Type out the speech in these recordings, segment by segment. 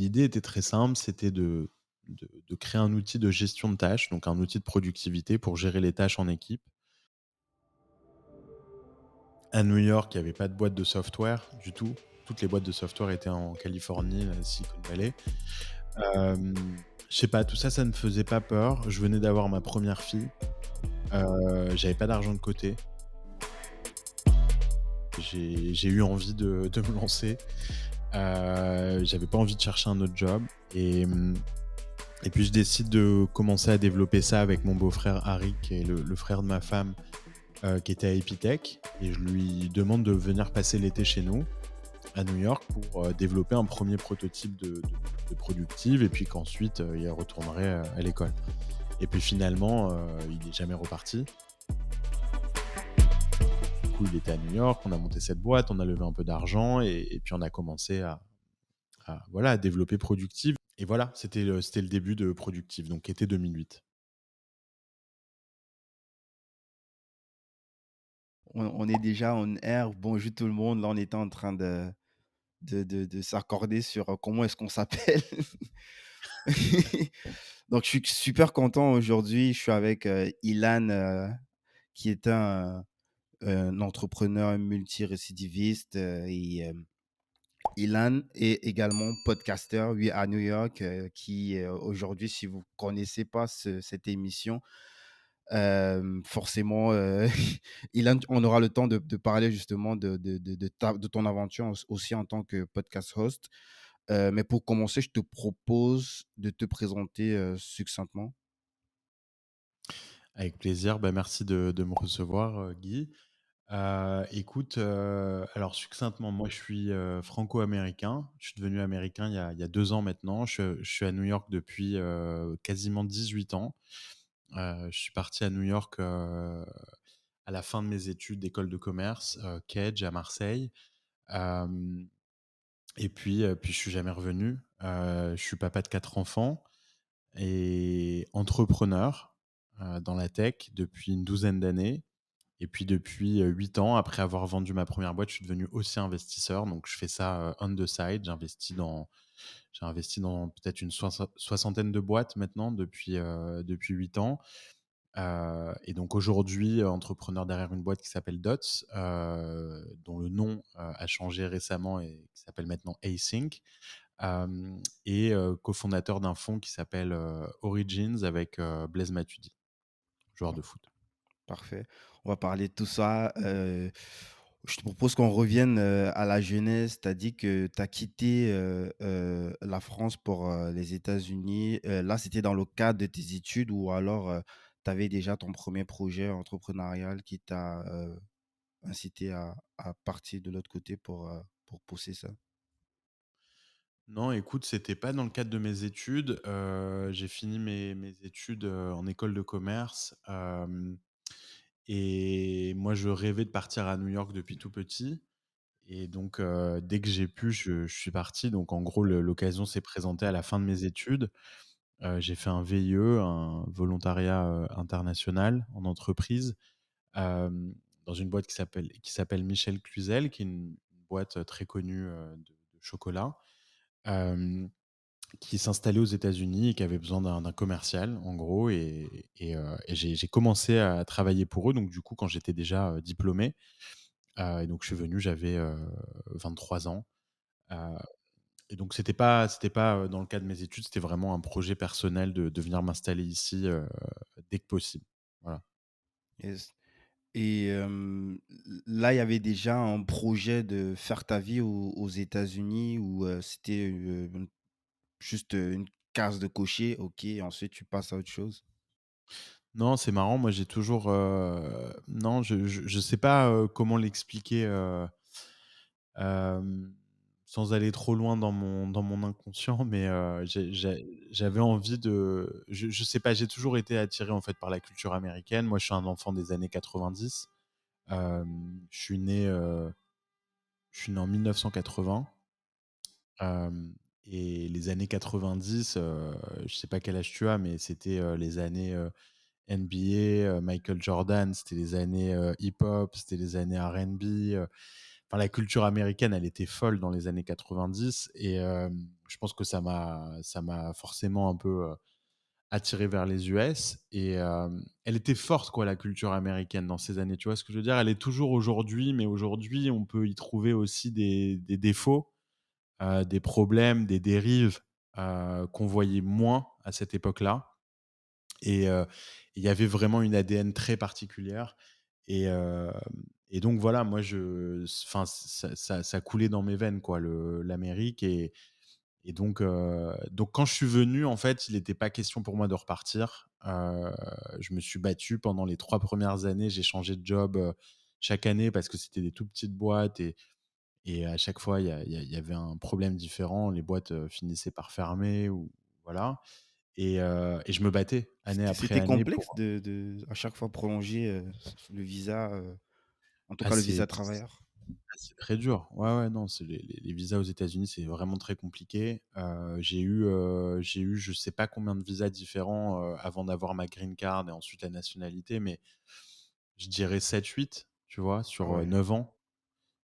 l'idée était très simple, c'était de créer un outil de gestion de tâches, donc un outil de productivité pour gérer les tâches en équipe. À New York, il y avait pas de boîte de software du tout. Toutes les boîtes de software étaient en Californie, la Silicon Valley. Je sais pas, tout ça, ça ne me faisait pas peur. Je venais d'avoir ma première fille, j'avais pas d'argent de côté. J'ai eu envie de me lancer. J'avais pas envie de chercher un autre job et puis je décide de commencer à développer ça avec mon beau-frère Harry, qui est le frère de ma femme, qui était à Epitech, et je lui demande de venir passer l'été chez nous, à New York, pour développer un premier prototype de productive, et puis qu'ensuite, il retournerait, à l'école. Et puis finalement, il est jamais reparti. Du coup, il était à New York, on a monté cette boîte, on a levé un peu d'argent et puis on a commencé voilà, à développer Productive. Et voilà, c'était le début de Productive, donc été 2008. On est déjà on air. Bonjour tout le monde. Là, on était en train de s'accorder sur comment est-ce qu'on s'appelle. Donc, je suis super content aujourd'hui. Je suis avec Ilan, qui est un entrepreneur multirécidiviste. Ilan est également podcasteur, lui, à New York, qui aujourd'hui, si vous ne connaissez pas cette émission, forcément, Ilan, on aura le temps de parler justement de ton aventure aussi en tant que podcast host. Mais pour commencer, je te propose de te présenter succinctement. Avec plaisir, bah, merci de me recevoir, Guy. Écoute, alors succinctement, moi je suis, franco-américain. Je suis devenu américain il y a 2 ans maintenant. Je suis à New York depuis, quasiment 18 ans. Je suis parti à New York, à la fin de mes études d'école de commerce, Kedge à Marseille. Hem puis je suis jamais revenu. Je suis papa de 4 enfants et entrepreneur, dans la tech depuis une douzaine d'années. Et puis depuis, 8 ans, après avoir vendu ma première boîte, je suis devenu aussi investisseur. Donc je fais ça, on the side. J'ai investi dans peut-être une soixantaine de boîtes maintenant depuis 8 ans. Et donc aujourd'hui, entrepreneur derrière une boîte qui s'appelle Dots, dont le nom, a changé récemment et qui s'appelle maintenant Async. Et cofondateur d'un fonds qui s'appelle, Origins avec, Blaise Matuidi, joueur Bon, de foot. parfait. On va parler de tout ça. Je te propose qu'on revienne à la jeunesse. Tu as dit que tu as quitté la France pour les États-Unis. Là, c'était dans le cadre de tes études ou alors tu avais déjà ton premier projet entrepreneurial qui t'a incité à partir de l'autre côté pour pousser ça? Non, écoute, c'était pas dans le cadre de mes études. J'ai fini mes études, en école de commerce, et moi, je rêvais de partir à New York depuis tout petit, et donc dès que j'ai pu, je suis parti. Donc en gros, l'occasion s'est présentée à la fin de mes études. J'ai fait un VIE, un volontariat, international en entreprise, hem, dans une boîte qui s'appelle Michel Cluzel, qui est une boîte très connue, de chocolat. Hem Qui s'installait aux États-Unis et qui avait besoin d'un commercial, en gros, et j'ai commencé à travailler pour eux, donc du coup, quand j'étais déjà, diplômé, et donc je suis venu, j'avais, 23 ans, heu et donc c'était pas, dans le cadre de mes études, c'était vraiment un projet personnel de venir m'installer ici, dès que possible. Voilà. Yes. Et là, il y avait déjà un projet de faire ta vie aux États-Unis ou c'était juste une case de cocher, ok, et ensuite tu passes à autre chose? Non, c'est marrant, moi j'ai toujours, non, je sais pas, comment l'expliquer, Hem, sans aller trop loin dans mon inconscient, mais j'avais envie de je sais pas, j'ai toujours été attiré, en fait, par la culture américaine. Moi, je suis un enfant des années 90. Je suis né en 1980, hem et les années 90, je sais pas quel âge tu as, mais c'était, les années, NBA, Michael Jordan, c'était les années, hip-hop, c'était les années R&B. enfin, la culture américaine, elle était folle dans les années 90 et je pense que ça m'a forcément un peu, attiré vers les US et elle était forte quoi la culture américaine dans ces années, tu vois ce que je veux dire? Elle est toujours aujourd'hui, mais aujourd'hui, on peut y trouver aussi des défauts, des problèmes, des dérives, qu'on voyait moins à cette époque-là et il y avait vraiment une ADN très particulière et donc voilà, moi je enfin ça coulait dans mes veines quoi, l'Amérique et donc quand je suis venu, en fait, il n'était pas question pour moi de repartir. Je me suis battu pendant les 3 premières années. J'ai changé de job, chaque année parce que c'était des tout petites boîtes et à chaque fois, il y avait un problème différent. Les boîtes, finissaient par fermer ou voilà et je me battais année après C'était année complexe pour de à chaque fois prolonger, le visa, en tout ah cas le c'est visa travailleur? c'est très dur. Ouais, ouais, non, c'est les visas aux États-Unis, c'est vraiment très compliqué. J'ai eu je sais pas combien de visas différents, avant d'avoir ma green card et ensuite la nationalité, mais je dirais 7, 8, tu vois? Ah Sur, ouais, 9 ans.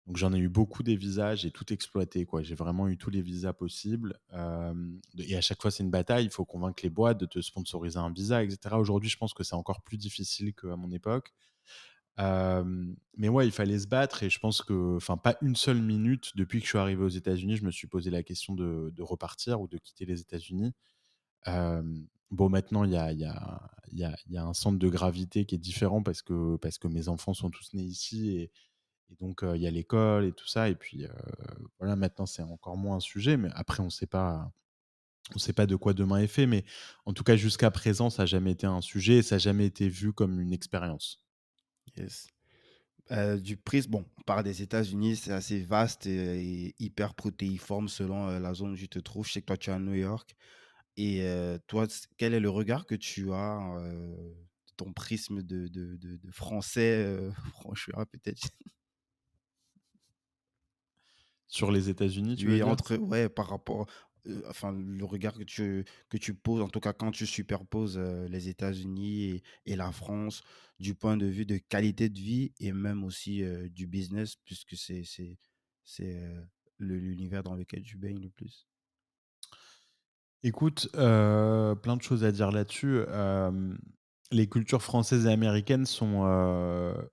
Donc j'en ai eu beaucoup des visas, j'ai tout exploité, quoi. J'ai vraiment eu tous les visas possibles, et à chaque fois, c'est une bataille. Il faut convaincre les boîtes de te sponsoriser un visa et cetera. Aujourd'hui, je pense que c'est encore plus difficile qu'à mon époque. Mais ouais, il fallait se battre et je pense que enfin, pas une seule minute depuis que je suis arrivé aux États-Unis, je me suis posé la question de repartir ou de quitter les États-Unis. Bon, maintenant, il y a un centre de gravité qui est différent parce que mes enfants sont tous nés ici et donc il y a l'école et tout ça et puis, voilà, maintenant, c'est encore moins un sujet, mais après on sait pas de quoi demain est fait, mais en tout cas, jusqu'à présent, ça a jamais été un sujet et ça a jamais été vu comme une expérience. yes. Du prisme bon, on parle des États-Unis, c'est assez vaste et hyper protéiforme selon, la zone où tu te trouves. Je sais que toi, tu es à New York et toi, quel est le regard que tu as, de ton prisme de français, franchouillard peut-être? Sur les États-Unis, tu veux Oui, dire? entre ouais, par rapport, enfin, le regard que tu poses, en tout cas, quand tu superposes, les États-Unis et la France, du point de vue de qualité de vie et même aussi, du business puisque c'est, l'univers dans lequel tu baignes le plus. Écoute, plein de choses à dire là-dessus. Les cultures françaises et américaines sont,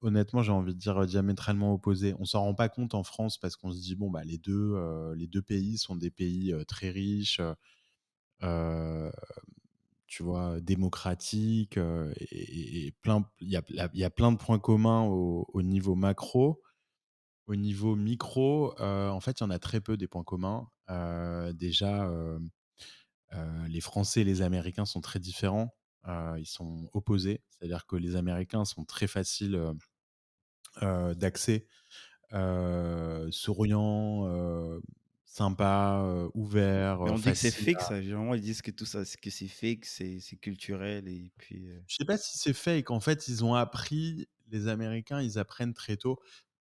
honnêtement, j'ai envie de dire, diamétralement opposées. On s'en rend pas compte en France parce qu'on se dit: «Bon, bah, les deux pays sont des pays, très riches, heu, tu vois, démocratiques, et plein il y a plein de points communs au niveau macro. Au niveau micro, en fait, il y en a très peu des points communs. Déjà, les Français et les Américains sont très différents, ils sont opposés. C'est-à-dire que les Américains sont très faciles, d'accès, souriants, sympas, ouverts, Mais on dit que c'est faciles fake à ça, généralement ils disent que tout ça, c'est que c'est fake, c'est culturel et puis, je sais pas si c'est fake, en fait, ils ont appris les Américains, ils apprennent très tôt.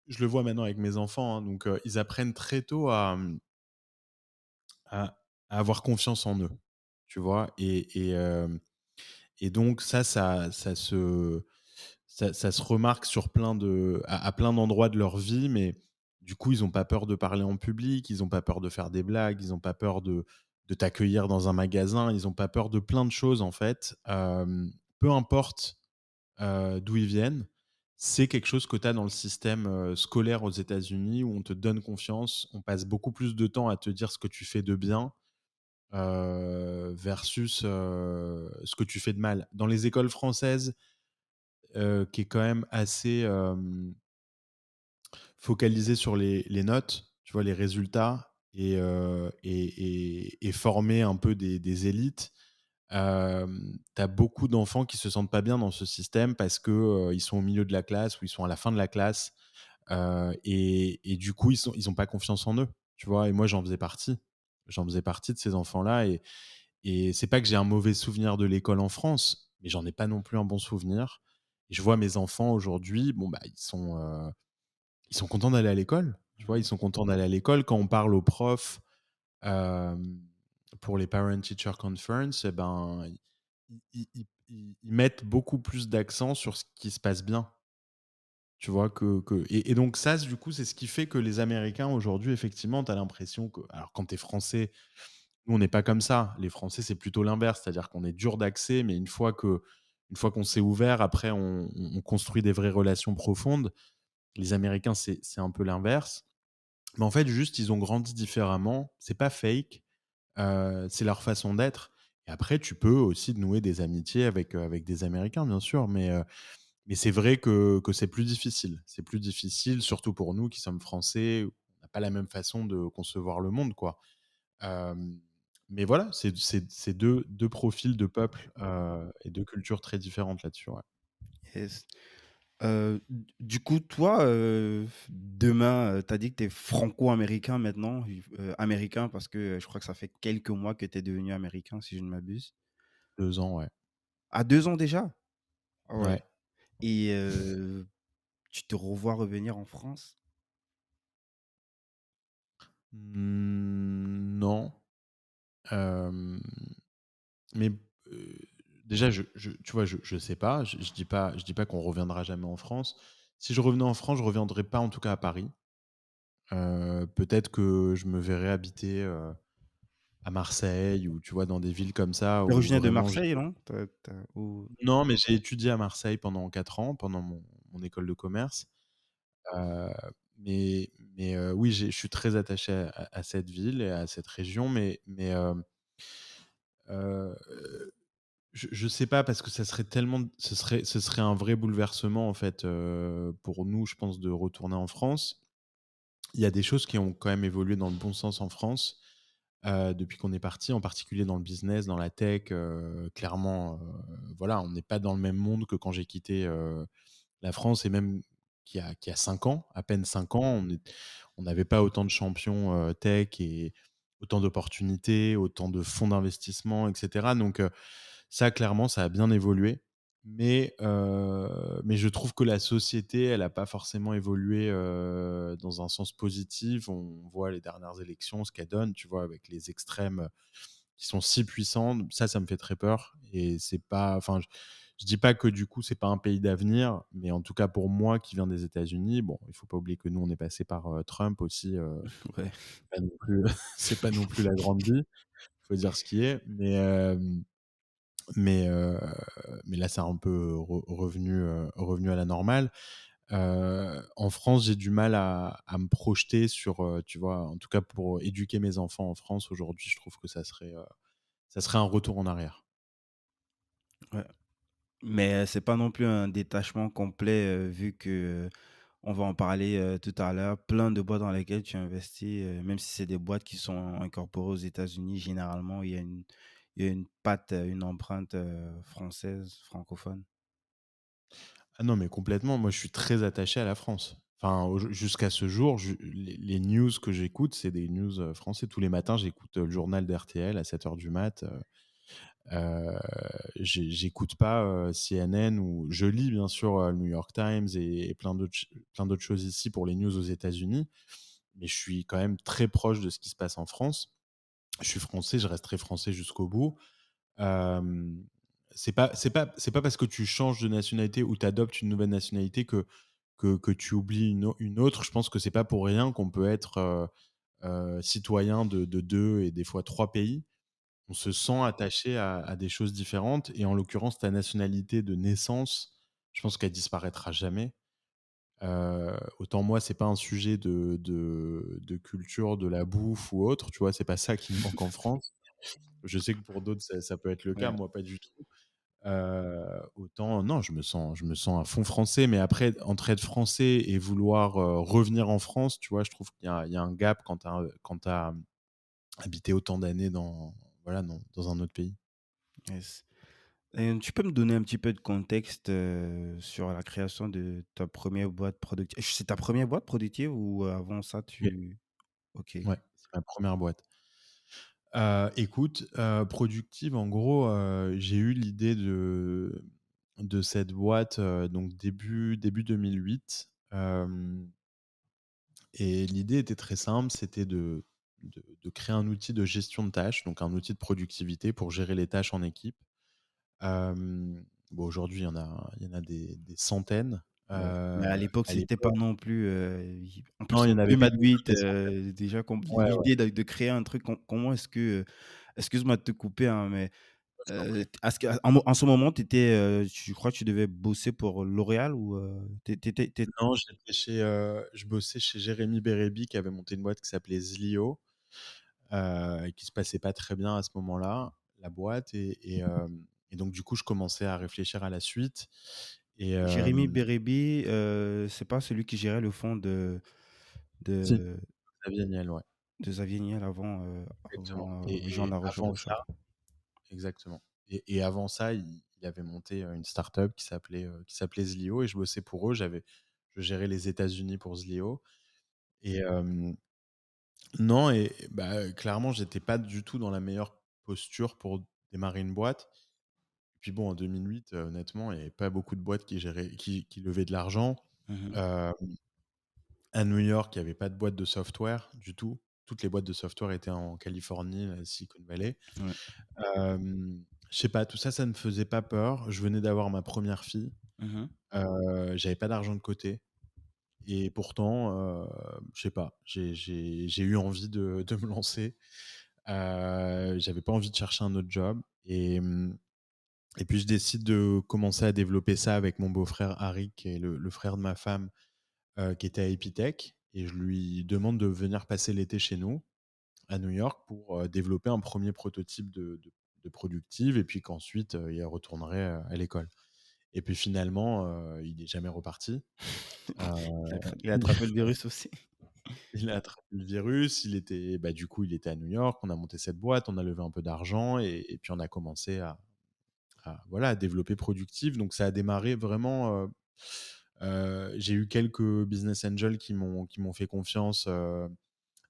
Je le vois maintenant avec mes enfants, hein, donc ils apprennent très tôt à avoir confiance en eux, tu vois? Et donc ça se remarque sur à plein d'endroits de leur vie, mais du coup, ils ont pas peur de parler en public, ils ont pas peur de faire des blagues, ils ont pas peur de t'accueillir dans un magasin, ils ont pas peur de plein de choses, en fait. Peu importe, d'où ils viennent, c'est quelque chose que tu as dans le système, scolaire aux États-Unis où on te donne confiance, on passe beaucoup plus de temps à te dire ce que tu fais de bien, versus, ce que tu fais de mal. Dans les écoles françaises, qui est quand même assez, focalisée sur les notes, tu vois? Les résultats et former un peu des élites. Tu as beaucoup d'enfants qui se sentent pas bien dans ce système parce que, ils sont au milieu de la classe ou ils sont à la fin de la classe, et du coup, ils ont pas confiance en eux, tu vois? Et moi, j'en faisais partie. J'en faisais partie de ces enfants-là et c'est pas que j'ai un mauvais souvenir de l'école en France, mais j'en ai pas non plus un bon souvenir. Et je vois mes enfants aujourd'hui, bon, bah, ils sont contents d'aller à l'école, tu vois? Ils mmh. sont contents d'aller à l'école. Quand on parle aux profs, hem, pour les parent teacher conference et ben, ils mettent beaucoup plus d'accent sur ce qui se passe bien, Tu vois? Et donc ça, du coup, c'est ce qui fait que les Américains aujourd'hui, effectivement, tu as l'impression que alors quand tu es français, nous, on n'est pas comme ça. Les Français, c'est plutôt l'inverse, c'est-à-dire qu'on est dur d'accès, mais une fois qu'on s'est ouvert, après on construit des vraies relations profondes. Les Américains, c'est un peu l'inverse. Mais en fait, juste, ils ont grandi différemment. C'est pas fake, c'est leur façon d'être et après tu peux aussi nouer des amitiés avec des Américains, bien sûr, mais c'est vrai que c'est plus difficile. C'est plus difficile, surtout pour nous qui sommes français, on n'a pas la même façon de concevoir le monde, quoi. Hem, mais voilà, c'est 2 profils de peuples, et 2 cultures très différentes là-dessus, ouais. Yes. Du coup, toi, demain, tu as dit que tu es franco-américain maintenant, américain parce que, je crois que ça fait quelques mois que tu es devenu américain, si je ne m'abuse. 2 ans, ouais. À 2 ans déjà? Ah ouais. Ouais. Et tu te revois revenir en France? Non, hem, mais, heu, déjà tu vois, je sais pas, je dis pas qu'on reviendra jamais en France. Si je revenais en France, je reviendrais pas en tout cas à Paris. Peut-être que je me verrais habiter, à Marseille ou tu vois, dans des villes comme ça Tu es où originaire de vraiment j'ai Marseille, non? Tu as ou non, mais j'ai étudié à Marseille pendant 4 ans, pendant mon école de commerce. Heu, oui, je suis très attaché à cette ville et à cette région, heu, je sais pas parce que ça serait tellement ce serait un vrai bouleversement en fait, pour nous, je pense, de retourner en France. Il y a des choses qui ont quand même évolué dans le bon sens en France, depuis qu'on est parti, en particulier dans le business, dans la tech, clairement, voilà, on n'est pas dans le même monde que quand j'ai quitté, la France et même qu'il y a 5 ans, à peine 5 ans, on n'avait pas autant de champions, tech et autant d'opportunités, autant de fonds d'investissement et cetera donc ça clairement, ça a bien évolué mais je trouve que la société, elle a pas forcément évolué, dans un sens positif. On voit les dernières élections, ce qu'elles donnent, tu vois? Avec les extrêmes, qui sont si puissants. Ça me fait très peur et c'est pas enfin, je dis pas que du coup, c'est pas un pays d'avenir, mais en tout cas pour moi qui viens des États-Unis, bon, il faut pas oublier que nous, on est passé par, Trump aussi, ouais. pas non plus c'est pas non plus la grande vie, faut dire ce qui est, mais heu, mais là, c'est un peu revenu à la normale. En France, j'ai du mal à me projeter sur, tu vois? En tout cas pour éduquer mes enfants en France aujourd'hui, je trouve que ça serait un retour en arrière. Ouais. Mais c'est pas non plus un détachement complet, vu que, on va en parler, tout à l'heure, plein de boîtes dans lesquelles tu investis, même si c'est des boîtes qui sont incorporées aux États-Unis, généralement, il y a une patte, une empreinte, française, francophone. Ah non, mais complètement. Moi, je suis très attaché à la France. Enfin, jusqu'à ce jour, les news que j'écoute, c'est des news, français. Tous les matins, j'écoute, le journal d'RTL à 7 heures du mat, j'écoute pas, CNN ou je lis bien sûr, le New York Times et plein d'autres choses ici pour les news aux États-Unis, mais je suis quand même très proche de ce qui se passe en France. Je suis français, je resterai français jusqu'au bout. Hem, c'est pas parce que tu changes de nationalité ou tu adoptes une nouvelle nationalité que tu oublies une autre. Je pense que c'est pas pour rien qu'on peut être, citoyen de 2 et des fois 3 pays. On se sent attaché à des choses différentes et en l'occurrence, ta nationalité de naissance, je pense qu'elle disparaîtra jamais. Autant moi, c'est pas un sujet de culture, de la bouffe ou autre, tu vois? C'est pas ça qui me manque en France. Je sais que pour d'autres, ça peut être le cas, Ouais. moi pas du tout. Autant non, je me sens à fond français, mais après entre être français et vouloir, revenir en France, tu vois? Je trouve qu'il y a un gap quand tu as habité autant d'années dans voilà, dans un autre pays. Yes. Tu peux me donner un petit peu de contexte, sur la création de ta première boîte productive? C'est ta première boîte productive ou avant ça Oui, tu OK. ouais, c'est ma première boîte. Écoute, productive en gros, j'ai eu l'idée de cette boîte, donc début 2008, et l'idée était très simple, c'était de créer un outil de gestion de tâches, donc un outil de productivité pour gérer les tâches en équipe. Bon aujourd'hui il y en a des centaines. Ouais, mais à l'époque, À c'était pas l'époque non plus, i en non, plus il y en en avait pas des 2008, masses, en fait. déjà com Ouais, ouais, l'idée de créer un truc, comment est-ce que, excuse-moi de te couper, hein, mais, je t'en prie. est-ce qu'en en ce moment, tu étais, tu crois que tu devais bosser pour L'Oréal ou, tu Non, je bossais chez Jérémy Bérébi qui avait monté une boîte qui s'appelait Zlio, et qui se passait pas très bien à ce moment-là, la boîte et donc du coup, je commençais à réfléchir à la suite et Jérémy Bérébi, c'est pas celui qui gérait le fonds si, de Xavier Niel, ouais, Xavier Niel avant, exactement Jean et avant Laroche-Brochard. ça exactement et avant ça, il avait monté, une start-up qui s'appelait Zlio et je bossais pour eux. Je gérais les États-Unis pour Zlio et non et bah, clairement, j'étais pas du tout dans la meilleure posture pour démarrer une boîte. Et puis bon, en 2008, honnêtement, il y avait pas beaucoup de boîtes qui levaient de l'argent. Mmh mh. Heu, à New York, il y avait pas de boîte de software du tout. Toutes les boîtes de software étaient en Californie, Silicon Valley. Ouais. Je sais pas, tout ça, ça me faisait pas peur. Je venais d'avoir ma première fille, Mmh mh. j'avais pas d'argent de côté et pourtant, je sais pas, j'ai eu envie de me lancer. J'avais pas envie de chercher un autre job et puis je décide de commencer à développer ça avec mon beau-frère Harry, qui est le frère de ma femme, qui était à Epitech et je lui demande de venir passer l'été chez nous, à New York, pour, développer un premier prototype de productive et puis qu'ensuite, il retournerait, à l'école et puis finalement, il est jamais reparti. Heu, Il a attrapé le virus aussi. il a attrapé le virus, bah, du coup, il était à New York, on a monté cette boîte, on a levé un peu d'argent et puis on a commencé voilà, à développer Productive. Donc ça a démarré vraiment, j'ai eu quelques business angels qui m'ont fait confiance,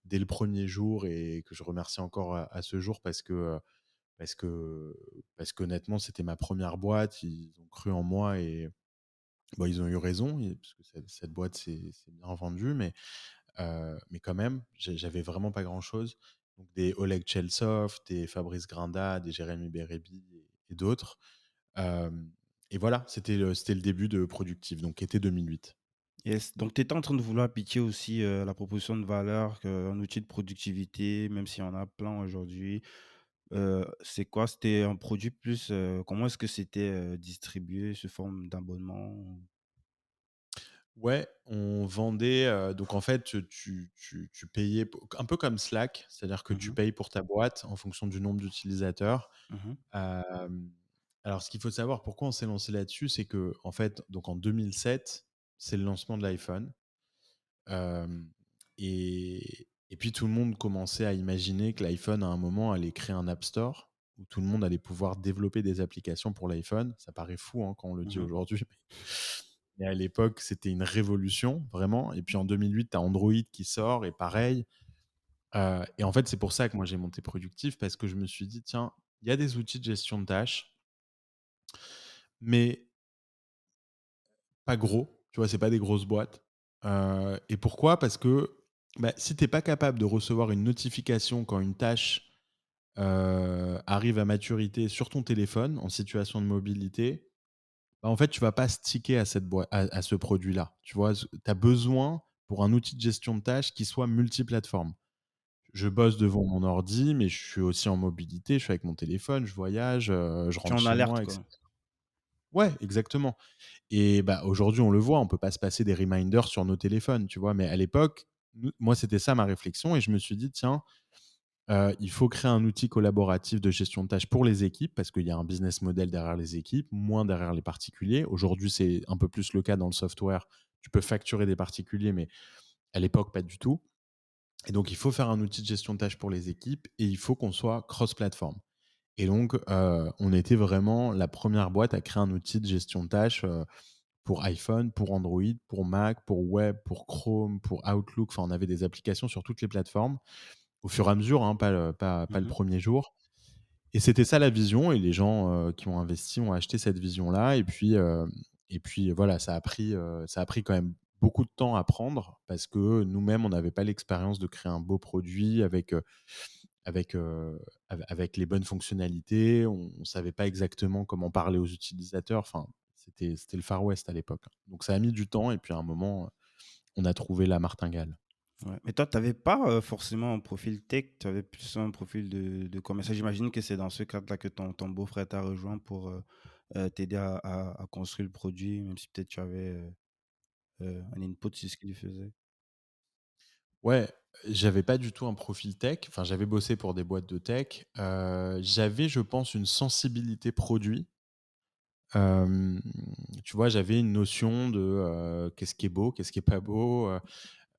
dès le premier jour et que je remercie encore à ce jour parce que parce qu'honnêtement, c'était ma première boîte. Ils ont cru en moi et bon, ils ont eu raison et parce que cette boîte s'est bien vendue, mais quand même, j'avais vraiment pas grand-chose. Donc des Oleg Chelsov, des Fabrice Grinda, des Jérémy Bérébi et d'autres. Hem et voilà, c'était le début de Productive, donc été 2008. Yes, donc tu étais en train de vouloir pitcher aussi, la proposition de valeur qu'un outil de productivité, même s'il y en a plein aujourd'hui. C'est quoi? C'était un produit plus, comment est-ce que c'était, distribué sous forme d'abonnement? Ouais, on vendait, donc en fait, tu payais p un peu comme Slack, c'est-à-dire que Mmh tu mh. payes pour ta boîte en fonction du nombre d'utilisateurs. Mmh. Hem, alors ce qu'il faut savoir, pourquoi on s'est lancé là-dessus, c'est que en fait, donc en 2007, c'est le lancement de l'iPhone. Hem et puis tout le monde commençait à imaginer que l'iPhone, à un moment, allait créer un App Store où tout le monde allait pouvoir développer des applications pour l'iPhone. Ça paraît fou, hein, quand on le dit Mmh. aujourd'hui, mais à l'époque, c'était une révolution, vraiment. Et puis en 2008, tu as Android qui sort et pareil. Et en fait, c'est pour ça que moi j'ai monté Productif parce que je me suis dit: «Tiens, il y a des outils de gestion de tâches, mais pas gros», tu vois? C'est pas des grosses boîtes. Et pourquoi? Parce que, bah, si tu es pas capable de recevoir une notification quand une tâche, arrive à maturité sur ton téléphone en situation de mobilité, bah, en fait, tu vas pas sticker à cette boi à ce produit-là, tu vois? Tu as besoin, pour un outil de gestion de tâches, qui soit multiplateforme. Je bosse devant mon ordi, mais je suis aussi en mobilité, je suis avec mon téléphone, je voyage, je Tu es rentre en chez alerte, moi et quoi. ouais, exactement. Et bah, aujourd'hui, on le voit, on peut pas se passer des reminders sur nos téléphones, tu vois? Mais à l'époque, moi, c'était ça ma réflexion et je me suis dit: «Tiens, il faut créer un outil collaboratif de gestion de tâches pour les équipes», parce qu'il y a un business model derrière les équipes, moins derrière les particuliers. Aujourd'hui, c'est un peu plus le cas dans le software. Tu peux facturer des particuliers, mais à l'époque, pas du tout. Et donc il faut faire un outil de gestion de tâches pour les équipes et il faut qu'on soit cross-platform. Et donc, on était vraiment la première boîte à créer un outil de gestion de tâches, pour iPhone, pour Android, pour Mac, pour web, pour Chrome, pour Outlook. Enfin, on avait des applications sur toutes les plateformes au fur et à mesure, hein, pas le Mmh. premier jour. Et c'était ça la vision et les gens, qui ont investi ont acheté cette vision-là et puis voilà, ça a pris quand même beaucoup de temps à prendre parce que nous-mêmes, on n'avait pas l'expérience de créer un beau produit avec, avec les bonnes fonctionnalités. On savait pas exactement comment parler aux utilisateurs. Enfin, C'était le Far West à l'époque, hein. Donc ça a mis du temps et puis à un moment, on a trouvé la martingale. Ouais. Mais toi, tu avais pas, forcément un profil tech, tu avais plus un profil de commerçant. J'imagine que c'est dans ce cadre-là que ton beau-frère t'a rejoint pour, t'aider à construire le produit, même si peut-être tu avais, un input sur ce qu'il faisait? Ouais, j'avais pas du tout un profil tech, enfin j'avais bossé pour des boîtes de tech, j'avais je pense une sensibilité produit. Hem, Tu vois, j'avais une notion de, qu'est-ce qui est beau, qu'est-ce qui est pas beau,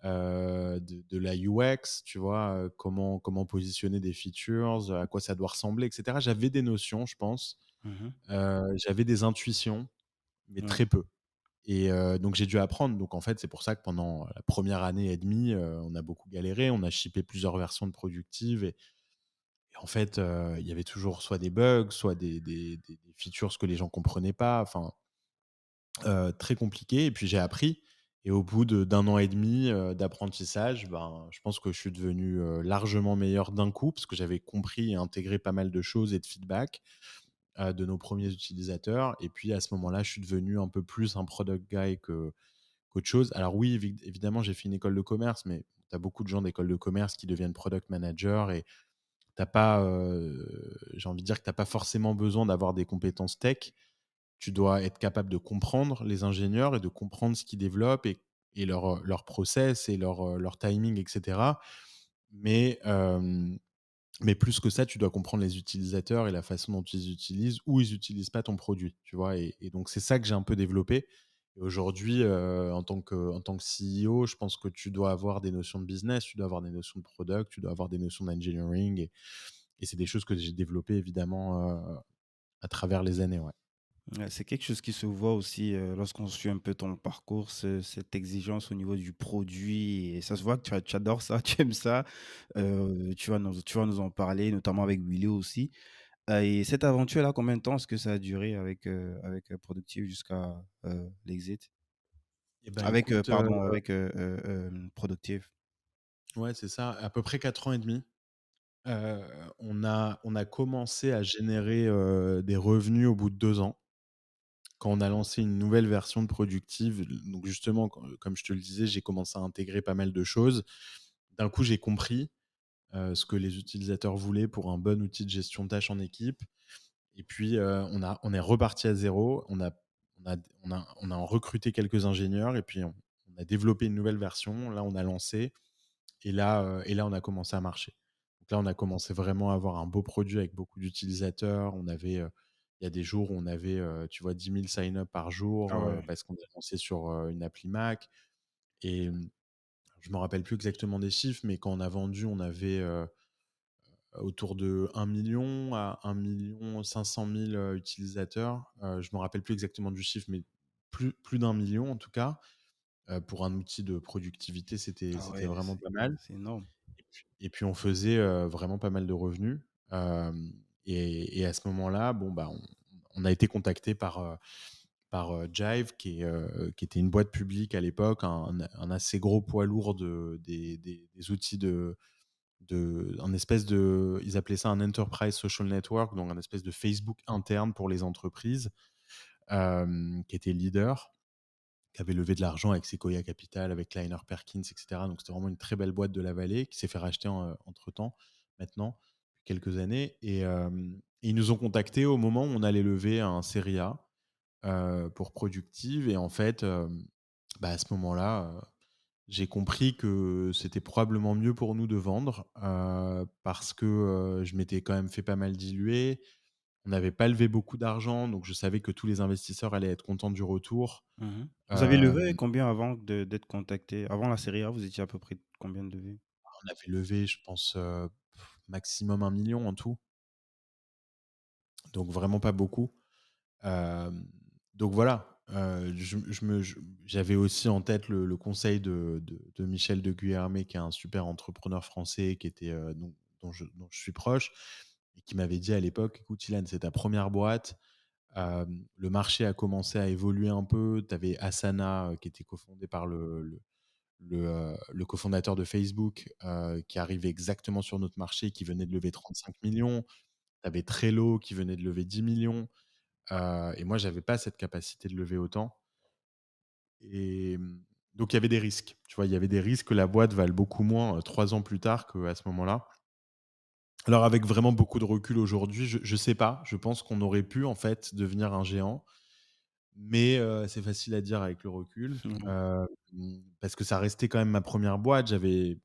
de la UX, tu vois? Comment positionner des features, à quoi ça doit ressembler et cetera. J'avais des notions, je pense, Mmh. j'avais des intuitions, mais Ouais. très peu et donc j'ai dû apprendre. Donc en fait, c'est pour ça que pendant la première année et demie, on a beaucoup galéré. On a shippé plusieurs versions de Productive et en fait, il y avait toujours soit des bugs, soit des features que les gens comprenaient pas. Enfin, très compliqué et puis j'ai appris et au bout de d'1 an et demi, d'apprentissage, ben, je pense que je suis devenu, largement meilleur d'un coup parce que j'avais compris et intégré pas mal de choses et de feedback, de nos premiers utilisateurs et puis à ce moment-là, je suis devenu un peu plus un product guy qu'autre chose. Alors oui, évidemment, j'ai fait une école de commerce, mais tu as beaucoup de gens d'école de commerce qui deviennent product manager et t'as pas, j'ai envie de dire que tu as pas forcément besoin d'avoir des compétences tech. Tu dois être capable de comprendre les ingénieurs et de comprendre ce qu'ils développent et leur process et leur timing et cetera. Mais, mais plus que ça, tu dois comprendre les utilisateurs et la façon dont ils utilisent ou ils utilisent pas ton produit, tu vois? Et donc c'est ça que j'ai un peu développé et aujourd'hui, en tant que CEO, je pense que tu dois avoir des notions de business, tu dois avoir des notions de product, tu dois avoir des notions d'engineering et c'est des choses que j'ai développées évidemment, à travers les années, ouais. Ouais, c'est quelque chose qui se voit aussi, lorsqu'on suit un peu ton parcours, cette exigence au niveau du produit et ça se voit que tu adores ça, tu aimes ça. Tu vas nous en parler, notamment avec Willy aussi. Et cette aventure-là, combien de temps est-ce que ça a duré avec Productive jusqu'à, l'exit? Et ben Avec, écoute, pardon, avec, Productive. ouais, c'est ça, à peu près 4 ans et demi. Heu, on a commencé à générer, des revenus au bout de 2 ans, quand on a lancé une nouvelle version de Productive. Donc justement, comme je te le disais, j'ai commencé à intégrer pas mal de choses. D'un coup, j'ai compris, ce que les utilisateurs voulaient pour un bon outil de gestion de tâches en équipe et puis, on est reparti à zéro. On a recruté quelques ingénieurs et puis on a développé une nouvelle version. Là, on a lancé et là, on a commencé à marcher. Donc là, on a commencé vraiment à avoir un beau produit avec beaucoup d'utilisateurs. Il y a des jours où on avait, tu vois, 10 000 sign-up par jour, Ah ouais. parce qu'on a lancé sur, une appli Mac et je me rappelle plus exactement des chiffres, mais quand on a vendu, on avait, autour de 1 000 000 à 1 500 000 utilisateurs. Je me rappelle plus exactement du chiffre, mais plus d'1 million en tout cas. Pour un outil de productivité, c'était Ah c'était ouais, vraiment c'est pas mal. c'est énorme. Et puis on faisait, vraiment pas mal de revenus, hem et à ce moment-là, bon, bah, on a été contacté par Jive qui était une boîte publique à l'époque, un assez gros poids lourd des outils un espèce de, ils appelaient ça un enterprise social network, donc un espèce de Facebook interne pour les entreprises, qui était leader, qui avait levé de l'argent avec Sequoia Capital, avec Kleiner Perkins, et cetera. Donc c'était vraiment une très belle boîte de la vallée qui s'est fait racheter entre-temps, maintenant, depuis quelques années et ils nous ont contactés au moment où on allait lever un série A, pour Productive et en fait, bah, à ce moment-là, j'ai compris que c'était probablement mieux pour nous de vendre, parce que, je m'étais quand même fait pas mal diluer. On n'avait pas levé beaucoup d'argent, donc je savais que tous les investisseurs allaient être contents du retour. Mmh. Vous avez levé Hem, combien avant d'être contacté? Avant la série A, vous étiez à peu près combien de levées? on avait levé, je pense, maximum 1 million en tout, donc vraiment pas beaucoup. Hem, donc voilà, j'avais aussi en tête le conseil de Michel de Guillermet, qui est un super entrepreneur français qui était, dont je suis proche et qui m'avait dit à l'époque: «Écoute Ilan, c'est ta première boîte, le marché a commencé à évoluer un peu». Tu avais Asana, qui était cofondé par le cofondateur de Facebook, qui arrivait exactement sur notre marché, qui venait de lever 35 millions. Tu avais Trello qui venait de lever 10 millions. et moi, j'avais pas cette capacité de lever autant et donc il y avait des risques, tu vois? Il y avait des risques que la boîte vale beaucoup moins, 3 ans plus tard qu'à ce moment-là. Alors avec vraiment beaucoup de recul aujourd'hui, je sais pas, je pense qu'on aurait pu en fait devenir un géant, mais c'est facile à dire avec le recul, Ouais. parce que ça restait quand même ma première boîte. J'avais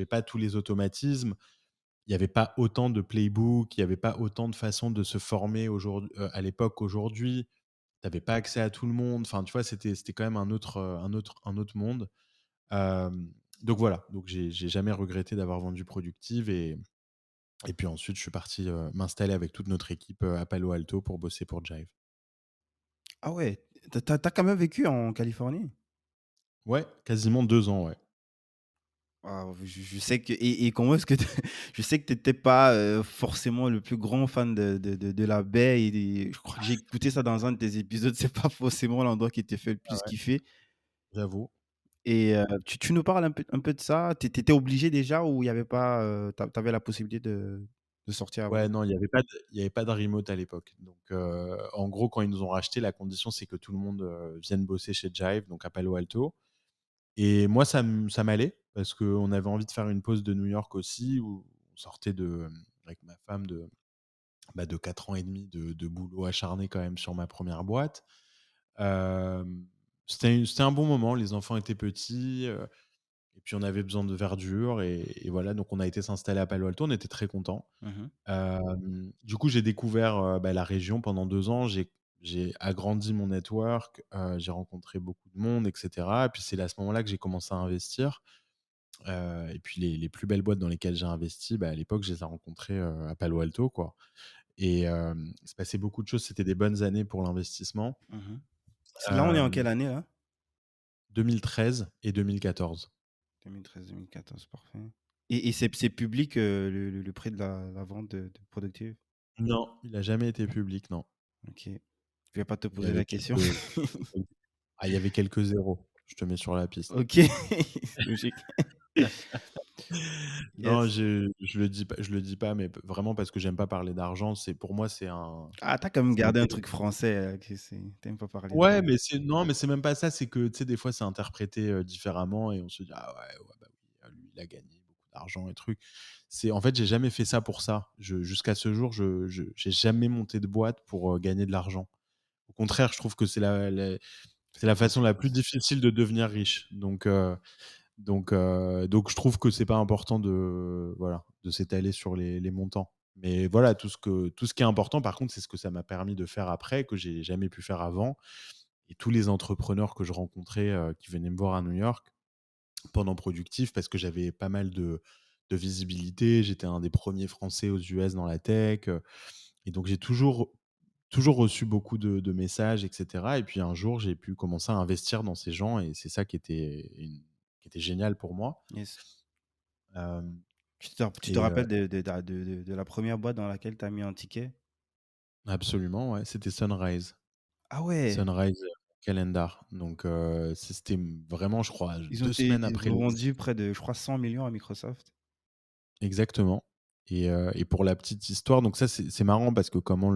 pas tous les automatismes, il y avait pas autant de playbook, il y avait pas autant de façons de se former à l'époque qu'aujourd'hui. Tu avais pas accès à tout le monde, enfin, tu vois? C'était quand même un autre monde, donc voilà, donc j'ai jamais regretté d'avoir vendu Productive et puis ensuite je suis parti, m'installer avec toute notre équipe, à Palo Alto pour bosser pour Jive. Ah ouais, tu as quand même vécu en Californie? Ouais, quasiment 2 ans, ouais. Waouh, je sais que et comment est-ce que tu je sais que tu étais pas, forcément le plus grand fan de la baie et des je crois que j'ai écouté ça dans un de tes épisodes, c'est pas forcément l'endroit qui te fait le Ah plus ouais, kiffer j'avoue. et tu nous parles un peu de ça? Tu étais obligé déjà ou il y avait pas, tu avais la possibilité de sortir avant? Ouais, non, il y avait pas de remote à l'époque. Donc, en gros, quand ils nous ont racheté, la condition, c'est que tout le monde, vienne bosser chez Jive, donc à Palo Alto. Et moi, ça m'allait parce qu'on avait envie de faire une pause de New York aussi, où on sortait avec ma femme de 4 ans et demi de boulot acharné quand même sur ma première boîte. C'était un bon moment, les enfants étaient petits, et puis on avait besoin de verdure et voilà, donc on a été s'installer à Palo Alto, on était très contents. Mmh. Du coup, j'ai découvert, la région pendant 2 ans. J'ai agrandi mon network, j'ai rencontré beaucoup de monde et cetera et puis c'est à ce moment-là que j'ai commencé à investir, et puis les plus belles boîtes dans lesquelles j'ai investi, à l'époque, je les ai rencontrées, à Palo Alto, quoi et il se passait beaucoup de choses. C'était des bonnes années pour l'investissement. Mmh. C'est là, on est en Hem, quelle année là? 2013 et 2014. 2013-2014, parfait et c'est public, le prix de la vente de Productive? Non, il a jamais été public, non. OK. Je vais pas te Il y poser avait la question. il y avait quelques zéros. Je te mets sur la piste. OK, logique. Non, Yes. je le dis pas, mais vraiment parce que j'aime pas parler d'argent. Pour moi, Ah, tu as quand même c'est une gardé un telle truc français, que c'est tu pas parler ouais, d'argent. mais non, mais c'est même pas ça. C'est que, tu sais, des fois, c'est interprété, différemment et on se dit: «Ah ouais, ouais, bah oui, lui, il a gagné beaucoup d'argent et trucs». En fait, j'ai jamais fait ça pour ça. Jusqu'à ce jour, j'ai jamais monté de boîte pour, gagner de l'argent. Au contraire, je trouve que c'est C'est la la façon la plus conséquence. difficile de devenir riche. Donc je trouve que c'est pas important voilà, de s'étaler sur les montants. Mais voilà, tout ce qui est important, par contre, c'est ce que ça m'a permis de faire après, que j'ai jamais pu faire avant. Et tous les entrepreneurs que je rencontrais, qui venaient me voir à New York pendant Productif, parce que j'avais pas mal de visibilité. J'étais un des premiers Français aux US dans la tech, et donc j'ai toujours reçu beaucoup de messages et cetera et puis un jour, j'ai pu commencer à investir dans ces gens et c'est ça qui était génial pour moi. Yes. Hem Tu te et rappelles de la première boîte dans laquelle tu as mis un ticket? absolument, ouais, c'était Sunrise. Ah ouais! Sunrise, Calendar. Donc c'était vraiment, je crois, Ils ont 2 été semaines ils après ont le vendu près de, je crois, 100 millions à Microsoft. exactement et pour la petite histoire, donc ça, c'est marrant parce que comment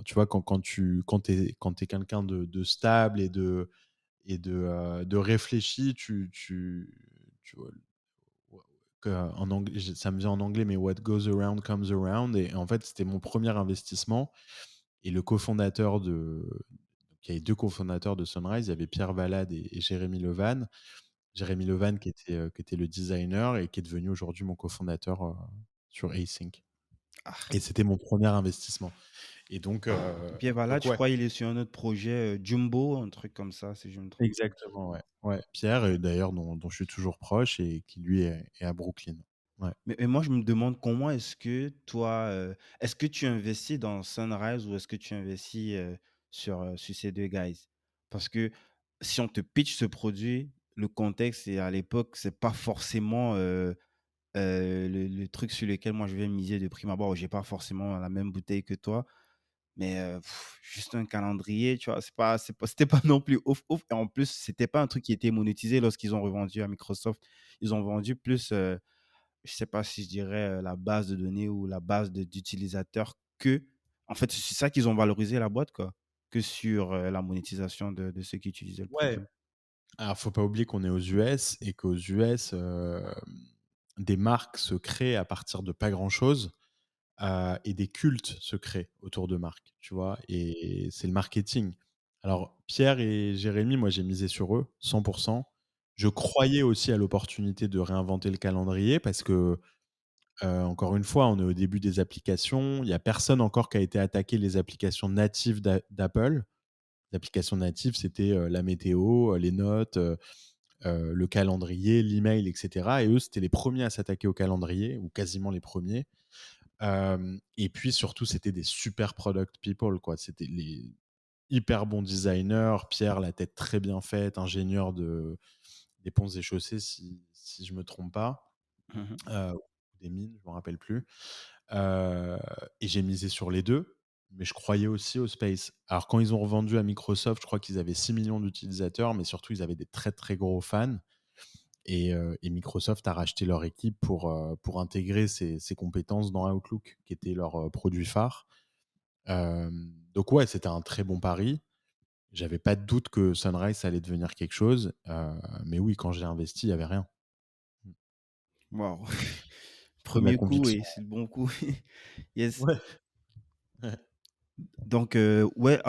tu vois, quand tu es quelqu'un de stable et de réfléchi, tu vois, en anglais, ça me vient en anglais, mais what goes around comes around et en fait, c'était mon premier investissement et le cofondateur de donc il y avait 2 cofondateurs de Sunrise, il y avait Pierre Valade et Jérémy Levan. Jérémy Levan qui était le designer et qui est devenu aujourd'hui mon cofondateur, sur Async Ah, et c'était mon premier investissement et donc Pierre Valade, je ouais. crois, il est sur un autre projet, Jumbo, un truc comme ça, si je ne me trompe pas. Exactement, ouais. Ouais, Pierre, d'ailleurs dont je suis toujours proche et qui lui est à Brooklyn. Ouais. Mais moi, je me demande comment est-ce que toi, est-ce que tu investis dans Sunrise ou est-ce que tu investis, sur ces 2 guys? Parce que si on te pitch ce produit, le contexte et à l'époque, c'est pas forcément, le truc sur lequel moi je vais miser de prime abord. J'ai pas forcément la même bouteille que toi, mais juste un calendrier, tu vois? C'était pas non plus ouf ouf et en plus, c'était pas un truc qui était monétisé lorsqu'ils ont revendu à Microsoft. Ils ont vendu plus, je sais pas si je dirais, la base de données ou la base d'utilisateurs que, En fait, c'est ça qu'ils ont valorisé la boîte, quoi, que sur, la monétisation de ceux qui utilisaient le Ouais, produit. alors faut pas oublier qu'on est aux US et qu'aux US, des marques se créent à partir de pas grand-chose, et des cultes se créent autour de marques, tu vois? Et c'est le marketing. Alors Pierre et Jérémy, moi j'ai misé sur eux, 100. Je croyais aussi à l'opportunité de réinventer le calendrier parce que, encore une fois, on est au début des applications. Il y a personne encore qui a été attaqué les applications natives d'Apple. Les applications natives, c'était, la météo, les notes, le calendrier, l'email et cetera, et eux, c'était les premiers à s'attaquer au calendrier ou quasiment les premiers. Et puis surtout, c'était des super product people, quoi. C'était les hyper bons designers. Pierre, la tête très bien faite, ingénieur des ponts et chaussées si je me trompe pas, Mmh. ou des mines, je me rappelle plus. Heu et j'ai misé sur les 2, mais je croyais aussi au space. Alors quand ils ont revendu à Microsoft, je crois qu'ils avaient 6 millions d'utilisateurs, mais surtout ils avaient des très, très gros fans, et Microsoft a racheté leur équipe pour intégrer ces compétences dans Outlook, qui était leur, produit phare. Donc ouais, c'était un très bon pari. J'avais pas de doute que Sunrise allait devenir quelque chose, mais oui, quand j'ai investi, il y avait rien. Mmh. Waouh! Faut de la 1er coup conviction. et c'est le bon coup. Yes. Ouais. Ouais. Donc, ouais,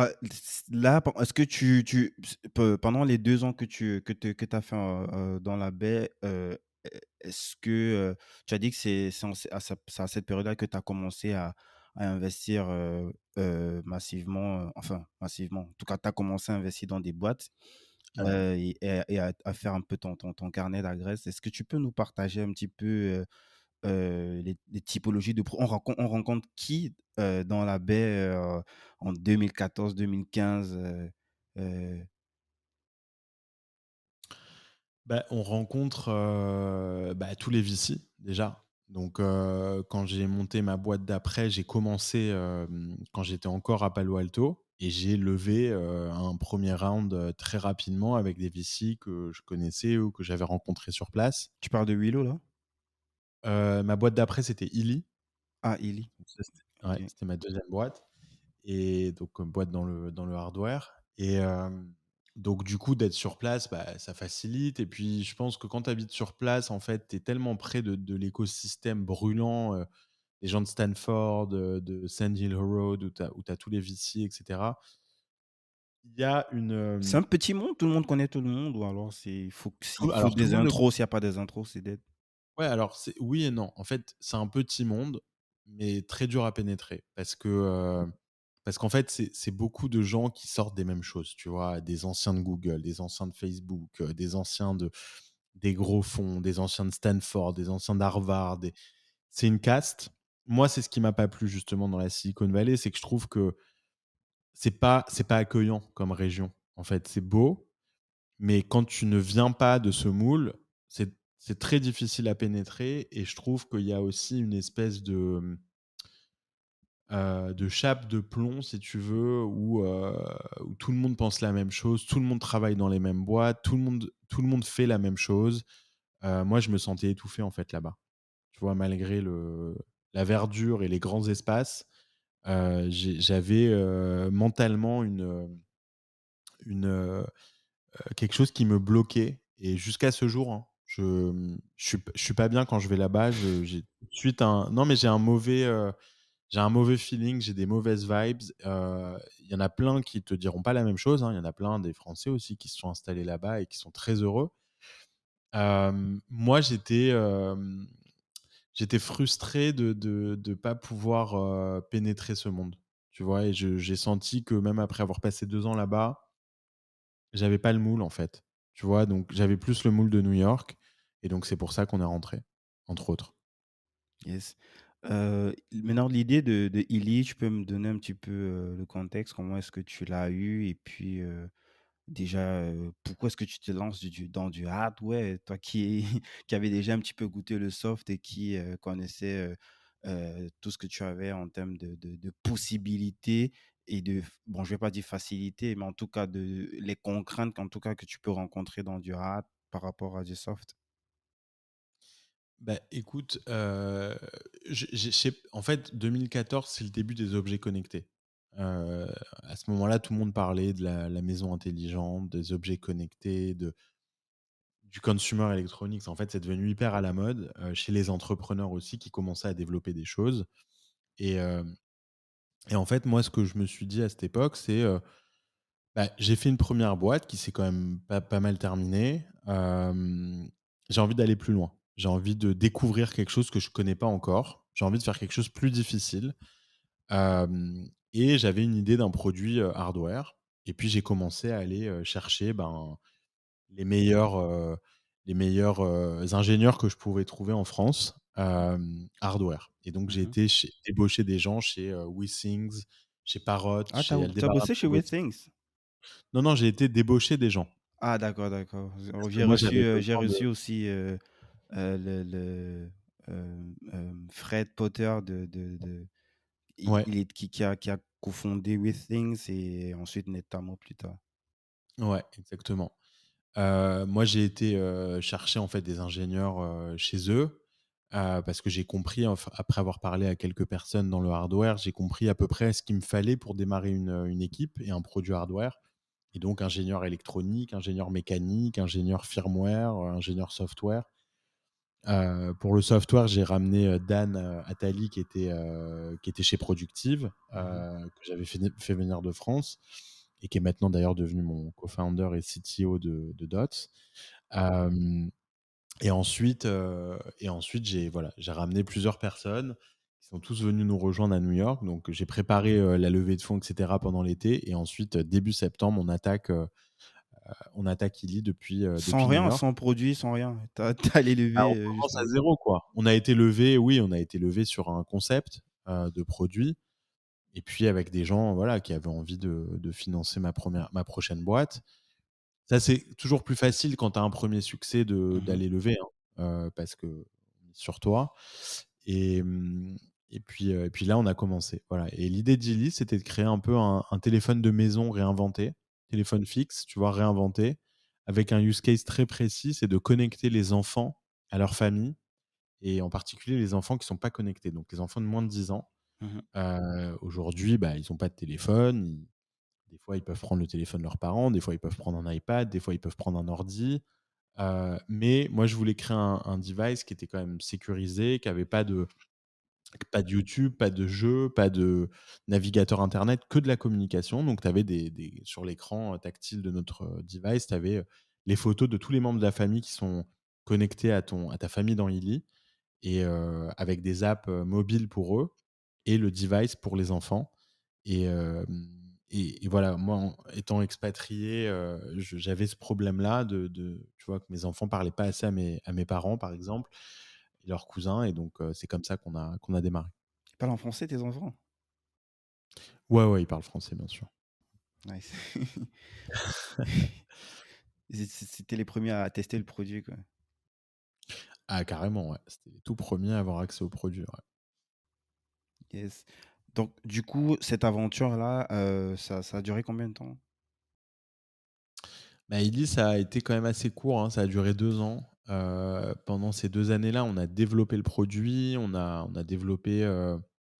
là, est-ce que pendant les 2 ans que tu as fait, dans la baie, est-ce que, tu as dit que c'est c'est à cette période-là que tu as commencé à investir, massivement, enfin massivement, en tout cas, tu as commencé à investir dans des boîtes, Ouais. et à faire un peu ton carnet d'adresses. Est-ce que tu peux nous partager un petit peu, les typologies de pro on rencontre qui, dans la baie, en 2014-2015, heu? Bah, on rencontre, bah, tous les VC déjà. Donc, quand j'ai monté ma boîte d'après, j'ai commencé, quand j'étais encore à Palo Alto, et j'ai levé, un premier round, très rapidement avec des VC que je connaissais ou que j'avais rencontrés sur place. Tu parles de Willow là? Ma boîte d'après, c'était Illy. Ah, Illy, Donc ça, ouais, OK. c'était ma deuxième boîte, et donc, boîte dans le hardware, et donc du coup, d'être sur place, bah, ça facilite, et puis je pense que quand tu habites sur place, en fait, tu es tellement près de l'écosystème brûlant, des gens de Stanford, de Sand Hill Road, où tu as tous les VC et cetera. Il y a une, C'est un petit monde, tout le monde connaît tout le monde ou alors s'il faut tout le des monde ne. intros, s'il y a pas des intros, c'est dead? Ouais, alors c'est oui et non. En fait, c'est un petit monde, mais très dur à pénétrer parce qu'en fait, c'est beaucoup de gens qui sortent des mêmes choses, tu vois? Des anciens de Google, des anciens de Facebook, des anciens des gros fonds, des anciens de Stanford, des anciens d'Harvard, c'est une caste. Moi, c'est ce qui m'a pas plu justement dans la Silicon Valley, c'est que je trouve que c'est pas accueillant comme région. En fait, c'est beau, mais quand tu ne viens pas de ce moule, c'est très difficile à pénétrer, et je trouve qu'il y a aussi une espèce de chape de plomb, si tu veux, où tout le monde pense la même chose, tout le monde travaille dans les mêmes boîtes, tout le monde fait la même chose. Moi, je me sentais étouffé, en fait, là-bas. Tu vois? Malgré la verdure et les grands espaces, j'avais, mentalement une quelque chose qui me bloquait, et jusqu'à ce jour, hein, je suis pas bien quand je vais là-bas, j'ai tout de suite un non, mais j'ai un mauvais feeling, j'ai des mauvaises vibes. Il y en a plein qui te diront pas la même chose, hein. Il y en a plein des Français aussi qui se sont installés là-bas et qui sont très heureux. Moi, j'étais frustré de pas pouvoir, pénétrer ce monde, tu vois? Et j'ai senti que même après avoir passé 2 ans là-bas, j'avais pas le moule, en fait, tu vois? Donc j'avais plus le moule de New York, et donc c'est pour ça qu'on est rentrés, entre autres. Yes. Maintenant l'idée de Illy, tu peux me donner un petit peu, le contexte? Comment est-ce que tu l'as eu? Et puis, déjà, pourquoi est-ce que tu te lances dans du hardware, toi qui qui avait déjà un petit peu goûté le soft et qui, connaissait, tout ce que tu avais en termes de possibilités et bon, je vais pas dire facilité, mais en tout cas les contraintes qu'en tout cas que tu peux rencontrer dans du hard par rapport à du soft? Bah, écoute, en fait, 2014, c'est le début des objets connectés. Heu, à ce moment-là, tout le monde parlait de la maison intelligente, des objets connectés, du consumer electronics. En fait, c'est devenu hyper à la mode, chez les entrepreneurs aussi qui commençaient à développer des choses et hem et en fait, moi, ce que je me suis dit à cette époque, c'est, bah, j'ai fait une première boîte qui s'est quand même pas mal terminée. J'ai envie d'aller plus loin. J'ai envie de découvrir quelque chose que je connais pas encore. J'ai envie de faire quelque chose de plus difficile. Et j'avais une idée d'un produit, hardware et puis j'ai commencé à aller, chercher, ben, les meilleurs, ingénieurs que je pouvais trouver en France, hardware et donc j'ai Mmh. été débaucher des gens chez, WeThings, chez Parrot, Ah, chez tu Aldebaran bossé chez Robotics. WeThings? Non, non, j'ai été débaucher des gens Ah d'accord, d'accord. parce que moi j'avais J'ai besoin de reçu aussi, Fred Potter ouais, il est qui a cofondé WeThings et ensuite Netamo plus tard. ouais, exactement. Moi, j'ai été, chercher en fait des ingénieurs, chez eux, parce que j'ai compris après avoir parlé à quelques personnes dans le hardware, j'ai compris à peu près ce qu'il me fallait pour démarrer une équipe et un produit hardware et donc ingénieur électronique, ingénieur mécanique, ingénieur firmware, ingénieur software. Pour le software, j'ai ramené, Dan, Attali qui était chez Productive, Mmh. que j'avais fait venir de France et qui est maintenant d'ailleurs devenu mon co-founder et CTO de Dots. Hem et ensuite j'ai ramené plusieurs personnes qui sont tous venus nous rejoindre à New York. Donc j'ai préparé, la levée de fonds et cetera pendant l'été et ensuite, début septembre, on attaque Illy Sans depuis New rien, York. sans produit, sans rien. Tu as les Bah, on lever, juste commence pour à le zéro, quoi. On a été levé sur un concept, de produit et puis avec des gens, voilà, qui avaient envie de financer ma prochaine boîte. Ça, c'est toujours plus facile quand tu as un premier succès mmh d'aller lever, hein, parce qu'on mise sur toi et mmh et puis là, on a commencé, voilà et l'idée d'Illy, c'était de créer un peu un téléphone de maison réinventé, téléphone fixe, tu vois, réinventé, avec un use case très précis, c'est de connecter les enfants à leur famille et en particulier les enfants qui sont pas connectés, donc les enfants de moins de 10 ans. mh. Aujourd'hui, bah, ils ont pas de téléphone, des fois, ils peuvent prendre le téléphone de leurs parents, des fois, ils peuvent prendre un iPad, des fois, ils peuvent prendre un ordi. Mais moi, je voulais créer un device qui était quand même sécurisé, qui avait pas de YouTube, pas de jeux, pas de navigateur internet, que de la communication. Donc tu avais sur l'écran, tactile de notre, device, tu avais, les photos de tous les membres de la famille qui sont connectés à ta famille dans Illy et avec des apps, mobiles pour eux et le device pour les enfants et voilà, moi, étant expatrié, j'avais ce problème-là tu vois, que mes enfants parlaient pas assez à mes parents, par exemple, et leurs cousins et donc c'est comme ça qu'on a démarré. Ils parlent en français tes enfants? Ouais, ouais, ils parlent français, bien sûr. Nice. C'était les premiers à tester le produit, quoi. Ah carrément, ouais, c'était les tout premiers à avoir accès aux produits, ouais. Yes. Donc du coup, cette aventure-là, ça a duré combien de temps? Bah, Illy, ça a été quand même assez court, hein, ça a duré 2 ans. Pendant ces 2 années-là, on a développé le produit, on a développé,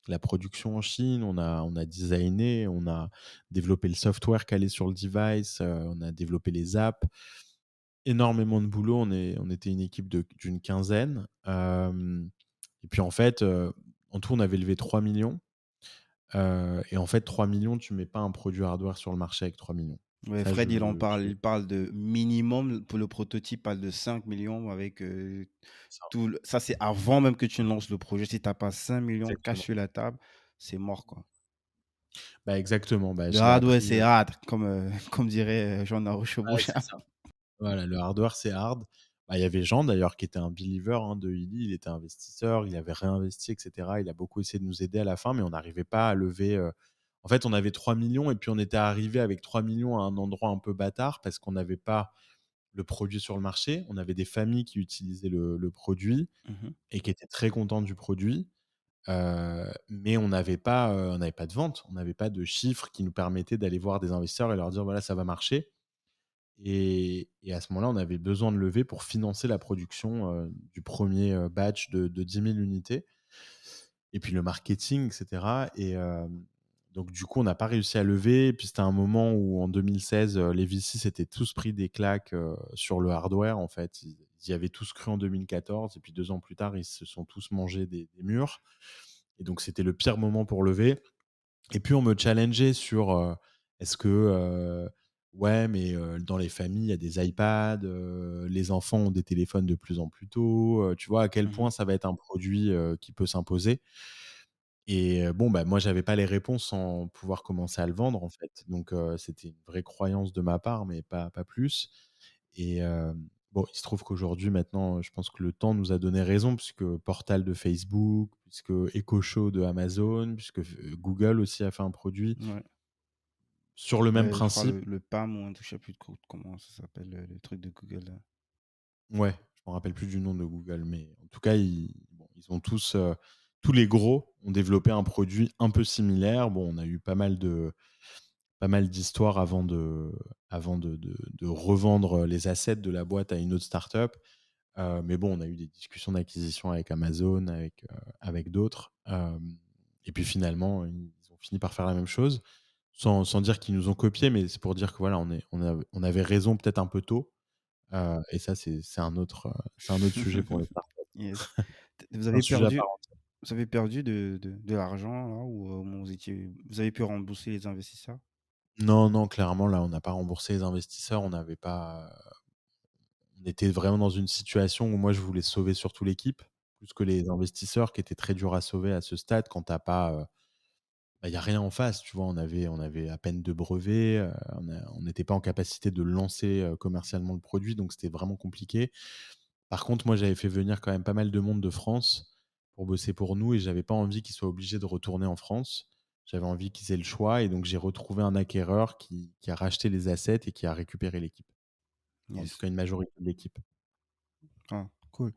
la production en Chine, on a designé, on a développé le software calé sur le device, on a développé les apps. Énormément de boulot, on était une équipe d'une quinzaine, et puis en fait, en tout, on avait levé 3 millions. Et en fait 3 millions, tu mets pas un produit hardware sur le marché avec 3 millions. Ouais, Ça, Fred, je il parle de minimum pour le prototype, parle de 5 millions avec, ça, tout le ça, c'est avant même que tu ne lances le projet. Si tu as pas 5 millions de cash exactement. sur la table, c'est mort, quoi. Bah, exactement, bah, Le je l'ai hardware, appris, c'est hard, comme, comme dirait, Jean ouais, Rochebouchard. c'est ça. Voilà, le hardware, c'est hard. Bah, il y avait Jean d'ailleurs qui était un believer, hein, de Illy, il était investisseur, il avait réinvesti et cetera. Il a beaucoup essayé de nous aider à la fin, mais on n'arrivait pas à lever, en fait, on avait 3 millions et puis on était arrivé avec 3 millions à un endroit un peu bâtard parce qu'on n'avait pas le produit sur le marché. On avait des familles qui utilisaient le produit Mmh. et qui étaient très contentes du produit. Mais on n'avait pas de vente, on n'avait pas de chiffres qui nous permettaient d'aller voir des investisseurs et leur dire: «Voilà, ça va marcher» et à ce moment-là, on avait besoin de lever pour financer la production, du premier er batch de 10 000 unités et puis le marketing et cetera Donc du coup, on n'a pas réussi à lever et puis c'était un moment où en 2016, les VC s'étaient tous pris des claques, sur le hardware en fait. Ils y avaient tous cru en 2014 et puis 2 ans plus tard, ils se sont tous mangés des murs et donc c'était le pire moment pour lever et puis on me challengeait sur, est-ce que, ouais, mais dans les familles, il y a des iPads, les enfants ont des téléphones de plus en plus tôt, tu vois? À quel Mmh. point ça va être un produit, qui peut s'imposer et bon, bah, moi, j'avais pas les réponses sans pouvoir commencer à le vendre, en fait. Donc c'était une vraie croyance de ma part, mais pas plus et bon, il se trouve qu'aujourd'hui, maintenant, je pense que le temps nous a donné raison puisque Portal de Facebook, puisque Echo Show de Amazon, puisque Google aussi a fait un produit Ouais. sur le même Je crois principe. le PAM ou un truc, je sais plus trop comment ça s'appelle, le truc de Google là. Ouais, je me rappelle plus du nom de Google, mais en tout cas, ils ont tous les gros ont développé un produit un peu similaire. Bon, on a eu pas mal d'histoires avant de revendre les assets de la boîte à une autre startup. Mais bon, on a eu des discussions d'acquisition avec Amazon, avec d'autres. Et puis finalement, ils ont fini par faire la même chose, sans dire qu'ils nous ont copiés, mais c'est pour dire que voilà, on avait raison peut-être un peu tôt. Et ça, c'est un autre sujet pour les startups. Yes. T C'est un sujet à part entière. vous avez perdu de l'argent là ou au moins vous avez pu rembourser les investisseurs? Non, non, clairement, là, on n'a pas remboursé les investisseurs. On était vraiment dans une situation où moi, je voulais sauver surtout l'équipe, plus que les investisseurs qui étaient très durs à sauver à ce stade quand tu as pas, bah, il y a rien en face, tu vois? On avait à peine de brevets, on n'était pas en capacité de lancer, commercialement le produit, donc c'était vraiment compliqué. Par contre, moi, j'avais fait venir quand même pas mal de monde de France pour bosser pour nous et j'avais pas envie qu'ils soient obligés de retourner en France. J'avais envie qu'ils aient le choix et donc j'ai retrouvé un acquéreur qui a racheté les assets et qui a récupéré l'équipe. En tout Yes. cas, une majorité de l'équipe. Ah, cool.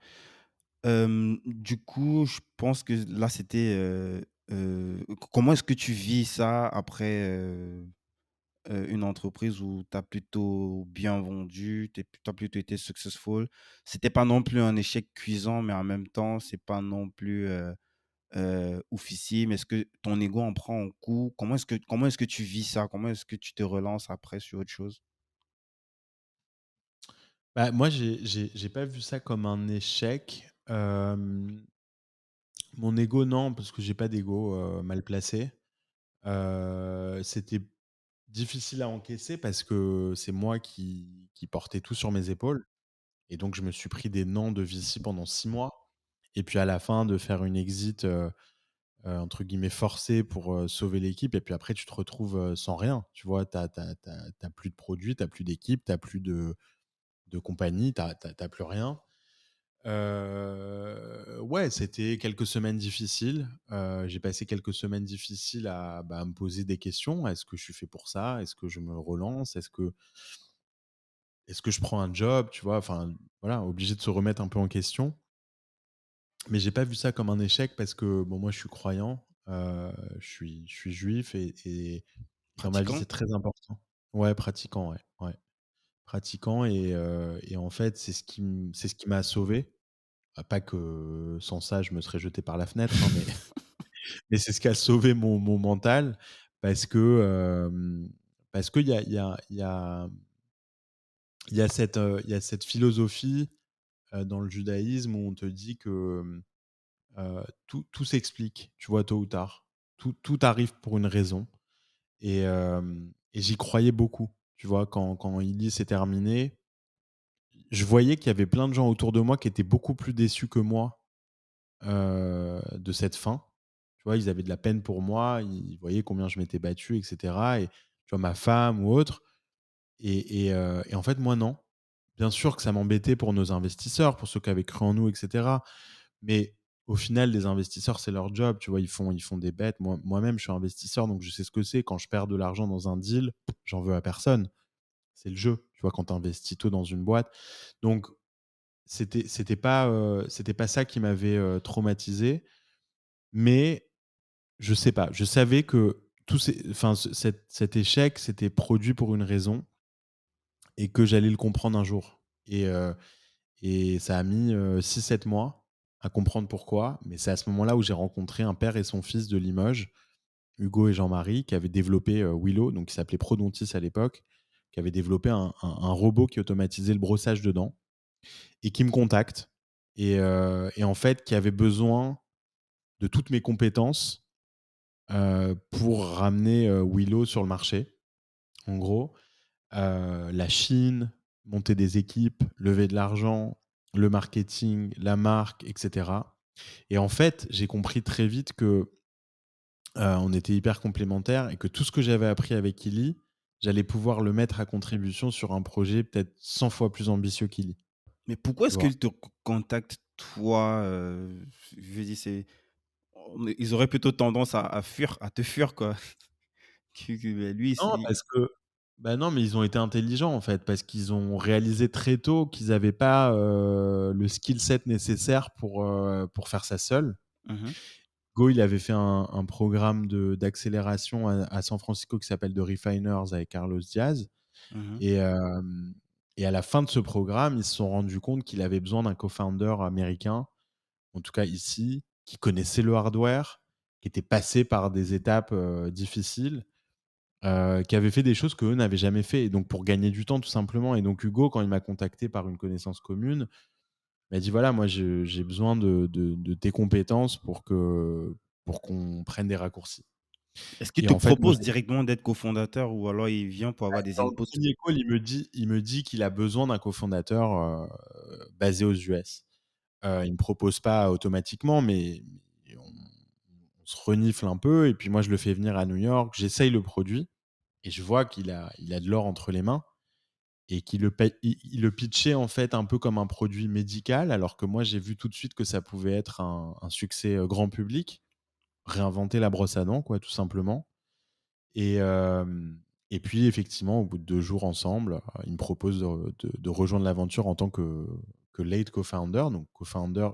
Du coup, je pense que là, c'était, comment est-ce que tu vis ça après, une entreprise où tu as plutôt bien vendu, tu as plutôt été successful? C'était pas non plus un échec cuisant, mais en même temps, c'est pas non plus, oufissime. Est-ce que ton ego en prend un coup? Comment est-ce que tu vis ça? Comment est-ce que tu te relances après sur autre chose? Bah, moi, j'ai pas vu ça comme un échec. Mon ego, non, parce que j'ai pas d'ego, mal placé. C'était difficile à encaisser parce que c'est moi qui portais tout sur mes épaules et donc je me suis pris des «non» de VC pendant 6 mois et puis à la fin de faire une exit, entre guillemets «forcée» pour, sauver l'équipe et puis après tu te retrouves, sans rien, tu vois? Tu as plus de produits, tu as plus d'équipe, tu as plus de compagnie, tu as plus rien. Ouais, c'était quelques semaines difficiles. J'ai passé quelques semaines difficiles à, bah, à me poser des questions. Est-ce que je suis fait pour ça? Est-ce que je me relance? Est-ce que je prends un job? Tu vois? Enfin, voilà, obligé de se remettre un peu en question. Mais j'ai pas vu ça comme un échec parce que, bon, moi, je suis croyant, je suis juif et dans ma vie, Pratiquant? c'est très important. Ouais, pratiquant, ouais, ouais. Pratiquant et en fait, c'est ce qui m'a sauvé. Ah, pas que sans ça, je me serais jeté par la fenêtre, hein, mais mais c'est ce qui a sauvé mon mental parce que, parce qu'il y a il y a il y a il y a cette philosophie, dans le judaïsme où on te dit que, tout s'explique, tu vois, tôt ou tard. Tout arrive pour une raison et j'y croyais beaucoup, tu vois? Quand Illy s'est terminé, je voyais qu'il y avait plein de gens autour de moi qui étaient beaucoup plus déçus que moi, de cette fin. Tu vois, ils avaient de la peine pour moi, ils voyaient combien je m'étais battu et cetera et tu vois, ma femme ou autre et en fait, moi, non. Bien sûr que ça m'embêtait pour nos investisseurs, pour ceux qui avaient cru en nous et cetera, mais au final, les investisseurs, c'est leur job, tu vois? Ils font des bêtes. Moi-même, je suis investisseur, donc je sais ce que c'est. Quand je perds de l'argent dans un deal, j'en veux à personne. C'est le jeu, tu vois? Quand tu investis tôt dans une boîte. Donc c'était pas ça qui m'avait, traumatisé, mais je sais pas, je savais que tous ces enfin, cet échec, c'était produit pour une raison et que j'allais le comprendre un jour et ça a mis, 6-7 mois à comprendre pourquoi, mais c'est à ce moment-là où j'ai rencontré un père et son fils de Limoges Hugo et Jean-Marie, qui avaient développé, Willow, donc qui s'appelait Prodontis à l'époque, qui avaient développé un robot qui automatisait le brossage de dents et qui me contactent et en fait, qui avait besoin de toutes mes compétences, pour ramener, Willow sur le marché. En gros, la Chine, monter des équipes, lever de l'argent, le marketing, la marque et cetera et en fait, j'ai compris très vite que, on était hyper complémentaires et que tout ce que j'avais appris avec Illy, j'allais pouvoir le mettre à contribution sur un projet peut-être 100 fois plus ambitieux qu'Illy, Mais pourquoi tu est-ce vois? qu'ils te contactent toi, je veux dire, ils auraient plutôt tendance à fuir, à te fuir quoi. Mais lui Non, c'est parce que bah, non, mais ils ont été intelligents, en fait, parce qu'ils ont réalisé très tôt qu'ils avaient pas, le skill set nécessaire pour faire ça seul. mmh mh, Go, il avait fait un programme d'accélération à San Francisco qui s'appelle The Refiners avec Carlos Diaz mmh et hem et à la fin de ce programme, ils se sont rendus compte qu'il avait besoin d'un co-founder américain, en tout cas ici, qui connaissait le hardware, qui était passé par des étapes, difficiles, qui avait fait des choses qu'eux n'avaient jamais fait et donc pour gagner du temps tout simplement et donc Hugo, quand il m'a contacté par une connaissance commune, m'a dit: «Voilà, moi j'ai besoin de tes compétences pour qu'on prenne des raccourcis» Est-ce qu'il et te en fait, moi propose directement d'être cofondateur ou alors il vient pour avoir des dans le inputs? 1er call, il me dit qu'il a besoin d'un cofondateur, basé aux US. Il me propose pas automatiquement, mais on se renifle un peu et puis moi je le fais venir à New York, j'essaye le produit et je vois qu'il a de l'or entre les mains et qu'il le pitchait en fait un peu comme un produit médical, alors que moi j'ai vu tout de suite que ça pouvait être un succès, grand public. Réinventer la brosse à dents quoi, tout simplement. Et et puis effectivement, au bout de 2 jours ensemble, il me propose de rejoindre l'aventure en tant que lead co-founder. Donc co-founder,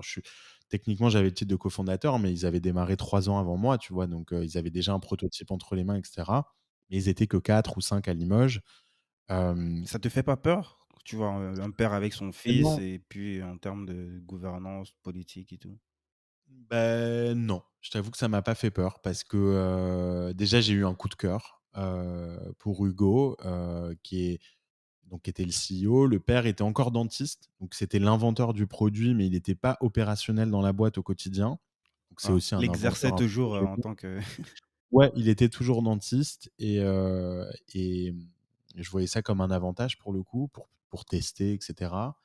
techniquement, j'avais le titre de cofondateur, mais ils avaient démarré 3 ans avant moi, tu vois? Donc ils avaient déjà un prototype entre les mains et cetera. Mais ils étaient que 4 ou 5 à Limoges. Hem, Ça te fait pas peur? Tu vois, un père avec son fils non, et puis en termes de gouvernance politique et tout? non, je t'avoue que ça m'a pas fait peur parce que, déjà j'ai eu un coup de cœur, pour Hugo, qui était le CEO. Le père était encore dentiste, donc c'était l'inventeur du produit, mais il n'était pas opérationnel dans la boîte au quotidien. Donc c'est Ah, aussi un il exerçait inventeur un peu toujours, en génie. tant que Ouais, il était toujours dentiste et je voyais ça comme un avantage pour le coup, pour tester et cetera.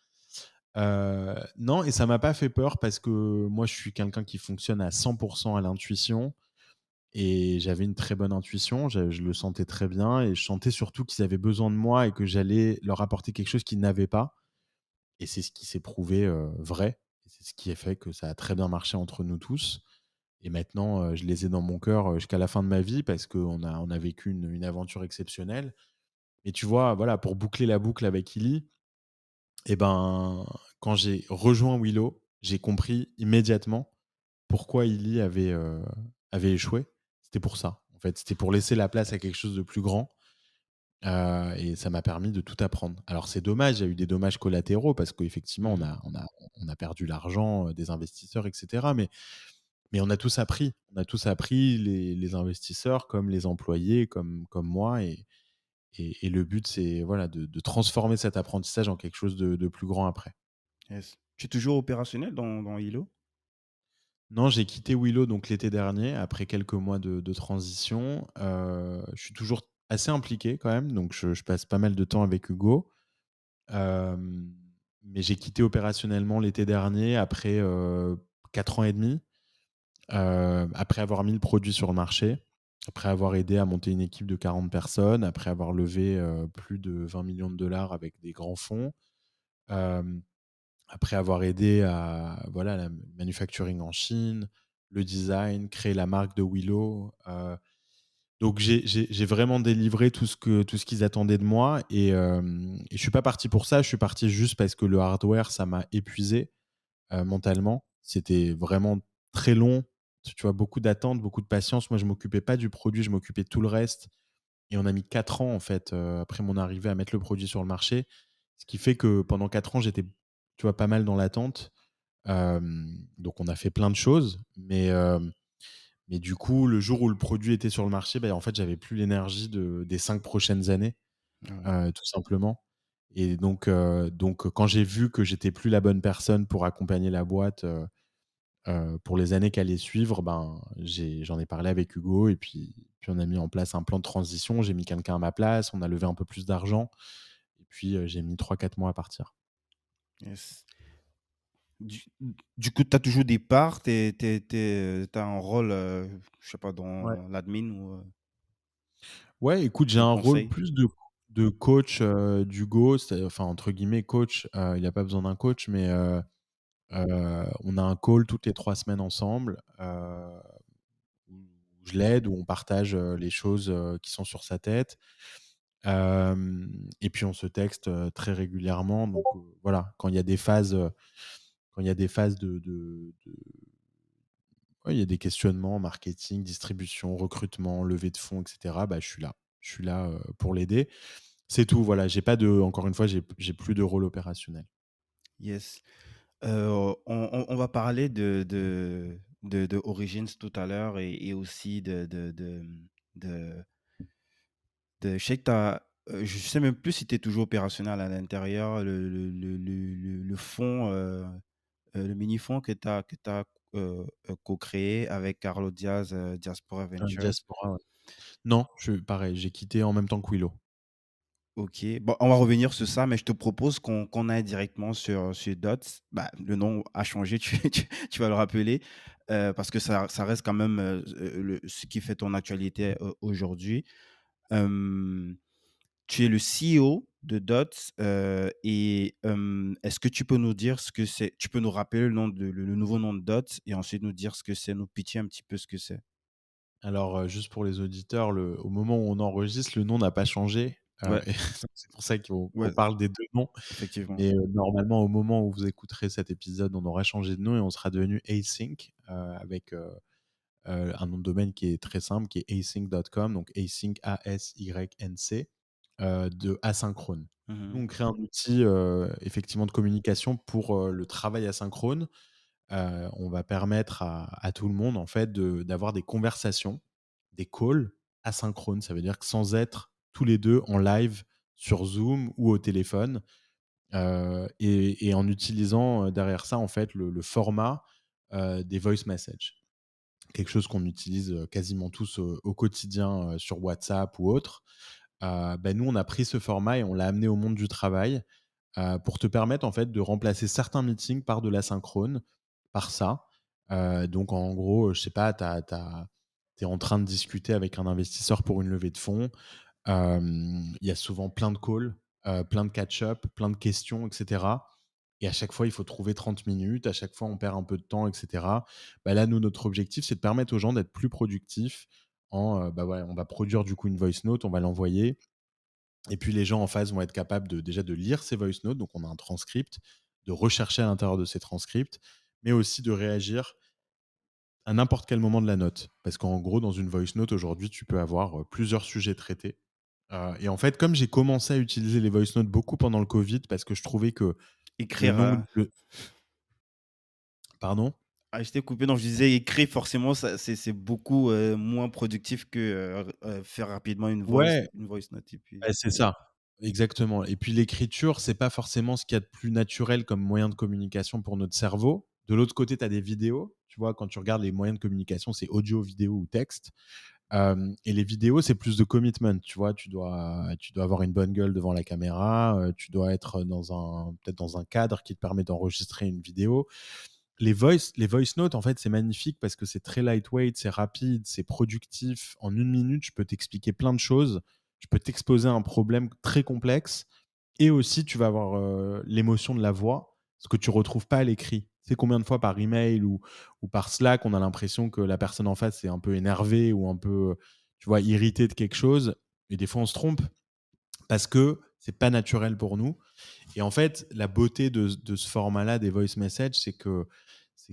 Non et ça m'a pas fait peur parce que moi je suis quelqu'un qui fonctionne à 100 à l'intuition et j'avais une très bonne intuition, je le sentais très bien et je sentais surtout qu'ils avaient besoin de moi et que j'allais leur apporter quelque chose qu'ils n'avaient pas. Et c'est ce qui s'est prouvé, vrai et c'est ce qui a fait que ça a très bien marché entre nous tous et maintenant, je les ai dans mon cœur, jusqu'à la fin de ma vie parce qu'on a vécu une aventure exceptionnelle. Mais tu vois, voilà, pour boucler la boucle avec Illy et ben, quand j'ai rejoint Willow, j'ai compris immédiatement pourquoi Illy avait échoué. C'était pour ça, en fait. C'était pour laisser la place à quelque chose de plus grand. Et ça m'a permis de tout apprendre. Alors c'est dommage, il y a eu des dommages collatéraux parce qu'effectivement mmh on a perdu l'argent, des investisseurs et cetera, mais on a tous appris. On a tous appris, les investisseurs comme les employés, comme moi et le but c'est voilà de transformer cet apprentissage en quelque chose de plus grand après. yes. Tu es toujours opérationnel dans Hilo? Non, j'ai quitté Willow donc l'été dernier après quelques mois de transition. Je suis toujours assez impliqué quand même, donc je passe pas mal de temps avec Hugo. Hem, mais j'ai quitté opérationnellement l'été dernier après, 4 ans et demi, après avoir mis le produit sur le marché, après avoir aidé à monter une équipe de 40 personnes, après avoir levé, plus de 20 millions de dollars avec des grands fonds, hem, après avoir aidé à voilà, la manufacturing en Chine, le design, créer la marque de Willow, donc j'ai vraiment délivré tout ce qu'ils attendaient de moi et je suis pas parti pour ça, je suis parti juste parce que le hardware, ça m'a épuisé, mentalement. C'était vraiment très long, tu vois? Beaucoup d'attentes, beaucoup de patience. Moi, je m'occupais pas du produit, je m'occupais de tout le reste et on a mis 4 ans, en fait, après mon arrivée à mettre le produit sur le marché. Ce qui fait que pendant 4 ans, j'étais, tu vois, pas mal dans l'attente. Donc on a fait plein de choses, Mais du coup, le jour où le produit était sur le marché, ben en fait, j'avais plus l'énergie des 5 prochaines années, Ouais. tout simplement. Et donc quand j'ai vu que j'étais plus la bonne personne pour accompagner la boîte, pour les années qui allaient suivre, ben, j'en ai parlé avec Hugo et puis on a mis en place un plan de transition. J'ai mis quelqu'un à ma place, on a levé un peu plus d'argent et puis, j'ai mis 3 4 mois à partir. Yes. Du du coup, tu as toujours des parts? Tu as un rôle, je sais pas, Ouais. dans l'admin Ouais, écoute, j'ai ou le un rôle conseil? plus de coach, d'Hugo, c'est enfin entre guillemets «coach», il a pas besoin d'un coach, mais on a un call toutes les 3 semaines ensemble, où je l'aide, où on partage, les choses, qui sont sur sa tête. Et puis on se texte, très régulièrement donc voilà, quand il y a des phases de ouais, il y a des questionnements marketing, distribution, recrutement, levée de fonds et cetera, bah, je suis là. Je suis là, pour l'aider. C'est tout, voilà, j'ai pas de encore une fois, j'ai plus de rôle opérationnel. Yes. On va parler de Origins tout à l'heure et aussi de je sais que je sais même plus si tu es toujours opérationnel à l'intérieur, le fonds, le mini fonds que tu as, co-créé avec Carlo Diaz, Diaspora Ventures. Diaspora, ouais. Non, pareil, j'ai quitté en même temps que Willow. OK. Bon, on va revenir sur ça, mais je te propose qu'on aille directement sur Dots. Bah, le nom a changé, tu vas le rappeler, parce que ça reste quand même, ce qui fait ton actualité, aujourd'hui. Hem, Tu es le CEO de Dots, et est-ce que tu peux nous dire ce que c'est? Tu peux nous rappeler le nouveau nom de Dots et ensuite nous dire ce que c'est, nous pitcher un petit peu ce que c'est? Alors, juste pour les auditeurs, au moment où on enregistre, le nom n'a pas changé, Ouais, et c'est pour ça qu'on ouais, parle des 2 noms. effectivement. Mais, normalement, au moment où vous écouterez cet épisode, on aura changé de nom et on sera devenu Async, avec, un nom de domaine qui est très simple, qui est async.com, donc async, A-S-Y-N-C, de asynchrone. Nous, Mmh. on crée un outil, effectivement de communication pour, le travail asynchrone. On va permettre à tout le monde, en fait, d'avoir des conversations, des calls asynchrones. Ça veut dire que sans être tous les 2 en live sur Zoom ou au téléphone, et en utilisant, derrière ça, en fait, le format, des voice messages. Quelque chose qu'on utilise, quasiment tous au quotidien, sur WhatsApp ou autre. Bah, nous, on a pris ce format et on l'a amené au monde du travail, pour te permettre, en fait, de remplacer certains meetings par de l'asynchrone, par ça. Donc en gros, je sais pas, tu es en train de discuter avec un investisseur pour une levée de fonds. Il y a souvent plein de calls, plein de catch-up, plein de questions et cetera et à chaque fois, il faut trouver 30 minutes. À chaque fois, on perd un peu de temps et cetera. Bah, là, nous, notre objectif, c'est de permettre aux gens d'être plus productifs bah, ouais, on va produire du coup une voice note, on va l'envoyer et puis les gens en face vont être capables déjà de lire ces voice notes, donc on a un transcript, de rechercher à l'intérieur de ces transcripts, mais aussi de réagir à n'importe quel moment de la note. Parce qu'en gros, dans une voice note, aujourd'hui, tu peux avoir, plusieurs sujets traités. Et en fait, comme j'ai commencé à utiliser les voice notes beaucoup pendant le covid parce que je trouvais que le Écrire, nombre le pardon? ah, je t'ai coupé, non, je disais écrire forcément ça c'est beaucoup, moins productif que, faire rapidement Ouais, une voice note et puis bah, c'est ça, exactement et puis l'écriture, c'est pas forcément ce qu'il y a de plus naturel comme moyen de communication pour notre cerveau. De l'autre côté, tu as des vidéos, tu vois? Quand tu regardes les moyens de communication, c'est audio, vidéo ou texte. Et les vidéos, c'est plus de commitment, tu vois? Tu dois avoir une bonne gueule devant la caméra, tu dois être peut-être dans un cadre qui te permet d'enregistrer une vidéo. Les voice notes, en fait, c'est magnifique parce que c'est très lightweight, c'est rapide, c'est productif. En 1 minute, je peux t'expliquer plein de choses. Je peux t'exposer un problème très complexe et aussi tu vas avoir, l'émotion de la voix, ce que tu retrouves pas à l'écrit. Tu sais combien de fois par email ou par Slack, on a l'impression que la personne en face est un peu énervée ou un peu, tu vois, irritée de quelque chose et des fois on se trompe parce que c'est pas naturel pour nous et en fait, la beauté de ce format-là des voice messages, c'est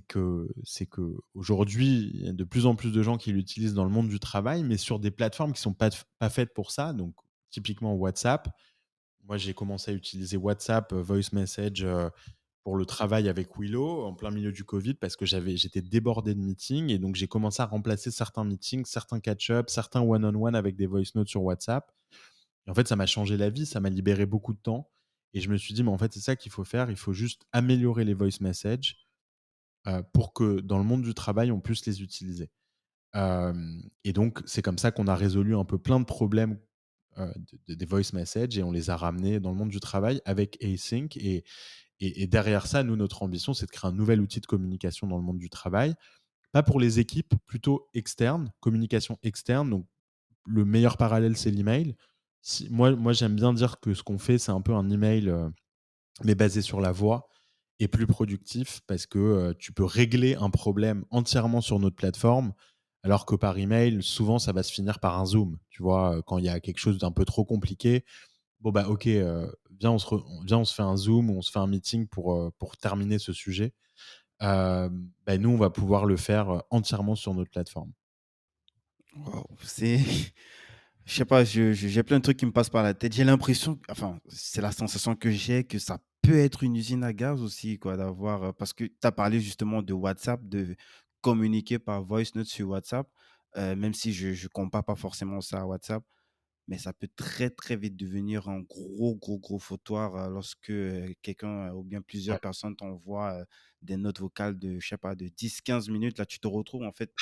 qu'aujourd'hui, il y a de plus en plus de gens qui l'utilisent dans le monde du travail, mais sur des plateformes qui sont pas faites pour ça, donc typiquement WhatsApp. Moi, j'ai commencé à utiliser WhatsApp, voice message, pour le travail avec Willow en plein milieu du Covid parce que j'étais débordé de meetings et donc j'ai commencé à remplacer certains meetings, certains catch-up, certains one-on-one avec des voice notes sur WhatsApp et en fait, ça m'a changé la vie, ça m'a libéré beaucoup de temps et je me suis dit: «Mais en fait, c'est ça qu'il faut faire, il faut juste améliorer les voice messages, pour que dans le monde du travail, on puisse les utiliser». Et donc c'est comme ça qu'on a résolu un peu plein de problèmes, des voice messages et on les a ramenés dans le monde du travail avec Async et derrière ça, nous, notre ambition, c'est de créer un nouvel outil de communication dans le monde du travail. Pas pour les équipes, plutôt externe, communication externe. Donc, le meilleur parallèle, c'est l'email. Moi, j'aime bien dire que ce qu'on fait, c'est un peu un email, mais basé sur la voix et plus productif parce que tu peux régler un problème entièrement sur notre plateforme, alors que par email, souvent, ça va se finir par un Zoom. Tu vois, quand il y a quelque chose d'un peu trop compliqué, bon, bah, OK, viens, on se fait un Zoom ou on se fait un meeting pour terminer ce sujet. Bah, nous, on va pouvoir le faire, entièrement sur notre plateforme. Waouh, c'est je sais pas, j'ai plein de trucs qui me passent par la tête. J'ai l'impression, enfin, c'est la sensation que j'ai, que ça peut être une usine à gaz aussi, quoi, d'avoir, parce que tu as parlé justement de WhatsApp, de communiquer par voice note sur WhatsApp, même si je compare pas forcément ça à WhatsApp, mais ça peut très, très vite devenir un gros, gros, gros foutoir, lorsque, quelqu'un, ou bien plusieurs Ouais, personnes t'envoient, des notes vocales de, je sais pas, de 10, 15 minutes. Là, tu te retrouves en fait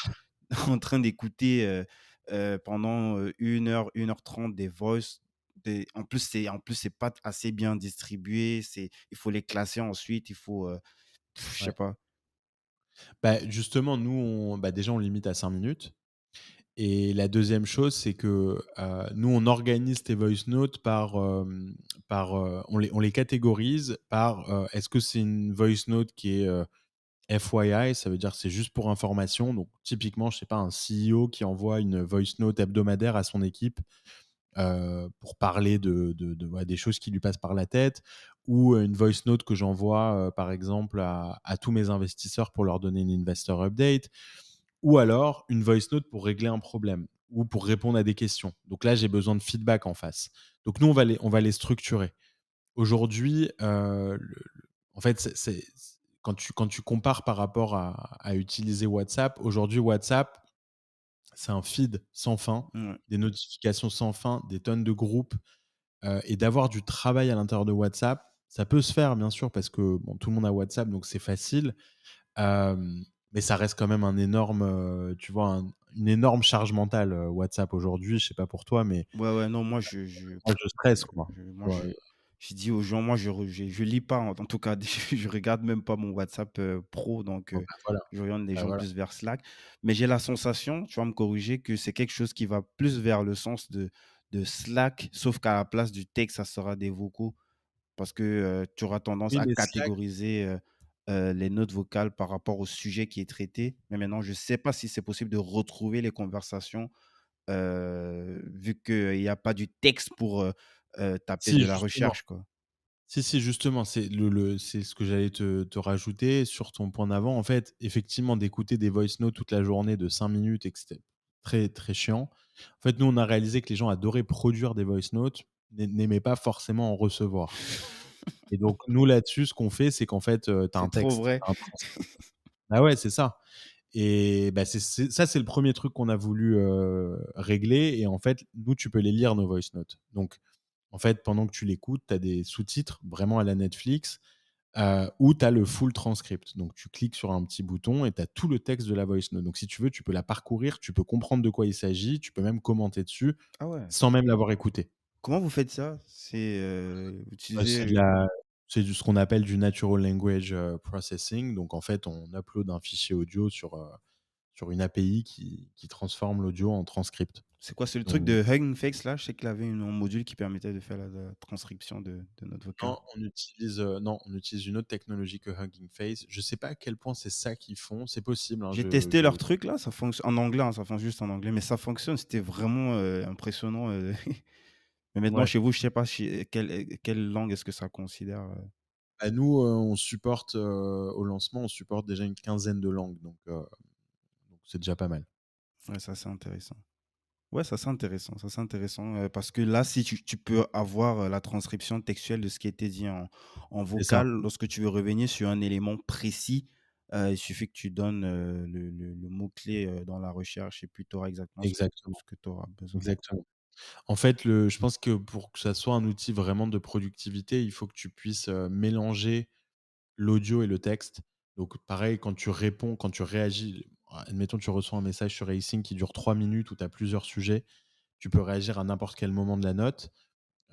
en train d'écouter, pendant, 1 heure, 1 h 30 des voices, des en plus c'est pas assez bien distribué, il faut les classer ensuite, il faut, je sais ouais. pas. Bah, justement, nous, déjà, on limite à 5 minutes et la deuxième chose, c'est que, nous, on organise tes voice notes on les catégorise par, est-ce que c'est une voice note qui est, FYI, ça veut dire que c'est juste pour information. Donc typiquement, je sais pas, un CEO qui envoie une voice note hebdomadaire à son équipe, pour parler ouais, des choses qui lui passent par la tête ou, une voice note que j'envoie, par exemple à tous mes investisseurs pour leur donner une investor update ou alors une voice note pour régler un problème ou pour répondre à des questions. Donc là, j'ai besoin de feedback en face. Donc nous, on va les structurer. Aujourd'hui, en fait, quand tu compares par rapport à utiliser WhatsApp, aujourd'hui, WhatsApp, c'est un feed sans fin, Ouais. des notifications sans fin, des tonnes de groupes, et d'avoir du travail à l'intérieur de WhatsApp, ça peut se faire, bien sûr, parce que, bon, tout le monde a WhatsApp, donc c'est facile, mais ça reste quand même un énorme, tu vois, une énorme charge mentale, WhatsApp aujourd'hui. Je sais pas pour toi, mais Ouais, ouais, non, moi moi, je stresse, quoi, tu moi vois? je dis aux gens, moi je lis pas, en tout cas, je regarde même pas mon WhatsApp, pro, donc Bon, bah, voilà, je oriente les bah, gens voilà. plus vers Slack. Mais j'ai la sensation, tu vas me corriger, que c'est quelque chose qui va plus vers le sens de Slack, sauf qu'à la place du texte, ça sera des vocaux. Parce que, tu auras tendance Oui, à mais Slack, catégoriser, les notes vocales par rapport au sujet qui est traité. Mais maintenant, je ne sais pas si c'est possible de retrouver les conversations, vu qu'il y a pas du texte pour, taper si, de la justement. recherche, quoi. Si, si, justement, c'est ce que j'allais te rajouter sur ton point d'avant. En fait, effectivement, d'écouter des voice notes toute la journée de 5 minutes et que c'était très, très chiant. En fait, nous, on a réalisé que les gens adoraient produire des voice notes, n'aimaient pas forcément en recevoir. Et donc, nous, là-dessus, ce qu'on fait, c'est qu'en fait, tu as un C'est trop texte, vrai. tu as un transcript. Ah ouais, c'est ça. Et bah, c'est le premier truc qu'on a voulu, régler et en fait, nous, tu peux les lire nos voice notes. Donc en fait, pendant que tu l'écoutes, tu as des sous-titres vraiment à la Netflix, où tu as le full transcript. Donc tu cliques sur un petit bouton et tu as tout le texte de la voice note. Donc si tu veux, tu peux la parcourir, tu peux comprendre de quoi il s'agit, tu peux même commenter dessus, Ah ouais. sans même l'avoir écouté. Comment vous faites ça? C'est, vous Bah, c'est de utilisez, la c'est du ce qu'on appelle du natural language, processing. Donc en fait, on upload un fichier audio sur une API qui transforme l'audio en transcript. c'est quoi? C'est le truc Donc de Hugging Face là? Je sais qu'il avait un module qui permettait de faire la transcription de notes vocales. non, on utilise une autre technologie que Hugging Face. Je sais pas à quel point c'est ça qu'ils font, c'est possible, hein, J'ai je testé leur je truc là, ça fonctionne en anglais, hein, ça fonctionne juste en anglais, mais ça fonctionne, c'était vraiment, impressionnant, mais maintenant ouais. chez vous, je sais pas quelle langue est-ce que ça considère, Bah, nous, on supporte, au lancement, on supporte déjà une quinzaine de langues, donc c'est déjà pas mal. Ouais, ça c'est intéressant. Ouais, ça c'est intéressant, parce que là, si tu peux avoir, la transcription textuelle de ce qui a été dit en C'est ça, vocal, lorsque tu veux revenir sur un élément précis, il suffit que tu donnes, le mot-clé, dans la recherche et puis tu auras exactement exactement, ce que tu auras besoin. exactement. En fait, je pense que pour que ça soit un outil vraiment de productivité, il faut que tu puisses, mélanger l'audio et le texte. Donc pareil, quand tu réponds, quand tu réagis, admettons, tu reçois un message sur Racing qui dure 3 minutes où tu as plusieurs sujets, tu peux réagir à n'importe quel moment de la note.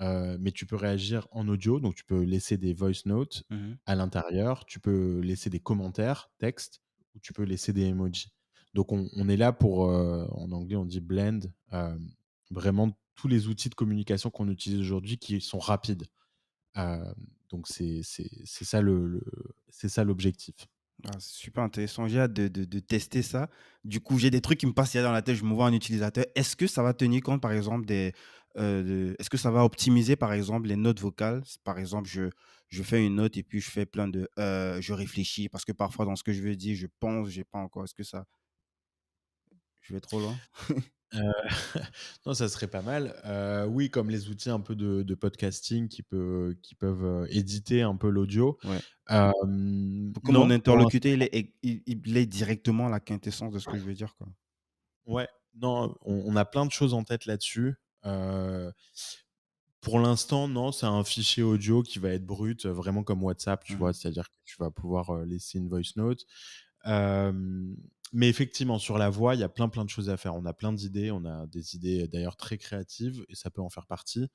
Mais tu peux réagir en audio, donc tu peux laisser des voice notes Mmh. à l'intérieur, tu peux laisser des commentaires texte ou tu peux laisser des emojis. Donc on est là pour, en anglais on dit blend, vraiment tous les outils de communication qu'on utilise aujourd'hui qui sont rapides. Hem, donc c'est ça c'est ça l'objectif. Ah, c'est super intéressant. J'ai hâte de tester ça. Du coup, j'ai des trucs qui me passent hier dans la tête, je me vois un utilisateur. Est-ce que ça va tenir compte, par exemple, est-ce que ça va optimiser, par exemple, les notes vocales? Par exemple, je fais une note et puis je fais plein de je réfléchis parce que parfois dans ce que je veux dire, je pense, j'ai pas encore. Est-ce que ça je vais trop loin? Heu, non, ça serait pas mal. Oui, comme les outils un peu de podcasting qui peuvent, éditer un peu l'audio. Ouais. Pour que mon Non, pour l'instant. interlocuteur, il ait directement la quintessence de ce que je veux dire, quoi. Ouais, non, on a plein de choses en tête là-dessus. Heu, pour l'instant, non, c'est un fichier audio qui va être brut, vraiment comme WhatsApp, tu vois? Mmh. C'est-à-dire que tu vas pouvoir, laisser une voice note. Hem, mais effectivement, sur la voix, il y a plein, plein de choses à faire. On a plein d'idées, on a des idées, d'ailleurs très créatives et ça peut en faire partie,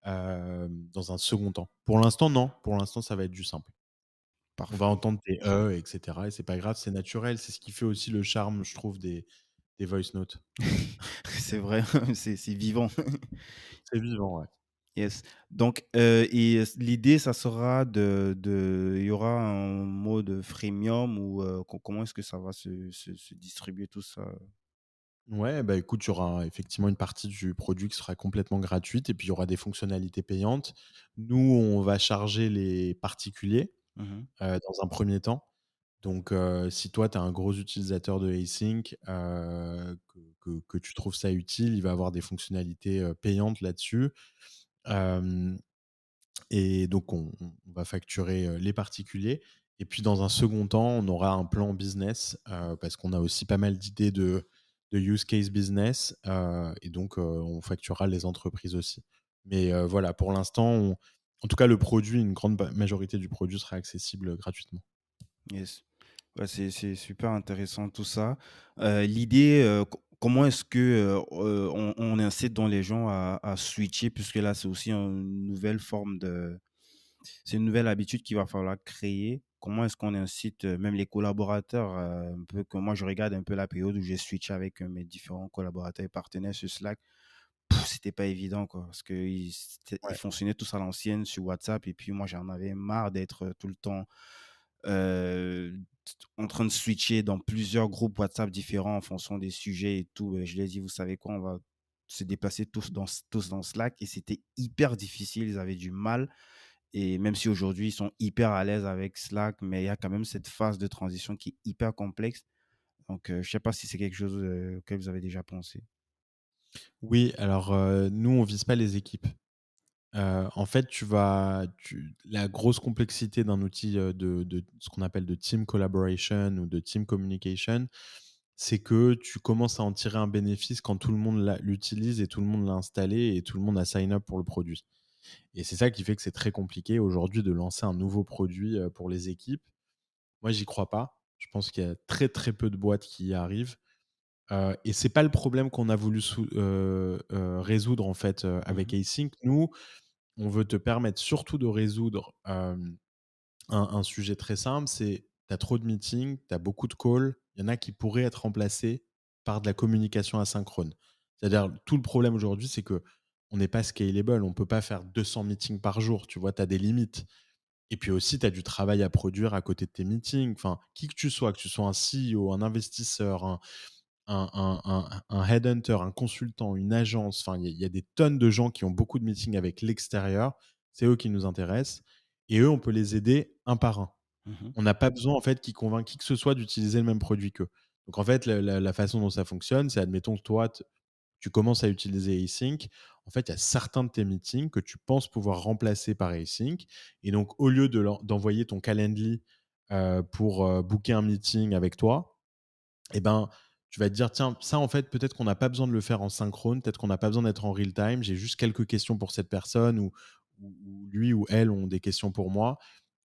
dans un second temps. Pour l'instant, non. Pour l'instant, ça va être du simple. On va Parfait. entendre tes et cetera et c'est pas grave, c'est naturel. C'est ce qui fait aussi le charme, je trouve, des voice notes. C'est vrai, c'est vivant. C'est vivant, ouais. Yes. Donc, l'idée, ça sera il y aura un mode freemium ou, comment est-ce que ça va se distribuer tout ça? Ouais, bah, écoute, il y aura effectivement une partie du produit qui sera complètement gratuite et puis il y aura des fonctionnalités payantes. Nous, on va charger les particuliers, Mmh. dans un premier temps. Donc, si toi, tu es un gros utilisateur de Async, que tu trouves ça utile, il va avoir des fonctionnalités, payantes là-dessus. Hem Et donc on va facturer, les particuliers et puis dans un second temps, on aura un plan business, parce qu'on a aussi pas mal d'idées de use case business, et donc on facturera les entreprises aussi. Mais voilà, pour l'instant, en tout cas, le produit, une grande majorité du produit sera accessible, gratuitement. Yes. Ouais, c'est super intéressant tout ça. L'idée, comment est-ce que, on incite dans les gens à switcher puisque là, c'est aussi une nouvelle forme de c'est une nouvelle habitude qu'il va falloir créer. Comment est-ce qu'on incite, même les collaborateurs, un peu que moi je regarde un peu la période où j'ai switché avec, mes différents collaborateurs et partenaires sur Slack. C'était pas évident quoi, parce ils Ouais. fonctionnaient tous à l'ancienne sur WhatsApp et puis moi j'en avais marre d'être, tout le temps, heu, en train de switcher dans plusieurs groupes WhatsApp différents en fonction des sujets et tout, je leur ai dit: «Vous savez quoi? On va se déplacer tous dans Slack» et c'était hyper difficile. Ils avaient du mal et même si aujourd'hui ils sont hyper à l'aise avec Slack, mais il y a quand même cette phase de transition qui est hyper complexe. Donc, je sais pas si c'est quelque chose, auquel vous avez déjà pensé? Oui, alors, nous, on vise pas les équipes. En fait, la grosse complexité d'un outil, de ce qu'on appelle de team collaboration ou de team communication, c'est que tu commences à en tirer un bénéfice quand tout le monde l'utilise et tout le monde l'a installé et tout le monde a sign up pour le produit. Et c'est ça qui fait que c'est très compliqué aujourd'hui de lancer un nouveau produit, pour les équipes. Moi, j'y crois pas. Je pense qu'il y a très, très peu de boîtes qui y arrivent, et c'est pas le problème qu'on a voulu résoudre en fait, avec Mmh. Async. Nous, on veut te permettre surtout de résoudre, un sujet très simple, c'est tu as trop de meetings, tu as beaucoup de calls, il y en a qui pourraient être remplacés par de la communication asynchrone. C'est-à-dire, tout le problème aujourd'hui, c'est que on n'est pas scalable, on peut pas faire 200 meetings par jour, tu vois? Tu as des limites et puis aussi, tu as du travail à produire à côté de tes meetings. Enfin, qui que tu sois un CEO, un investisseur, un headhunter, un consultant, une agence, enfin, il y a des tonnes de gens qui ont beaucoup de meetings avec l'extérieur. C'est eux qui nous intéressent et eux, on peut les aider un par un. Mmh. On n'a pas besoin, en fait, qu'ils convainquent qui que ce soit d'utiliser le même produit qu'eux. Donc en fait, la façon dont ça fonctionne, c'est admettons que toi, tu commences à utiliser Async, en fait, il y a certains de tes meetings que tu penses pouvoir remplacer par Async et donc au lieu d'envoyer ton Calendly, pour, booker un meeting avec toi, et ben, tu vas te dire: «Tiens, ça, en fait, peut-être qu'on n'a pas besoin de le faire en synchrone, peut-être qu'on n'a pas besoin d'être en real time. J'ai juste quelques questions pour cette personne ou lui ou elle ont des questions pour moi».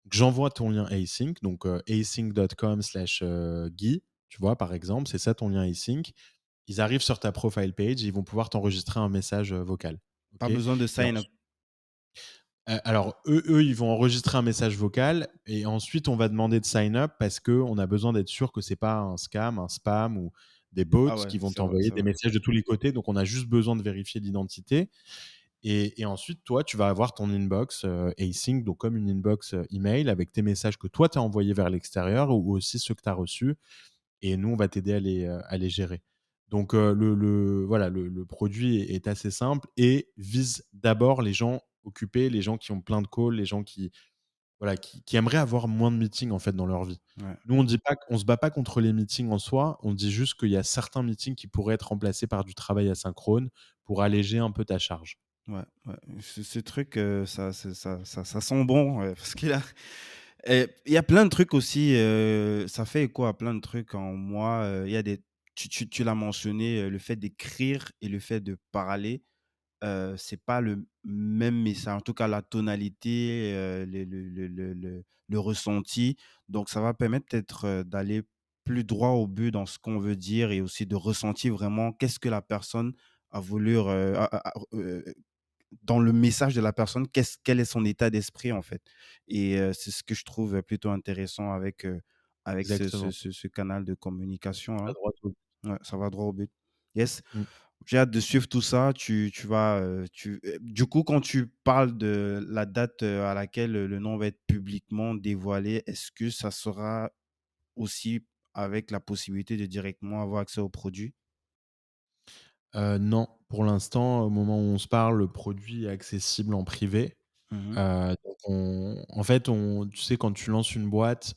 J'envoie ton lien async, donc async.com/Guy, tu vois, par exemple, c'est ça ton lien async. Ils arrivent sur ta profile page, ils vont pouvoir t'enregistrer un message, vocal. Pas OK? Et besoin de sign up. alors eux, ils vont enregistrer un message vocal et ensuite on va demander de sign up parce qu'on a besoin d'être sûr que c'est pas un scam, un spam ou des bots Ah ouais, qui vont c'est vrai, t'envoyer c'est des vrai. messages de tous les côtés. Donc on a juste besoin de vérifier l'identité et ensuite toi, tu vas avoir ton inbox, async, donc comme une inbox, email avec tes messages que toi tu as envoyés vers l'extérieur ou aussi ceux que tu as reçus et nous, on va t'aider à les gérer. Donc, voilà, le produit est assez simple et vise d'abord les gens occupés, les gens qui ont plein de calls, les gens qui, voilà, qui aimeraient avoir moins de meetings, en fait, dans leur vie. Ouais, Nous, on dit pas qu'on se bat pas contre les meetings en soi, on dit juste qu'il y a certains meetings qui pourraient être remplacés par du travail asynchrone pour alléger un peu ta charge. ouais, ouais. Ce truc, ça sent bon, parce qu'il a et il y a plein de trucs aussi, ça fait écho à plein de trucs en moi, il y a des tu l'as mentionné, le fait d'écrire et le fait de parler. C'est pas le même message, en tout cas la tonalité, le ressenti. Donc ça va permettre peut-être, d'aller plus droit au but dans ce qu'on veut dire et aussi de ressentir vraiment qu'est-ce que la personne a voulu dans le message de la personne, quel est son état d'esprit, en fait. Et c'est ce que je trouve plutôt intéressant avec Exactement. ce canal de Ça va communication-là. droit au but. Ouais, ça va droit au but. Yes. Mmh. J'ai hâte de suivre tout ça. Tu vas, du coup, quand tu parles de la date, à laquelle, le nom va être publiquement dévoilé, est-ce que ça sera aussi avec la possibilité de directement avoir accès aux produits? Non, pour l'instant, au moment où on se parle, le produit est accessible en privé. Mmh. Donc tu sais, quand tu lances une boîte,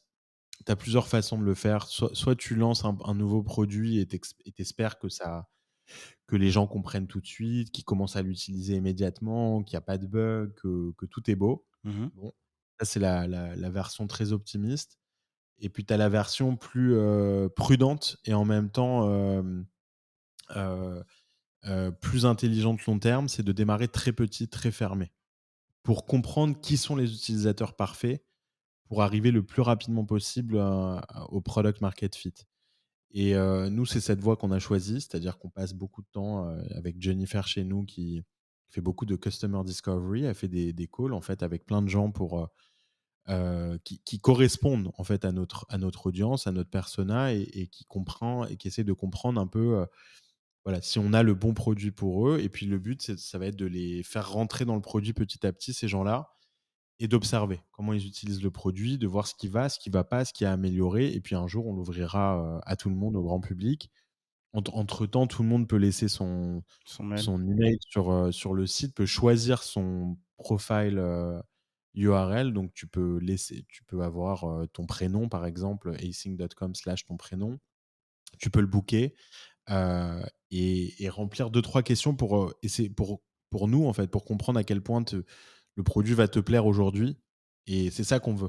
tu as plusieurs façons de le faire. Soit tu lances un nouveau produit et tu espères que les gens comprennent tout de suite, qu'ils commencent à l'utiliser immédiatement, qu'il y a pas de bug, que tout est beau. Mmh. Bon, ça, c'est la version très optimiste et puis tu as la version plus, prudente et en même temps, heu plus intelligente long terme, c'est de démarrer très petit, très fermé, pour comprendre qui sont les utilisateurs parfaits pour arriver le plus rapidement possible, au product market fit et nous, c'est cette voie qu'on a choisie, c'est-à-dire qu'on passe beaucoup de temps, avec Jennifer chez nous qui fait beaucoup de customer discovery. Elle fait des calls, en fait, avec plein de gens pour, qui correspondent, en fait, à notre audience, à notre persona et qui comprend et qui essaie de comprendre un peu, voilà, si on a le bon produit pour eux et puis le but, ça va être de les faire rentrer dans le produit petit à petit, ces gens-là et d'observer comment ils utilisent le produit, de voir ce qui va pas, ce qui a amélioré et puis un jour, on l'ouvrira, à tout le monde, au grand public. Entre-temps, tout le monde peut laisser Son mail? son email sur le site, peut choisir son profile, URL. Donc tu peux avoir, ton prénom, par exemple, async.com/ton prénom. Tu peux le booker. Et remplir deux trois questions pour nous, en fait, pour comprendre à quel point le produit va te plaire aujourd'hui et c'est ça qu'on veut.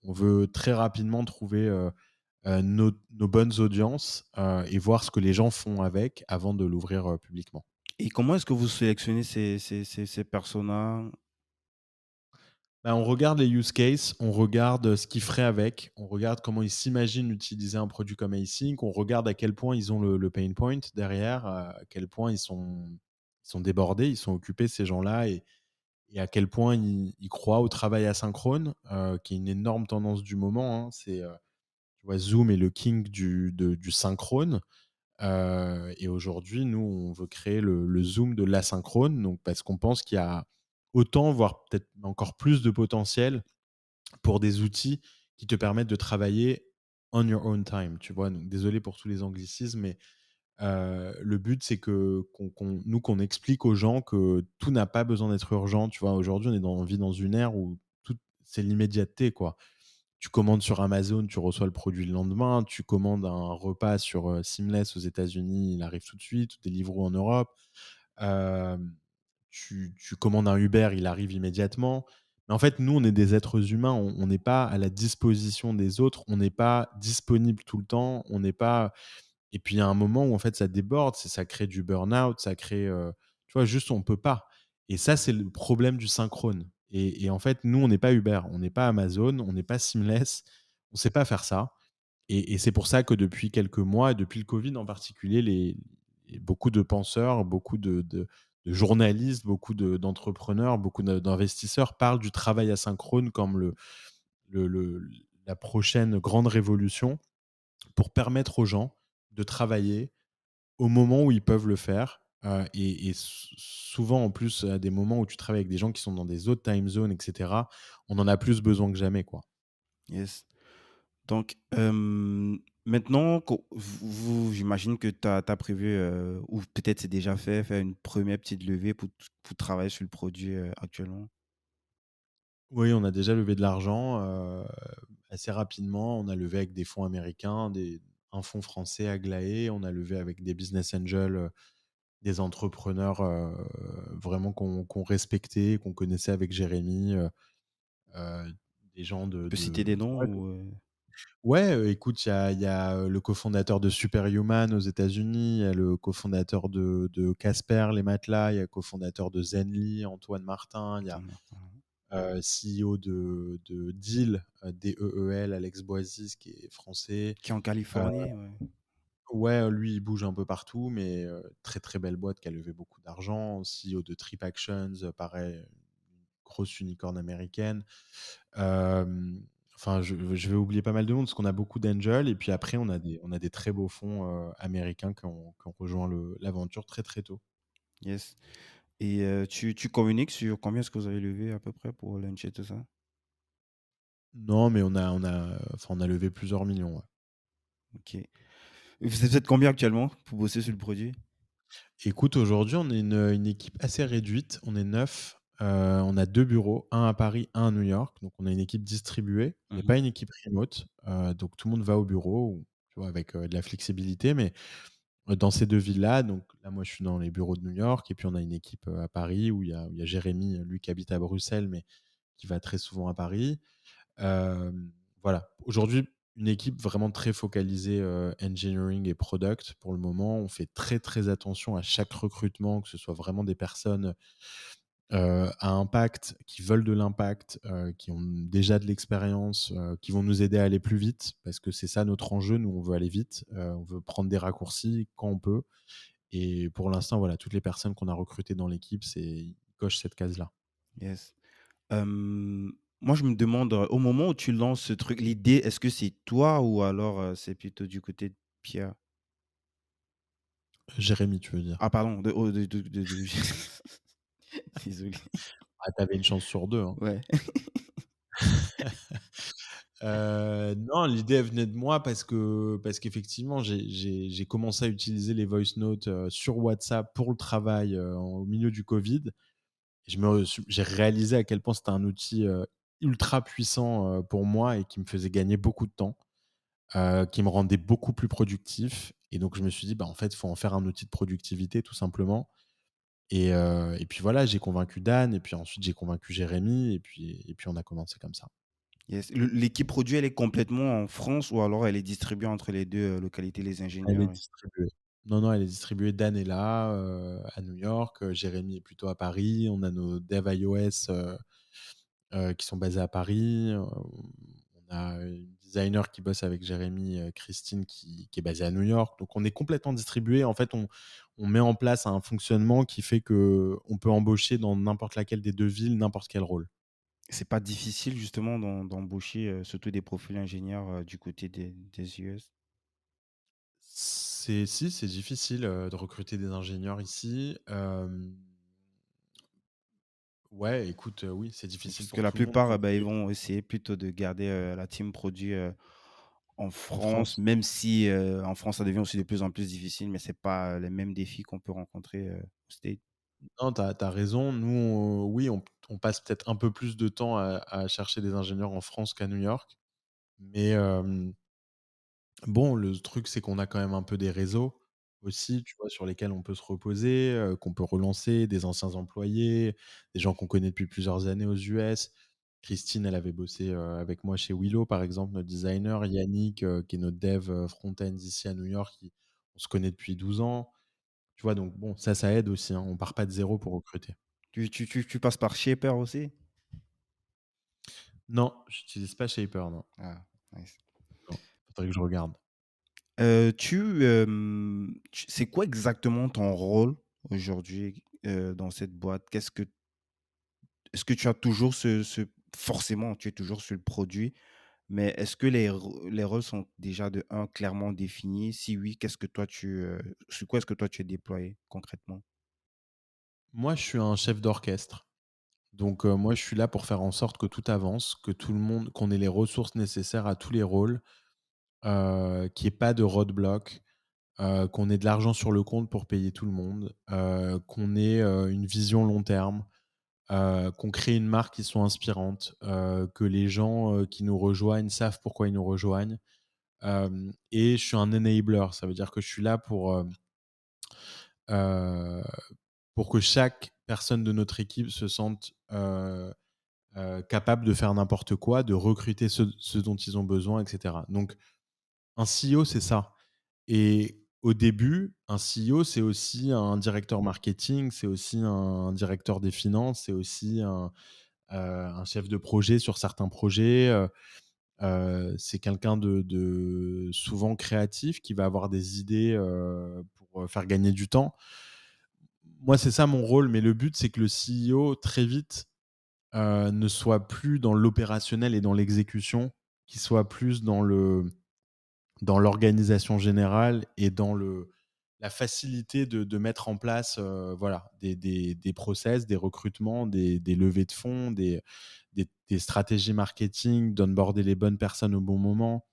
On veut très rapidement trouver, nos bonnes audiences, et voir ce que les gens font avec avant de l'ouvrir, publiquement. Et comment est-ce que vous sélectionnez ces personas? Bah, on regarde les use cases, on regarde ce qu'ils feraient avec, on regarde comment ils s'imaginent utiliser un produit comme Async, on regarde à quel point ils ont le pain point derrière, à quel point ils sont débordés, ils sont occupés ces gens-là et à quel point ils croient au travail asynchrone, qui est une énorme tendance du moment, hein. Tu vois, Zoom est le king du synchrone, et aujourd'hui, nous, on veut créer le Zoom de l'asynchrone, donc parce qu'on pense qu'il y a autant, voire peut-être encore plus de potentiel pour des outils qui te permettent de travailler on your own time, tu vois? Donc désolé pour tous les anglicismes, mais le but, c'est qu'on explique aux gens que tout n'a pas besoin d'être urgent, tu vois? Aujourd'hui, on vit dans une ère où tout c'est l'immédiateté, quoi. Tu commandes sur Amazon, tu reçois le produit le lendemain. Tu commandes un repas sur, Seamless aux États-Unis, il arrive tout de suite, ou Deliveroo en Europe. Hem, tu commandes un Uber, il arrive immédiatement. Mais en fait, nous, on est des êtres humains, on n'est pas à la disposition des autres, on n'est pas disponible tout le temps, on n'est pas et puis il y a un moment où en fait ça déborde, ça crée du burn-out, ça crée, tu vois? Juste on peut pas et ça, c'est le problème du synchrone et en fait, nous, on n'est pas Uber, on n'est pas Amazon, on n'est pas Seamless, on sait pas faire ça et c'est pour ça que depuis quelques mois et depuis le covid en particulier, beaucoup de penseurs, beaucoup de journalistes, beaucoup d'entrepreneurs, beaucoup d'investisseurs parlent du travail asynchrone comme le la prochaine grande révolution pour permettre aux gens de travailler au moment où ils peuvent le faire, et souvent en plus à des moments où tu travailles avec des gens qui sont dans des autres time zones et cetera, on en a plus besoin que jamais, quoi. Yes. Donc, maintenant j'imagine que tu as prévu, ou peut-être c'est déjà fait, faire une première petite levée pour travailler sur le produit, actuellement? Oui, on a déjà levé de l'argent, assez rapidement. On a levé avec des fonds américains, un fonds français Aglaé. On a levé avec des business angels, des entrepreneurs, vraiment qu'on respectait, qu'on connaissait avec Jérémy, heu, des gens Tu peux citer des noms ouais, ou, ouais, écoute, il y a, le cofondateur de Superhuman aux États-Unis, il y a le cofondateur de Casper les matelas, il y a le cofondateur de Zenly, Antoine Martin, il y a, Attends, attends. CEO de Deel, Deel, Alex Boisis qui est français. Qui est en Heu, Californie? Ouais. ouais, lui, il bouge un peu partout, mais très, très belle boîte qui a levé beaucoup d'argent. CEO de TripActions, pareil, une grosse unicorn américaine. Enfin, je vais oublier pas mal de monde parce qu'on a beaucoup d'angels et puis après on a des très beaux fonds, américains qui ont rejoint l'aventure très, très tôt. Yes. Et tu communiques sur combien est-ce que vous avez levé à peu près pour launcher tout ça? Non, mais on a levé plusieurs millions, ouais. OK. Vous êtes combien actuellement pour bosser sur le produit? Écoute, aujourd'hui, on est une équipe assez réduite. On est 9. On a 2 bureaux, un à Paris, un à New York. Donc on a une équipe distribuée. On n'est Mmh. pas une équipe remote, donc tout le monde va au bureau ou tu vois, avec, de la flexibilité. Mais, dans ces 2 villes-là, donc là, moi, je suis dans les bureaux de New York et puis on a une équipe, à Paris où il y a Jérémy, lui, qui habite à Bruxelles, mais qui va très souvent à Paris. Voilà. Aujourd'hui, une équipe vraiment très focalisée, engineering et product pour le moment. On fait très, très attention à chaque recrutement, que ce soit vraiment des personnes, à impact, qui veulent de l'impact, qui ont déjà de l'expérience, qui vont nous aider à aller plus vite parce que c'est ça notre enjeu. Nous, on veut aller vite, on veut prendre des raccourcis quand on peut et pour l'instant, voilà, toutes les personnes qu'on a recrutées dans l'équipe, ils cochent cette case-là. Yes. Hem, Moi, je me demande, au moment où tu lances ce truc, l'idée, est-ce que c'est toi ou alors, c'est plutôt du côté de Pierre? Jérémy, tu veux dire? Ah pardon, désolé. Ah, tu avais une chance sur 2, hein. Ouais. Non, l'idée, elle venait de moi parce qu'effectivement, j'ai commencé à utiliser les voice notes, sur WhatsApp pour le travail, au milieu du covid. J'ai réalisé à quel point c'était un outil, ultra puissant, pour moi et qui me faisait gagner beaucoup de temps, qui me rendait beaucoup plus productif et donc je me suis dit: «Bah, en fait, il faut en faire un outil de productivité tout simplement» et puis voilà, j'ai convaincu Dan et puis ensuite j'ai convaincu Jérémy et puis on a commencé comme ça. Yes. L'équipe produit, elle est complètement en France ou alors elle est distribuée entre les 2 localités, les Elle est ingénieurs et distribuée. Non, non, elle est distribuée. Dan est là, à New York, Jérémy est plutôt à Paris. On a nos devs iOS, qui sont basés à Paris. On a une designer qui bosse avec Jérémy, Christine qui est basée à New York. Donc on est complètement distribués. En fait, on met en place un fonctionnement qui fait qu'on peut embaucher dans n'importe laquelle des 2 villes, n'importe quel rôle. c'est pas difficile justement d'embaucher, surtout des profils ingénieurs, du côté des US? C'est difficile, de recruter des ingénieurs ici. Ouais, écoute, oui, c'est difficile Parce que pour la tout le monde. plupart, bah, ils vont essayer plutôt de garder, la team produit, en En France, France. même si, en France, ça devient aussi de plus en plus difficile, mais c'est pas, les mêmes défis qu'on peut rencontrer, aux States. Non, tu as raison. Nous, oui, on passe peut-être un peu plus de temps à chercher des ingénieurs en France qu'à New York. Mais bon, le truc, c'est qu'on a quand même un peu des réseaux aussi, tu vois, sur lesquels on peut se reposer, qu'on peut relancer, des anciens employés, des gens qu'on connaît depuis plusieurs années aux US. Christine, elle avait bossé, avec moi chez Willow, par exemple, notre designer. Yannick, qui est notre dev, front-end ici à New York, on se connaît depuis 12 ans. Tu vois? Donc bon, ça aide aussi, hein. On part pas de zéro pour recruter. Tu passes par Shaper aussi? Non, j'utilise pas Shaper, non. Ah, nice. Non, faudrait que je regarde. C'est quoi exactement ton rôle aujourd'hui, dans cette boîte? Est-ce que tu as toujours forcément, tu es toujours sur le produit, mais est-ce que les rôles sont déjà de un clairement définis? Si oui, qu'est-ce que toi sur quoi est-ce que toi tu es déployé concrètement? Moi, je suis un chef d'orchestre. Donc, moi, je suis là pour faire en sorte que tout avance, que tout le monde qu'on ait les ressources nécessaires à tous les rôles, qu'il y ait pas de roadblock, qu'on ait de l'argent sur le compte pour payer tout le monde, qu'on ait, une vision long terme, qu'on crée une marque qui soit inspirante, que les gens, qui nous rejoignent savent pourquoi ils nous rejoignent. Et je suis un enabler, ça veut dire que je suis là heu, pour que chaque personne de notre équipe se sente, capable de faire n'importe quoi, de recruter ceux dont ils ont besoin, et cetera. Donc un CEO, c'est ça. Et au début, un CEO, c'est aussi un directeur marketing, c'est aussi un directeur des finances, c'est aussi un chef de projet sur certains projets, c'est quelqu'un de souvent créatif qui va avoir des idées, pour, faire gagner du temps. Moi, c'est ça mon rôle, mais le but, c'est que le CEO, très vite, ne soit plus dans l'opérationnel et dans l'exécution, qu'il soit plus dans l'organisation générale et dans la facilité de mettre en place, voilà, des process, des recrutements, des levées de fonds, des stratégies marketing, d'onboarder les bonnes personnes au bon moment.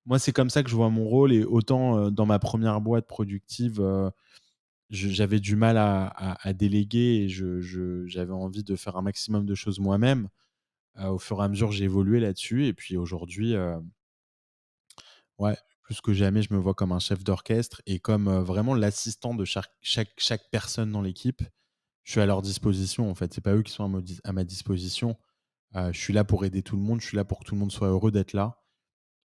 Moi, c'est comme ça que je vois mon rôle et autant, dans ma première boîte productive, j'avais du mal à déléguer et j'avais envie de faire un maximum de choses moi-même. Au fur et à mesure, j'ai évolué là-dessus et puis aujourd'hui, ouais, plus que jamais, je me vois comme un chef d'orchestre et comme, vraiment l'assistant de chaque personne dans l'équipe. Je suis à leur disposition, en fait. C'est pas eux qui sont à ma disposition. Je suis là pour aider tout le monde, je suis là pour que tout le monde soit heureux d'être là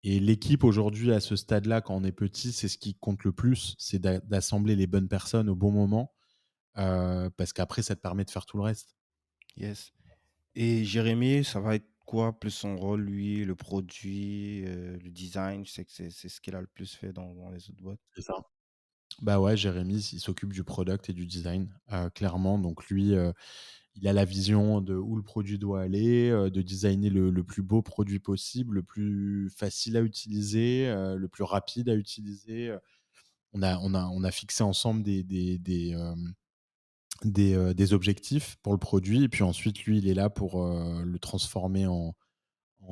et l'équipe aujourd'hui, à ce stade-là, quand on est petit, c'est ce qui compte le plus, c'est d'assembler les bonnes personnes au bon moment, parce qu'après ça te permet de faire tout le reste. Yes. Et Jérémy, ça va être quoi plus son rôle, lui, le produit, le design? Je sais que c'est ce qu'il a le plus fait dans les autres boîtes. C'est ça. Bah, ouais, Jérémy, il s'occupe du product et du design, clairement. Donc lui, il a la vision de où le produit doit aller, de designer le plus beau produit possible, le plus facile à utiliser, le plus rapide à utiliser. On a fixé ensemble des objectifs pour le produit et puis ensuite lui, il est là pour, le transformer en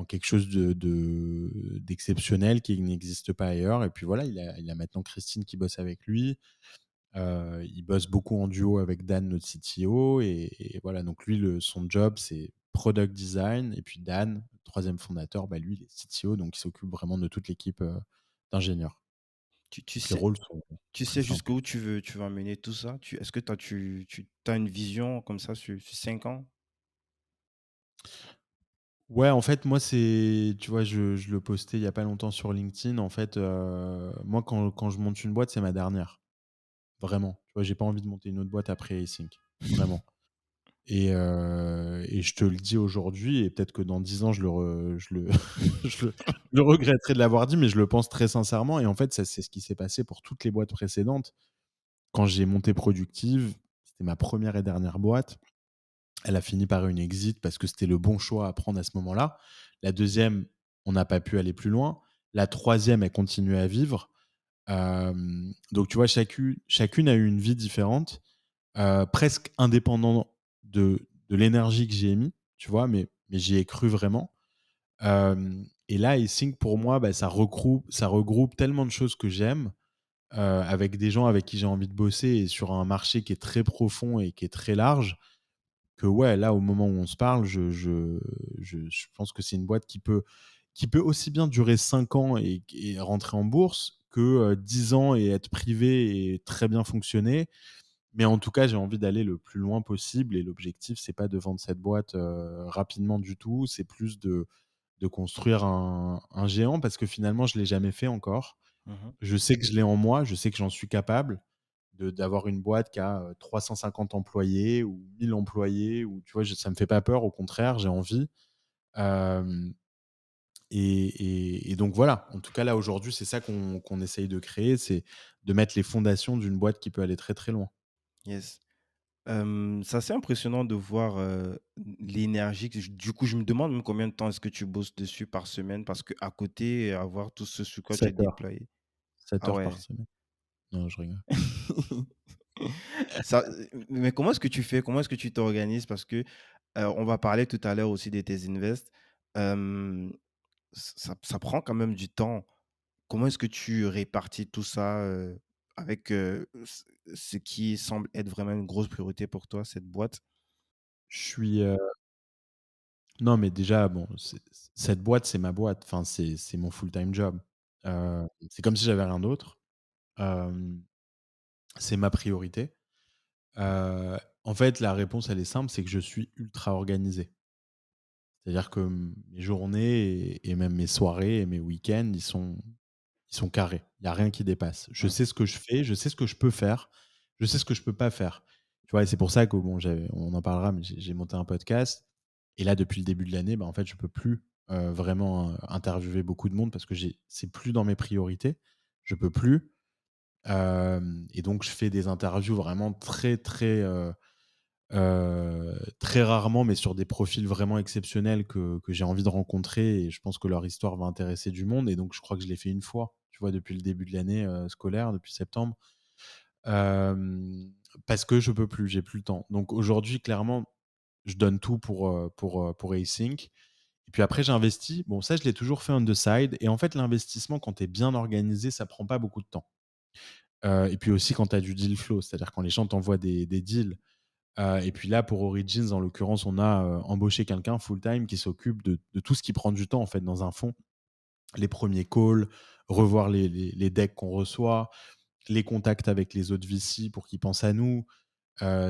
quelque chose d'exceptionnel qui n'existe pas ailleurs et puis voilà, il a maintenant Christine qui bosse avec lui. Il bosse beaucoup en duo avec Dan, notre CTO et voilà, donc lui, son job, c'est product design et puis Dan, troisième fondateur, bah, lui, il est CTO, donc il s'occupe vraiment de toute l'équipe, d'ingénieurs. Tu tu Donc les sais rôles sont tu très sais simples. jusqu'où tu veux amener tout ça? Est-ce que tu as une vision comme ça sur 5 ans? Ouais, en fait, moi, c'est tu vois, je le postais il y a pas longtemps sur LinkedIn. En fait, moi, quand je monte une boîte, c'est ma dernière, vraiment. Tu vois, j'ai pas envie de monter une autre boîte après Async, vraiment. Et je te le dis aujourd'hui et peut-être que dans 10 ans, je le regretterai de l'avoir dit, mais je le pense très sincèrement et en fait, ça c'est ce qui s'est passé pour toutes les boîtes précédentes. Quand j'ai monté Productive, c'était ma première et dernière boîte. Elle a fini par une exit parce que c'était le bon choix à prendre à ce moment-là. La deuxième, on n'a pas pu aller plus loin. La troisième, elle continuait à vivre. Donc tu vois, chacune a eu une vie différente, presque indépendant de l'énergie que j'y ai mis, tu vois? Mais j'y ai cru vraiment. Et là, Async pour moi, bah, ça regroupe tellement de choses que j'aime, avec des gens avec qui j'ai envie de bosser et sur un marché qui est très profond et qui est très large, que ouais, là, au moment où on se parle, je pense que c'est une boîte qui peut aussi bien durer 5 ans et rentrer en bourse que, 10 ans et être privé et très bien fonctionner. Mais en tout cas, j'ai envie d'aller le plus loin possible et l'objectif, c'est pas de vendre cette boîte, rapidement du tout, c'est plus de construire un géant parce que finalement, je l'ai jamais fait encore. Mmh. Je sais que je l'ai en moi, je sais que j'en suis capable d'avoir une boîte qui a, 350 employés ou 1000 employés ou tu vois? Ça me fait pas peur, au contraire, j'ai envie. Hem et donc voilà, en tout cas là, aujourd'hui, c'est ça qu'on essaye de créer, c'est de mettre les fondations d'une boîte qui peut aller très, très loin. Yes. C'est assez impressionnant de voir, l'énergie que du coup, je me demande même combien de temps est-ce que tu bosses dessus par semaine? Parce qu'à côté, avoir tout ce sur quoi tu es 7 heures, déployé. 7 Ah heures par ouais. semaine. Non, je rigole. Ça, mais comment est-ce que tu fais? Comment est-ce que tu t'organises? Parce que, on va parler tout à l'heure aussi de tes invests. Hem, ça prend quand même du temps. Comment est-ce que tu répartis tout ça, avec, ce qui semble être vraiment une grosse priorité pour toi, cette boîte? Je suis, non, mais déjà, bon, cette boîte, c'est ma boîte. Enfin, c'est mon full-time job. C'est comme si j'avais rien d'autre. Hem, c'est ma priorité. En fait, la réponse, elle est simple, c'est que je suis ultra organisé. C'est-à-dire que, mes journées et même mes soirées et mes week-ends, ils sont carrés. Il y a rien qui dépasse. Je Mmh. sais ce que je fais, je sais ce que je peux faire, je sais ce que je peux pas faire. Tu vois? Et c'est pour ça que bon, on en parlera, mais j'ai monté un podcast et là, depuis le début de l'année, bah, en fait, je peux plus, vraiment, interviewer beaucoup de monde parce que c'est plus dans mes priorités. Je peux plus, et donc je fais des interviews vraiment très, très, très rarement, mais sur des profils vraiment exceptionnels que j'ai envie de rencontrer et je pense que leur histoire va intéresser du monde et donc je crois que je l'ai fait une fois, tu vois? Depuis le début de l'année, scolaire, depuis septembre. Parce que je peux plus, j'ai plus le temps. Donc aujourd'hui, clairement, je donne tout pour Async et puis après j'investis. Bon, ça, je l'ai toujours fait on the side et en fait, l'investissement, quand tu es bien organisé, ça prend pas beaucoup de temps. Et puis aussi quand tu as du deal flow, c'est-à-dire quand les gens t'envoient des deals. Et puis là, pour Origins, en l'occurrence, on a, embauché quelqu'un full-time qui s'occupe de tout ce qui prend du temps, en fait, dans un fonds. Les premiers calls, revoir les decks qu'on reçoit, les contacts avec les autres VC pour qu'ils pensent à nous.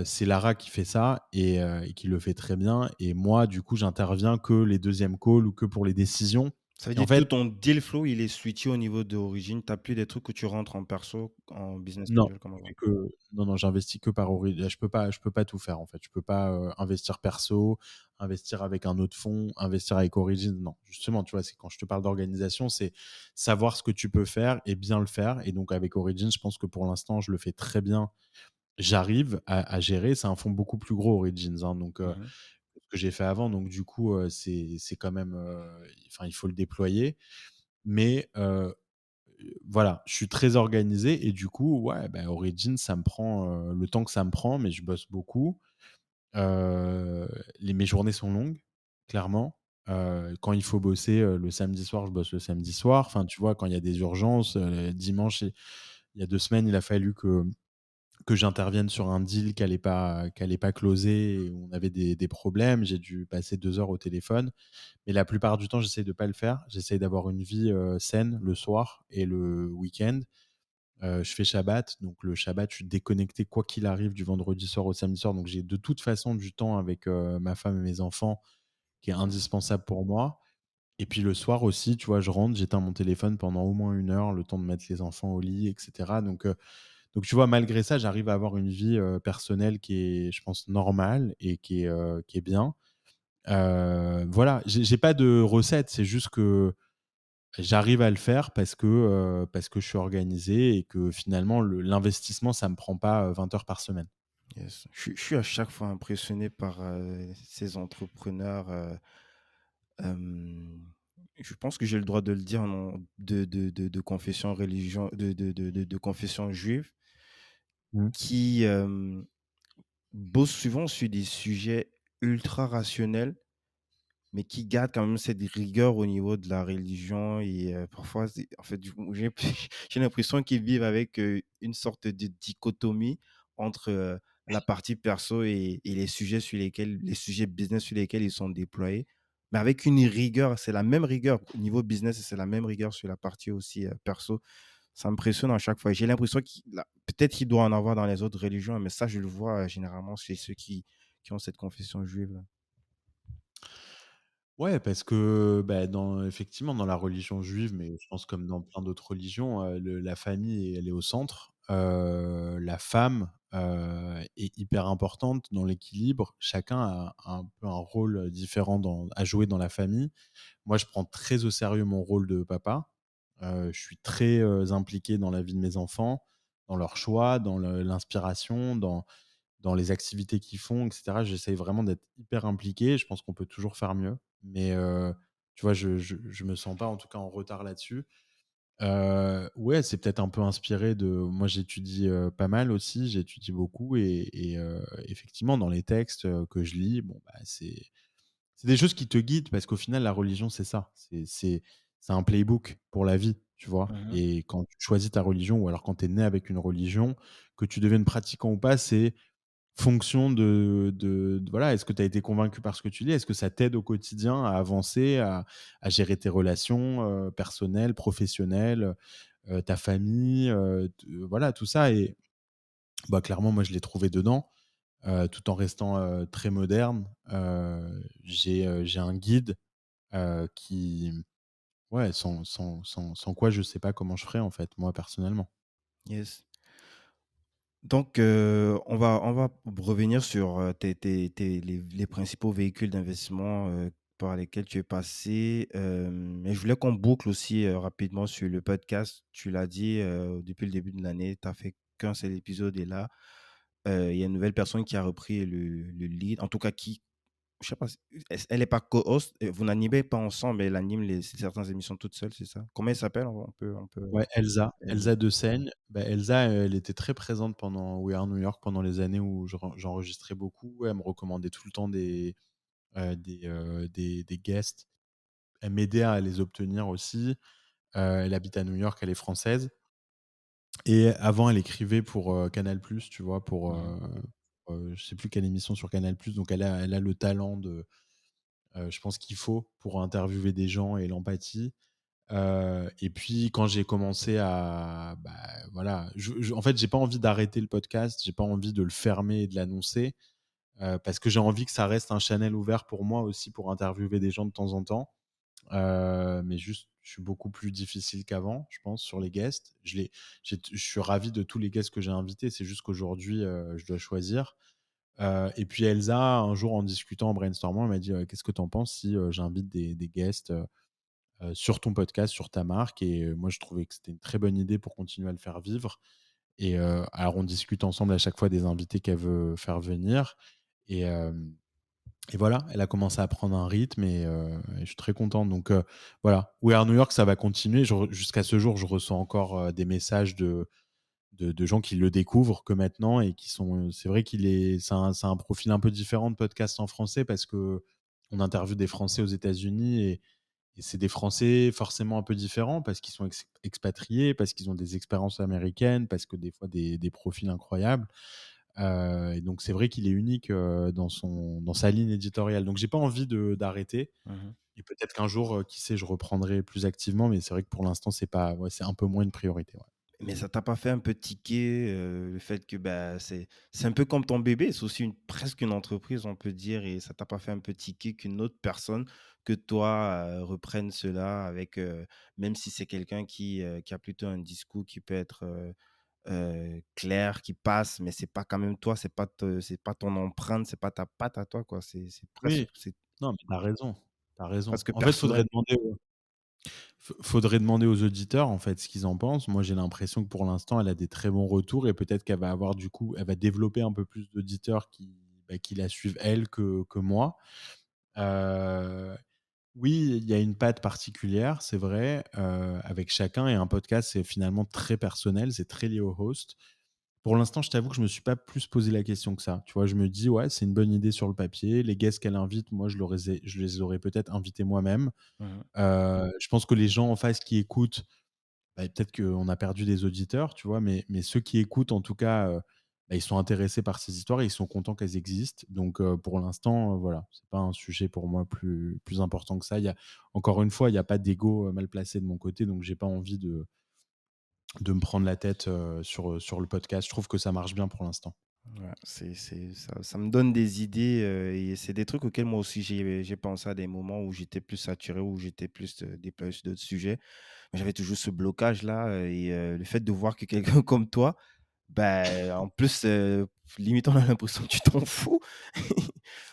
C'est Lara qui fait ça et qui le fait très bien et moi, du coup, j'interviens que les deuxièmes calls ou que pour les décisions Ça veut et en dire tout fait ton deal flow, il est switché au niveau d'origine. Tu as plus des trucs que tu rentres en perso, en business non, casual comme je fais avant? que non, non, j'investis que par je peux pas tout faire, en fait. Je peux pas, investir perso, investir avec un autre fonds, investir avec Origin, non. Justement, tu vois, c'est quand je te parle d'organisation, c'est savoir ce que tu peux faire et bien le faire et donc avec Origin, je pense que pour l'instant, je le fais très bien. J'arrive à gérer. C'est un fonds beaucoup plus gros, Origins, hein, donc Mmh. ce que j'ai fait avant, donc du coup, c'est quand même, enfin, il faut le déployer mais voilà, je suis très organisé et du coup, ouais, bah, Origin, ça me prend, le temps que ça me prend, mais je bosse beaucoup. Mes journées sont longues, clairement. Quand il faut bosser, le samedi soir, je bosse le samedi soir. Enfin, tu vois, quand il y a des urgences, dimanche, il y a 2 semaines, il a fallu que j'intervienne sur un deal qui allait pas closer et où on avait des problèmes. J'ai dû passer 2 heures au téléphone. Mais la plupart du temps, j'essaye de pas le faire. J'essaye d'avoir une vie, saine le soir et le week-end. Je fais Shabbat, donc le Shabbat, je suis déconnecté quoi qu'il arrive du vendredi soir au samedi soir, donc j'ai de toute façon du temps avec, ma femme et mes enfants qui est indispensable pour moi et puis le soir aussi, tu vois, je rentre, j'éteins mon téléphone pendant au moins 1 heure, le temps de mettre les enfants au lit et cetera donc tu vois, malgré ça, j'arrive à avoir une vie, personnelle qui est, je pense, normale et qui est bien. Voilà, j'ai pas de recette, c'est juste que j'arrive à le faire parce que je suis organisé et que finalement l'investissement, ça me prend pas, 20 heures par semaine. Yes. Je suis à chaque fois impressionné par, ces entrepreneurs, hem, je pense que j'ai le droit de le dire, non, de confession religion de confession juive Mmh. qui, bossent souvent sur des sujets ultra rationnels, mais qui gardent quand même cette rigueur au niveau de la religion et parfois c'est en fait, j'ai j'ai l'impression qu'ils vivent avec, une sorte de dichotomie entre, la partie perso et les sujets business sur lesquels ils sont déployés. mais avec une rigueur, c'est la même rigueur au niveau business et c'est la même rigueur sur la partie aussi, perso. Ça m'impressionne à chaque fois. J'ai l'impression qu'il a peut-être qu'il doit en avoir dans les autres religions, mais ça, je le vois, généralement chez ceux qui ont cette confession juive-là. Ouais, parce que, bah, effectivement, dans la religion juive, mais je pense comme dans plein d'autres religions, la famille, elle est au centre. La femme, est hyper importante dans l'équilibre. Chacun a un peu un rôle différent à jouer dans la famille. Moi, je prends très au sérieux mon rôle de papa. Je suis très, impliqué dans la vie de mes enfants, dans leurs choix, dans l'inspiration, dans les activités qu'ils font et cetera. J'essaye vraiment d'être hyper impliqué. Je pense qu'on peut toujours faire mieux, mais tu vois, je me sens pas, en tout cas, en retard là-dessus. Ouais, c'est peut-être un peu inspiré de moi, j'étudie, pas mal aussi, j'étudie beaucoup et effectivement, dans les textes, que je lis, bon, bah, c'est des choses qui te guident parce qu'au final, la religion, c'est ça. C'est un playbook pour la vie, tu vois? Mmh. Et quand tu choisis ta religion ou alors quand tu es né avec une religion, que tu deviennes pratiquant ou pas, c'est fonction de voilà, est-ce que tu as été convaincu par ce que tu lis? Est-ce que ça t'aide au quotidien à avancer, à gérer tes relations, personnelles, professionnelles, ta famille, t voilà, tout ça et bah, clairement, moi, je l'ai trouvé dedans, tout en restant, très moderne. J'ai un guide, qui ouais, sans quoi je sais pas comment je ferais, en fait, moi, personnellement. Yes. Donc, on va revenir sur, tes les principaux véhicules d'investissement, par lesquels tu es passé, et je voulais qu'on boucle aussi, rapidement sur le podcast. Tu l'as dit, depuis le début de l'année, tu as fait qu'un seul épisode et là, il y a une nouvelle personne qui a repris le lead, en tout cas qui je sais pas si elle est pas co-host, vous n'animez pas ensemble, elle anime certaines émissions toute seule, c'est ça? Comment elle s'appelle? On peut Ouais, Elsa, elle Elsa Dessaigne. Bah, Elsa, elle était très présente pendant We Are New York, pendant les années où j'enregistrais beaucoup. Elle me recommandait tout le temps des guests. Elle m'aidait à les obtenir aussi. Elle habite à New York, elle est française et avant, elle écrivait pour, Canal+, tu vois? Mmh. Je sais plus quelle émission sur Canal+, donc elle a le talent je pense qu'il faut pour interviewer des gens et l'empathie. Et puis quand j'ai commencé à bah, voilà, en fait, j'ai pas envie d'arrêter le podcast, j'ai pas envie de le fermer et de l'annoncer, parce que j'ai envie que ça reste un channel ouvert pour moi aussi pour interviewer des gens de temps en temps. Mais juste, je suis beaucoup plus difficile qu'avant, je pense, sur les guests. Je suis ravi de tous les guests que j'ai invités, c'est juste qu'aujourd'hui, je dois choisir. Et puis Elsa, un jour en discutant, en brainstormant, elle m'a dit: «Qu'est-ce que tu en penses si, j'invite des guests, sur ton podcast, sur ta marque?» Et moi, je trouvais que c'était une très bonne idée pour continuer à le faire vivre et alors on discute ensemble à chaque fois des invités qu'elle veut faire venir et et voilà, elle a commencé à prendre un rythme et je suis très content donc voilà. We Are New York, ça va continuer. Jusqu'à ce jour, je reçois encore, des messages de gens qui le découvrent que maintenant et qui sont, c'est vrai qu'il est c'est un profil un peu différent de podcast en français parce qu'on interviewe des Français aux États-Unis et c'est des Français forcément un peu différents parce qu'ils sont expatriés, parce qu'ils ont des expériences américaines, parce que des fois des profils incroyables. Et donc c'est vrai qu'il est unique, dans sa ligne éditoriale. Donc j'ai pas envie d'arrêter Mmh. et peut-être qu'un jour, qui sait, je reprendrai plus activement, mais c'est vrai que pour l'instant, c'est pas ouais, c'est un peu moins une priorité, ouais. Mais ça t'a pas fait un peu tiquer, le fait que, bah, c'est un peu comme ton bébé, c'est aussi presque une entreprise, on peut dire et ça t'a pas fait un peu tiquer qu'une autre personne que toi, reprenne cela avec, même si c'est quelqu'un qui a plutôt un discours qui peut être, clair, qui passe, mais c'est pas quand même toi, c'est pas ton empreinte, c'est pas ta patte à toi, quoi. Oui, C'est non, mais tu as raison, tu as raison. presque En fait, personnel. faudrait demander aux auditeurs, en fait, ce qu'ils en pensent. Moi, j'ai l'impression que pour l'instant, elle a des très bons retours et peut-être qu'elle va avoir du coup elle va développer un peu plus d'auditeurs qui la suivent elle que moi. Heu, oui, il y a une patte particulière, c'est vrai, avec chacun et un podcast, c'est finalement très personnel, c'est très lié au host. Pour l'instant, je t'avoue que je me suis pas plus posé la question que ça. Tu vois? Je me dis: «Ouais, c'est une bonne idée sur le papier». Les guests qu'elle invite, moi, je les aurais peut-être invités moi-même. Mmh. Je pense que les gens en face qui écoutent, bah, peut-être qu'on a perdu des auditeurs, tu vois? Mais ceux qui écoutent, en tout cas, bah, ils sont intéressés par ces histoires et ils sont contents qu'elles existent. Donc pour l'instant, voilà, c'est pas un sujet pour moi plus important que ça. Il y a encore une fois, il y a pas d'ego, mal placé de mon côté, donc j'ai pas envie de me prendre la tête, sur le podcast. Je trouve que ça marche bien pour l'instant. Ouais, c'est ça me donne des idées, et c'est des trucs auxquels moi aussi j'ai pensé à des moments où j'étais plus saturé, où j'étais plus, déployé sur d'autres sujets. Mais j'avais toujours ce blocage-là, et le fait de voir que quelqu'un comme toi, bah, en plus, limite on a l'impression que tu t'en fous.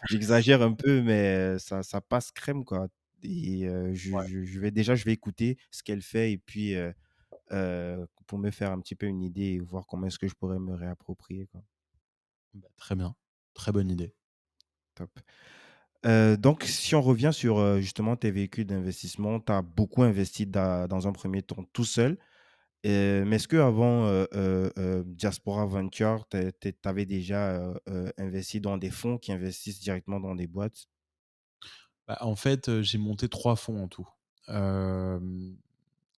J'exagère un peu, mais ça passe crème, quoi, et je vais écouter ce qu'elle fait, et puis, pour me faire un petit peu une idée et voir comment est-ce que je pourrais me réapproprier, quoi. Bah, très bien, très bonne idée. Top. Donc si on revient sur, justement tes véhicules d'investissement, tu as beaucoup investi dans un premier temps tout seul, mais est-ce qu'avant, Diaspora Venture, tu avais déjà, investi dans des fonds qui investissent directement dans des boîtes? Bah, en fait, j'ai monté 3 fonds en tout. Hem,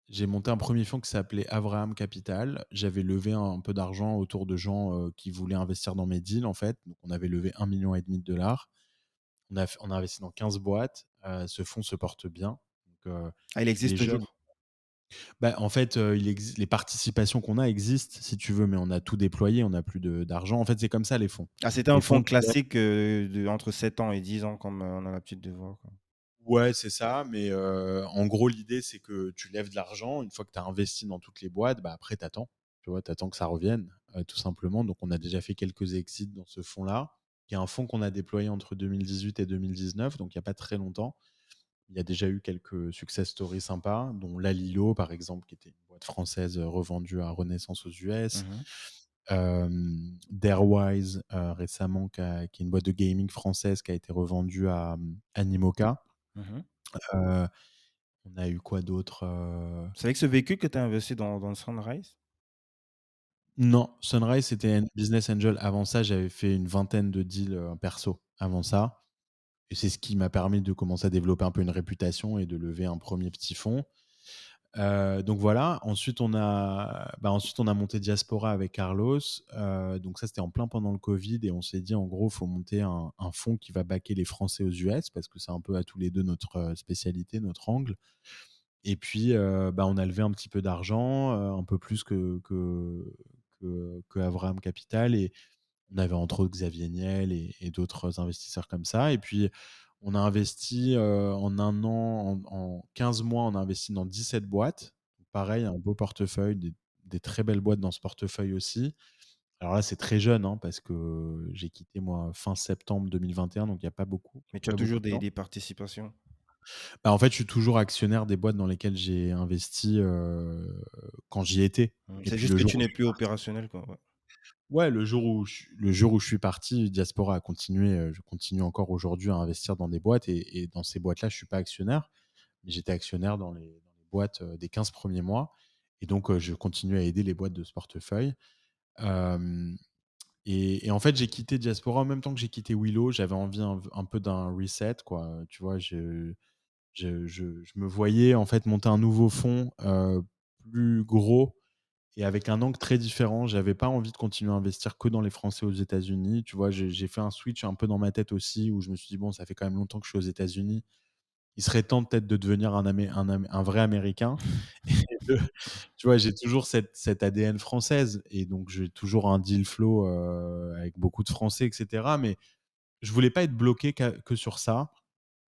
j'ai monté un premier fonds qui s'appelait Avraham Capital. J'avais levé un peu d'argent autour de gens, qui voulaient investir dans mes deals, en fait. Donc on avait levé 1,5 million. On a investi dans 15 boîtes. Ce fonds se porte bien. Donc Ah, il il est existe jeune. toujours? Bah, en fait, les participations qu'on a existent, si tu veux, mais on a tout déployé, on n'a plus d'argent. En fait, c'est comme ça les fonds. Ah, c'était un Les fonds, fonds tu lèves. classique, de entre 7 ans et 10 ans comme, on a l'habitude de voir, quoi. Ouais, c'est ça, mais en gros, l'idée, c'est que tu lèves de l'argent. Une fois que tu as investi dans toutes les boîtes, bah, après, tu attends. Tu vois? Tu attends que ça revienne, tout simplement. Donc on a déjà fait quelques exits dans ce fonds-là, qui est un fonds qu'on a déployé entre 2018 et 2019, donc il y a pas très longtemps. Il y a déjà eu quelques success stories sympas, dont Lalilo, par exemple, qui était une boîte française, revendue à Renaissance aux US. Mmh. Darewise, récemment, qui est une boîte de gaming française qui a été revendue à, Animoca. Mmh. Heu, on a eu quoi d'autre? C'est avec ce véhicule que tu as investi dans Sunrise? Non, Sunrise, c'était un business angel. Avant ça, j'avais fait une vingtaine de deals, perso, avant ça, et c'est ce qui m'a permis de commencer à développer un peu une réputation et de lever un premier petit fonds. Donc voilà. Ensuite on a monté Diaspora avec Carlos. Donc ça, c'était en plein pendant le covid et on s'est dit: «En gros, faut monter un fonds qui va backer les Français aux US», parce que c'est un peu à tous les 2 notre, spécialité, notre angle. Et puis, on a levé un petit peu d'argent, un peu plus que Avraham Capital, et on avait entre autres Xavier Niel et d'autres investisseurs comme ça. Et puis on a investi, en 1 an, en 15 mois, on a investi dans 17 boîtes. Pareil, un beau portefeuille, des très belles boîtes dans ce portefeuille aussi. Alors là, c'est très jeune, hein, parce que j'ai quitté moi fin septembre 2021, donc il y a Mais tu as pas beaucoup toujours de temps. des participations? Bah, en fait, je suis toujours actionnaire des boîtes dans lesquelles j'ai investi, quand j'y étais. Et C'est puis juste le que jour tu où n'es plus opérationnel, quoi, ouais. ouais, le jour où je suis parti, Diaspora a continué, je continue encore aujourd'hui à investir dans des boîtes, et dans ces boîtes-là, je suis pas actionnaire, mais j'étais actionnaire dans les boîtes, des 15 premiers mois, et donc je continue à aider les boîtes de ce portefeuille. Hem et en fait, j'ai quitté Diaspora en même temps que j'ai quitté Willow. J'avais envie un peu d'un reset, quoi, tu vois? Je me voyais en fait monter un nouveau fonds, plus gros et avec un angle très différent. J'avais pas envie de continuer à investir que dans les Français aux États-Unis. Tu vois? J'ai fait un switch un peu dans ma tête aussi, où je me suis dit: «Bon, ça fait quand même longtemps que je suis aux États-Unis. Il serait temps peut-être de devenir un vrai Américain». Et tu vois? J'ai toujours cette ADN française, et donc j'ai toujours un deal flow, avec beaucoup de Français et cetera, mais je voulais pas être bloqué que sur ça.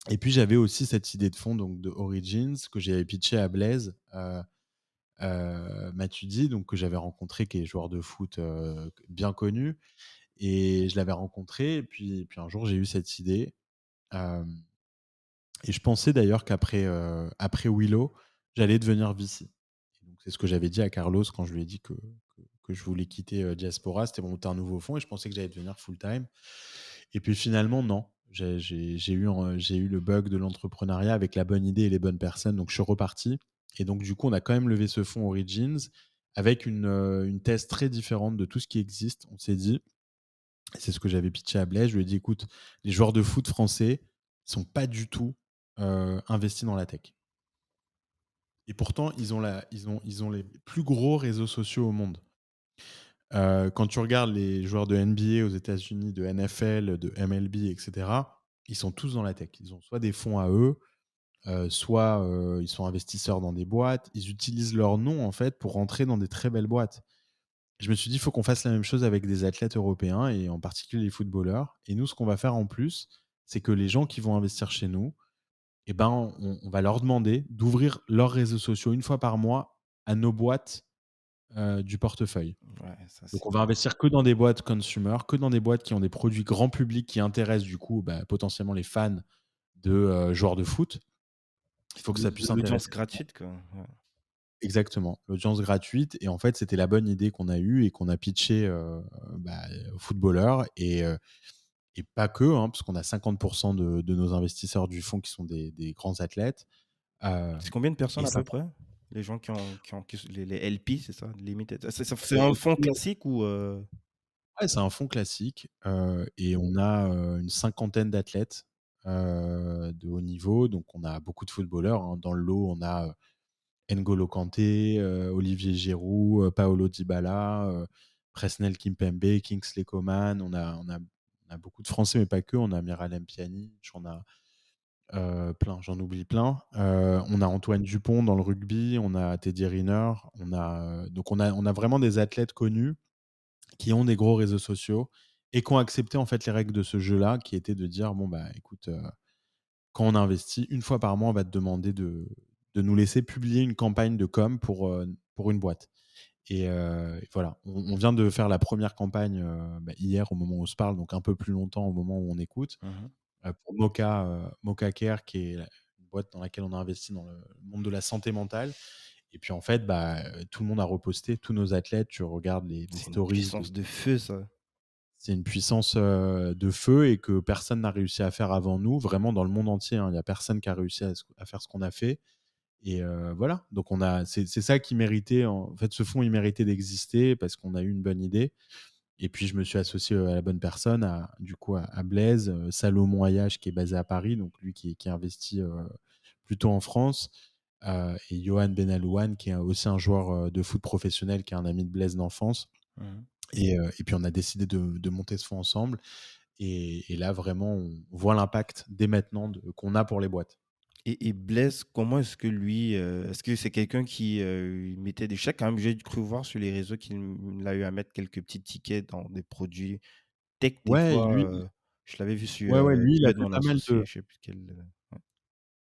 Et puis j'avais aussi cette idée de fond, donc de Origins, que j'avais pitché à Blaise, Matuidi, donc que j'avais rencontré, qui est joueur de foot, bien connu, et je l'avais rencontré, et puis un jour j'ai eu cette idée, hem et je pensais d'ailleurs après Willow, j'allais devenir VC. Et donc c'est ce que j'avais dit à Carlos quand je lui ai dit que je voulais quitter, Diaspora. C'était pour monter un nouveau fonds, et je pensais que j'allais devenir full time, et puis finalement non. J'ai eu le bug de l'entrepreneuriat avec la bonne idée et les bonnes personnes, donc je suis reparti, et donc du coup, on a quand même levé ce fonds Origins avec une thèse très différente de tout ce qui existe. On s'est dit, c'est ce que j'avais pitché à Blaise, je lui ai dit: «Écoute, les joueurs de foot français sont pas du tout, investis dans la tech, et pourtant ils ont les plus gros réseaux sociaux au monde». Quand tu regardes les joueurs de NBA aux États-Unis, de NFL, de MLB et cetera, ils sont tous dans la tech. Ils ont soit des fonds à eux, soit, ils sont investisseurs dans des boîtes. Ils utilisent leur nom, en fait, pour rentrer dans des très belles boîtes. Je me suis dit: «Il faut qu'on fasse la même chose avec des athlètes européens et en particulier les footballeurs» et nous, ce qu'on va faire en plus, c'est que les gens qui vont investir chez nous et ben, on va leur demander d'ouvrir leurs réseaux sociaux une fois par mois à nos boîtes, du portefeuille. Ouais, ça Donc on c'est va investir que dans des boîtes consumer, que dans des boîtes qui ont des produits grand public qui intéressent du coup, bah, potentiellement les fans de, joueurs de foot. Il faut que ça puisse l'audience intéresser. gratuite, quoi. Ouais. Exactement, l'audience gratuite et en fait, c'était la bonne idée qu'on a eue et qu'on a pitché, bah, aux footballeurs et pas que, hein, parce qu'on a 50 de nos investisseurs du fonds qui sont des grands athlètes, heu C'est combien de personnes et à ça peu près? Les gens les LP, c'est ça? Limited c'est un fonds classique ou ouais, c'est un fonds classique, et on a, une cinquantaine d'athlètes, de haut niveau. Donc on a beaucoup de footballeurs, hein. Dans le lot, on a, N'Golo Kanté, Olivier Giroud, Paolo Dybala, Presnel Kimpembe, Kingsley Coman. On a beaucoup de Français, mais pas que. On a Miralem Pjanic, on a, plein, j'en oublie plein. On a Antoine Dupont dans le rugby, on a Teddy Riner, donc on a vraiment des athlètes connus qui ont des gros réseaux sociaux et qui ont accepté en fait les règles de ce jeu-là, qui était de dire: «Bon, bah, écoute, quand on investit, une fois par mois, on va te demander de nous laisser publier une campagne de com pour une boîte» et voilà. On vient de faire la première campagne, bah, hier au moment où on se parle, donc un peu plus longtemps au moment où on écoute, Mmh. pour Moka Care qui est la une boîte dans laquelle on a investi dans le monde de la santé mentale et puis en fait, bah, tout le monde a reposté, tous nos athlètes. Tu regardes les C'est une stories de puissance de feu ça. c'est une puissance, de feu et que personne n'a réussi à faire avant nous, vraiment dans le monde entier, hein. Il y a personne qui a réussi à faire ce qu'on a fait et voilà. Donc c'est ça qui méritait en fait, ce fonds, il méritait d'exister parce qu'on a eu une bonne idée et puis je me suis associé, à la bonne personne, à Blaise, Salomon Ayache qui est basé à Paris, donc lui qui investit, plutôt en France, et Yohan Benalouane qui est aussi un joueur, de foot professionnel, qui est un ami de Blaise d'enfance Mmh. et puis on a décidé de monter ce fonds ensemble et là vraiment on voit l'impact dès maintenant qu'on a pour les boîtes. Et Blaise, comment est-ce que lui, est-ce que c'est quelqu'un qui, il mettait des chèques? Quand même, j'ai cru voir sur les réseaux qu'il a eu à mettre quelques petits tickets dans des produits tech des Ouais, fois, lui je l'avais vu sur, ouais, ouais, lui il a celui de fait mon pas mal de associé, je sais plus quel,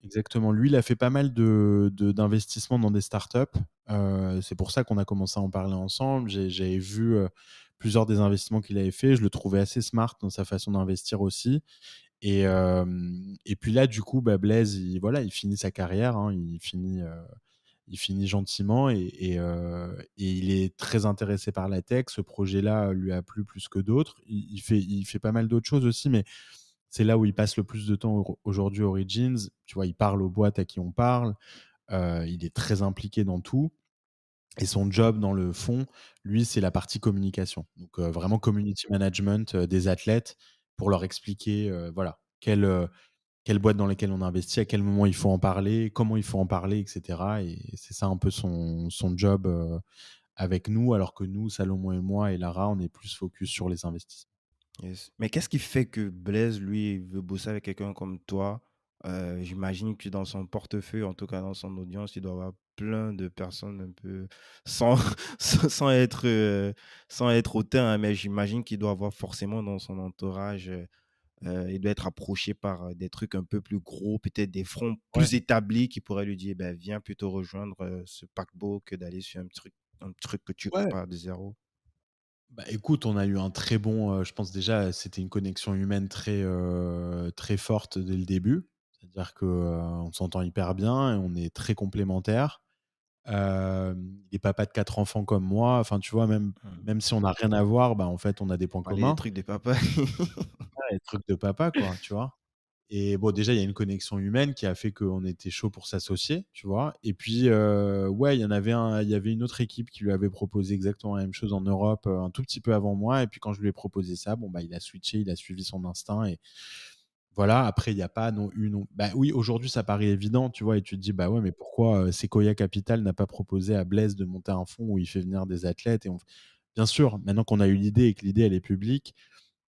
exactement, lui il a fait pas mal d'investissements dans des startups, c'est pour ça qu'on a commencé à en parler ensemble. J'avais vu, plusieurs des investissements qu'il avait fait, je le trouvais assez smart dans sa façon d'investir aussi et puis là du coup, bah, Blaise il finit sa carrière, hein, il finit gentiment et il est très intéressé par la tech. Ce projet-là lui a plu plus que d'autres. Il fait pas mal d'autres choses aussi, mais c'est là où il passe le plus de temps aujourd'hui, Origins. Tu vois, il parle aux boîtes à qui on parle, il est très impliqué dans tout et son job dans le fond, lui, c'est la partie communication. Donc, vraiment community management, des athlètes pour leur expliquer, voilà, quelles boîtes dans lesquelles on investit, à quel moment il faut en parler, comment il faut en parler et cetera et c'est ça un peu son job, avec nous, alors que nous, Salomon et moi et Lara, on est plus focus sur les investissements. yes. Mais qu'est-ce qui fait que Blaise, lui, veut bosser avec quelqu'un comme toi? J'imagine que dans son portefeuille, en tout cas dans son audience, il doit avoir plein de personnes un peu sans sans être, sans être hautain, hein, mais j'imagine qu'il doit avoir forcément dans son entourage, il doit être approché par, des trucs un peu plus gros, peut-être des fronts Ouais. plus établis qui pourraient lui dire: «Bah, viens plutôt rejoindre, ce paquebot que d'aller sur un truc que tu Ouais. pars de zéro.» Bah, écoute, on a eu un très bon, je pense déjà, c'était une connexion humaine très forte dès le début. C'est-à-dire que, on s'entend hyper bien et on est très complémentaires. Il est papa de 4 enfants comme moi. Enfin, tu vois, Mmh. même si on n'a rien à voir, bah, en fait, on a des points Parler des communs. trucs de papa. Ouais, les trucs de papa, quoi, tu vois? Et bon, déjà, il y a une connexion humaine qui a fait qu'on était chaud pour s'associer, tu vois? Et puis, ouais, il y avait une autre équipe qui lui avait proposé exactement la même chose en Europe, un tout petit peu avant moi et puis quand je lui ai proposé ça, bon, bah, il a switché, il a suivi son instinct et voilà. Après, il y a pas non bah, oui, aujourd'hui, ça paraît évident, tu vois? Et tu te dis: «Bah, ouais, mais pourquoi, Sequoia Capital n'a pas proposé à Blaise de monter un fonds où il fait venir des athlètes?» et on bien sûr, maintenant qu'on a eu l'idée et que l'idée elle est publique,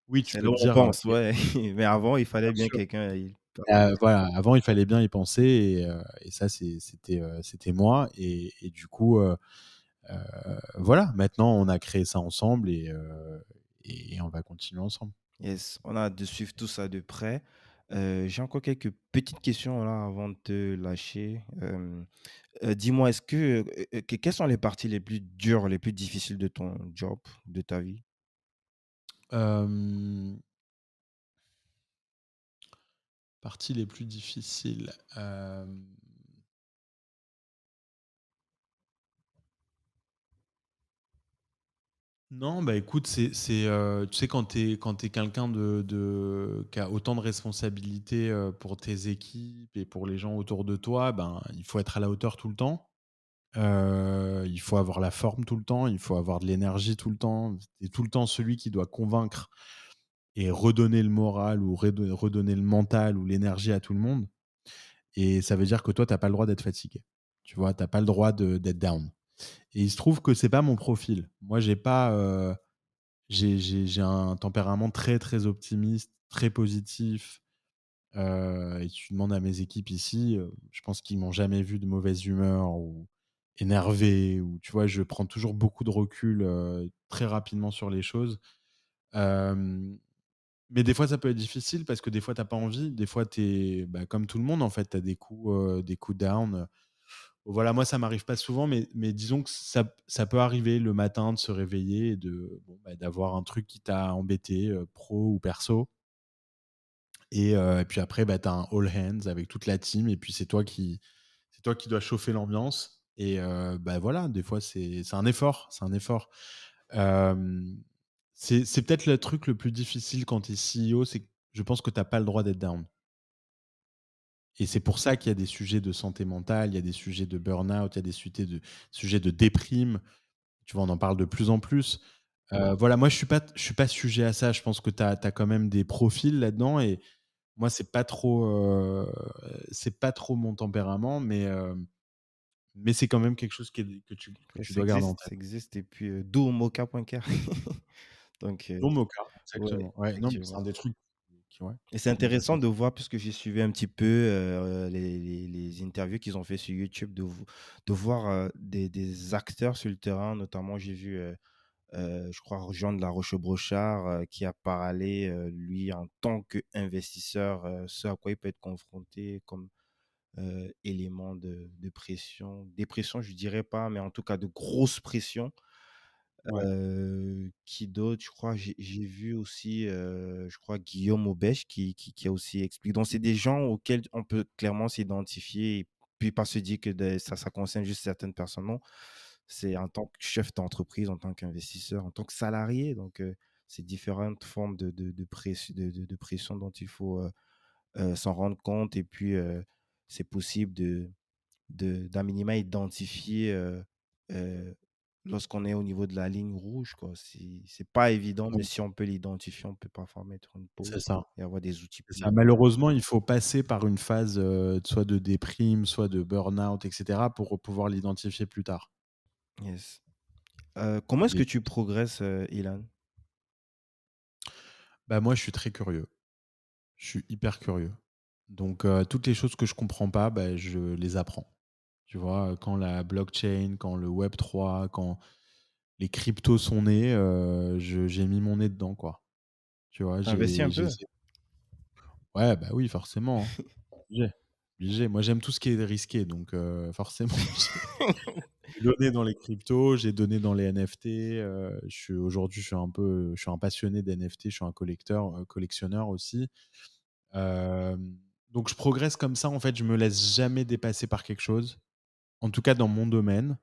oui, tu C'est peux là où te on dire, pense, mais ouais. Mais avant, il fallait bien bien sûr. quelqu'un y parle. Voilà, avant il fallait bien y penser et ça c'était moi et du coup, heu, voilà, maintenant on a créé ça ensemble et on va continuer ensemble. Yes, on a hâte de suivre tout ça de près. J'ai encore quelques petites questions là avant de te lâcher. Dis-moi, est-ce quelles sont les parties les plus dures, les plus difficiles de ton job, de ta vie? Hem, Parties les plus difficiles, non, bah, écoute, tu sais quand tu es quelqu'un de qui a autant de responsabilités, pour tes équipes et pour les gens autour de toi, ben, il faut être à la hauteur tout le temps. Il faut avoir la forme tout le temps, il faut avoir de l'énergie tout le temps. Tu es tout le temps celui qui doit convaincre et redonner le moral ou redonner le mental ou l'énergie à tout le monde et ça veut dire que toi, tu as pas le droit d'être fatigué. Tu vois? Tu as pas le droit d'être down et il se trouve que c'est pas mon profil. Moi, j'ai pas, j'ai un tempérament très, très optimiste, très positif, et tu demandes à mes équipes ici, je pense qu'ils m'ont jamais vu de mauvaise humeur ou énervé ou tu vois? Je prends toujours beaucoup de recul, très rapidement sur les choses. Hem, mais des fois, ça peut être difficile parce que des fois, tu as pas envie. Des fois, tu es, bah, comme tout le monde, en fait, tu as des coups down. Voilà, moi, ça m'arrive pas souvent, mais disons que ça peut arriver le matin de se réveiller et bon, bah, d'avoir un truc qui t'a embêté, pro ou perso et puis après, bah, tu as un all hands avec toute la team et puis c'est toi qui dois chauffer l'ambiance et bah, voilà, des fois, c'est un effort, c'est un effort. Hem, c'est peut-être le truc le plus difficile quand tu es CEO, c'est que je pense que tu as pas le droit d'être down et c'est pour ça qu'il y a des sujets de santé mentale, il y a des sujets de burn-out, il y a des sujets de déprime. Tu vois, on en parle de plus en plus. Voilà, moi, je suis pas sujet à ça. Je pense que tu as quand même des profils là-dedans et moi, c'est pas trop mon tempérament, mais c'est quand même quelque chose que Ouais, tu dois garder en tête. ça existe et puis, d'où moka.care. Donc, Bon moka, ouais, exactement. Ouais, non, mais c'est un effectivement. des trucs qui ouais, Et qui c'est comptent intéressant vachement. de voir puisque j'ai suivi un petit peu, les interviews qu'ils ont fait sur YouTube, de voir, des acteurs sur le terrain. Notamment, j'ai vu, je crois Jean de la Rochebrochard, qui a parlé, lui, en tant qu'investisseur, ce à quoi il peut être confronté comme, élément de pression. Dépression, je dirais pas, mais en tout cas de grosse pression. Ouais, Qui d'autre? Je crois j'ai vu aussi, je crois Guillaume Aubèche qui a aussi expliqué. Donc c'est des gens auxquels on peut clairement s'identifier et puis pas se dire que ça concerne juste certaines personnes, non. C'est en tant que chef d'entreprise, en tant qu'investisseur, en tant que salarié, donc c'est différentes formes de pression dont il faut, s'en rendre compte et puis, c'est possible d'à minima identifier, heu, lorsqu'on est au niveau de la ligne rouge, quoi. C'est pas évident, mais ouais, si on peut l'identifier, on peut parfois mettre une c'est pause ça, et avoir des outils c'est pour ça. Malheureusement, il faut passer par une phase, soit de déprime, soit de burn-out et cetera pour pouvoir l'identifier plus tard yes. Comment est-ce que et tu progresses, Ilan? bah, moi, je suis très curieux. Je suis hyper curieux. Donc toutes les choses que je comprends pas, bah, je les apprends. Tu vois? Quand la blockchain, quand le web 3, quand les cryptos sont nés, je j'ai mis mon nez dedans, quoi. Tu vois? Tu investis un J'ai peu? essayé ouais, bah, oui, forcément, hein. Obligé, obligé. Moi, j'aime tout ce qui est risqué, donc forcément, j'ai donné dans les cryptos, j'ai donné dans les NFT, je suis un peu je suis un passionné d'NFT, je suis un collectionneur aussi. Hem, donc je progresse comme ça, en fait, je me laisse jamais dépasser par quelque chose. En tout cas dans mon domaine,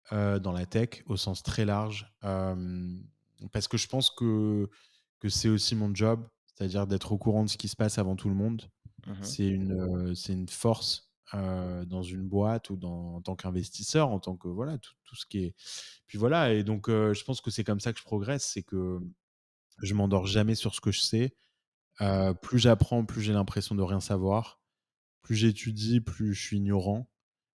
dans la tech au sens très large, parce que je pense que c'est aussi mon job, c'est-à-dire d'être au courant de ce qui se passe avant tout le monde. Mmh. C'est une force, dans une boîte ou en tant qu'investisseur, en tant que voilà, tout ce qui est puis voilà et donc je pense que c'est comme ça que je progresse, c'est que je m'endors jamais sur ce que je sais. Plus j'apprends, plus j'ai l'impression de rien savoir. Plus j'étudie, plus je suis ignorant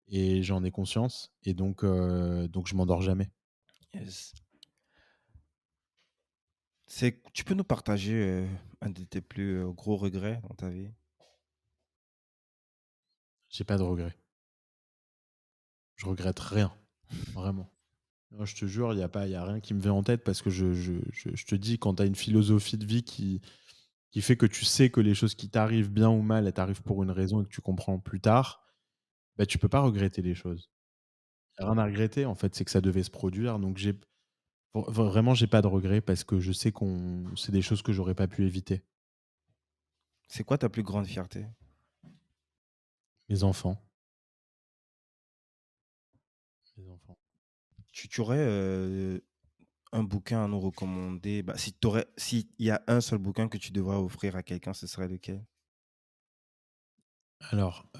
et j'en ai conscience et donc je m'endors jamais. Yes. Tu peux nous partager, un de tes plus, gros regrets dans ta vie? J'ai pas de regrets. Je regrette rien, vraiment. Non, je te jure, il y a rien qui me vient en tête parce que je te dis, quand tu as une philosophie de vie qui fait que tu sais que les choses qui t'arrivent bien ou mal, elles t'arrivent pour une raison et que tu comprends plus tard, bah, tu peux pas regretter les choses. Y a rien à regretter, en fait, c'est que ça devait se produire, donc vraiment, j'ai pas de regrets parce que je sais qu'on c'est des choses que j'aurais pas pu éviter. C'est quoi ta plus grande fierté? Mes enfants, mes enfants. Tu aurais, un bouquin à nous recommander? Bah, s'il y a un seul bouquin que tu devrais offrir à quelqu'un, ce serait lequel? Alors,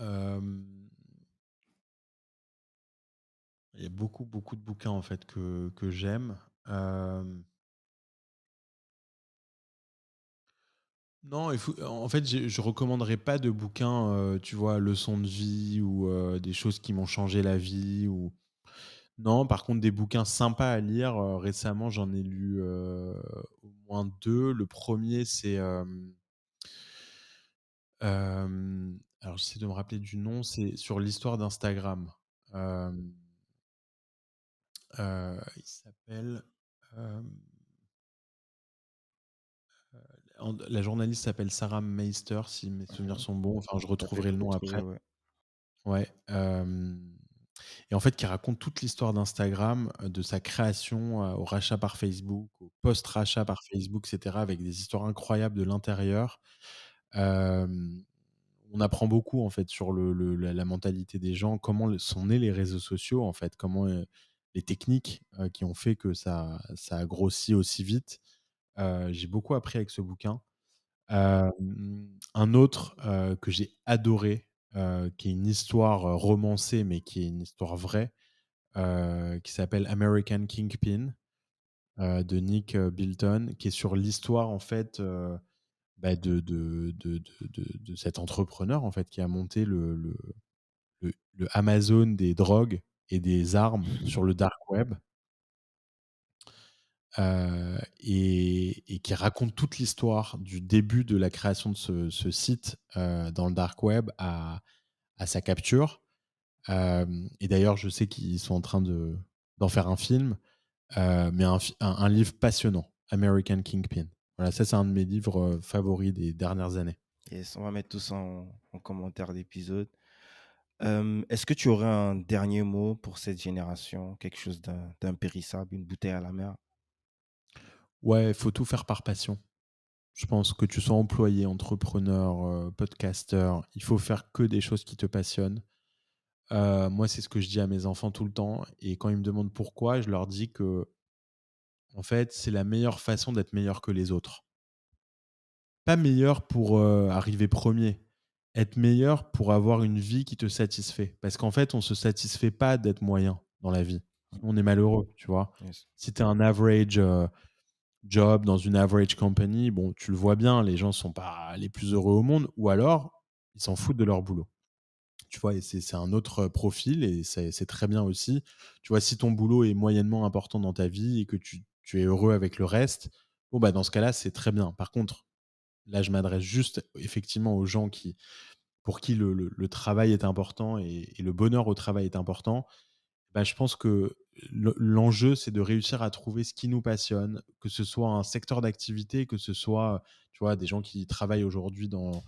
il y a beaucoup, beaucoup de bouquins, en fait, que j'aime. Hem, non, en fait, je recommanderais pas de bouquins, tu vois, leçons de vie ou, des choses qui m'ont changé la vie ou non, par contre, des bouquins sympas à lire, récemment, j'en ai lu, au moins 2. Le premier, c'est, alors j'essaie de me rappeler du nom, c'est sur l'histoire d'Instagram. Hem, il s'appelle, hem, la journaliste s'appelle Sarah Meister, si mes souvenirs Mmh. sont bons. Enfin, je Ça peut retrouverai être le nom retrouvé, après. ouais. Ouais, et en fait, qui raconte toute l'histoire d'Instagram, de sa création, au rachat par Facebook, au post-rachat par Facebook, et cetera, avec des histoires incroyables de l'intérieur. Hem, on apprend beaucoup, en fait, sur la mentalité des gens, comment sont nés les réseaux sociaux, en fait, comment, les techniques, qui ont fait que ça a grossi aussi vite. J'ai beaucoup appris avec ce bouquin. Un autre, que j'ai adoré, qui est une histoire, romancée, mais qui est une histoire vraie, qui s'appelle American Kingpin, de Nick, Bilton, qui est sur l'histoire, en fait, bah, de cet entrepreneur, en fait, qui a monté le Amazon des drogues et des armes sur le dark web, et qui raconte toute l'histoire du début de la création de ce site, dans le dark web à sa capture. Et d'ailleurs, je sais qu'ils sont en train d'en faire un film, mais un livre passionnant, American Kingpin. Voilà, ça, c'est un de mes livres, favoris des dernières années. Yes, on va mettre tout ça en commentaire d'épisode. Est-ce que tu aurais un dernier mot pour cette génération? Quelque chose d'impérissable, une bouteille à la mer? Ouais, il faut tout faire par passion. Je pense que tu sois employé, entrepreneur, podcasteur, il faut faire que des choses qui te passionnent. Moi, c'est ce que je dis à mes enfants tout le temps et quand ils me demandent pourquoi, je leur dis que en fait, c'est la meilleure façon d'être meilleur que les autres. Pas meilleur pour, arriver premier, être meilleur pour avoir une vie qui te satisfait. Parce qu'en fait, on se satisfait pas d'être moyen dans la vie. Mmh. Sinon, on est malheureux, tu vois? Yes. Si tu es un average, job dans une average company, bon, tu le vois bien, les gens sont pas les plus heureux au monde ou alors ils s'en foutent de leur boulot. Tu vois? Et c'est un autre profil et c'est très bien aussi. Tu vois? Si ton boulot est moyennement important dans ta vie et que tu es heureux avec le reste, bon, bah, dans ce cas-là, c'est très bien. Par contre, là, je m'adresse juste effectivement aux gens pour qui le travail est important et le bonheur au travail est important. Bah, je pense que l'enjeu, c'est de réussir à trouver ce qui nous passionne, que ce soit un secteur d'activité, que ce soit, tu vois, des gens qui travaillent aujourd'hui dans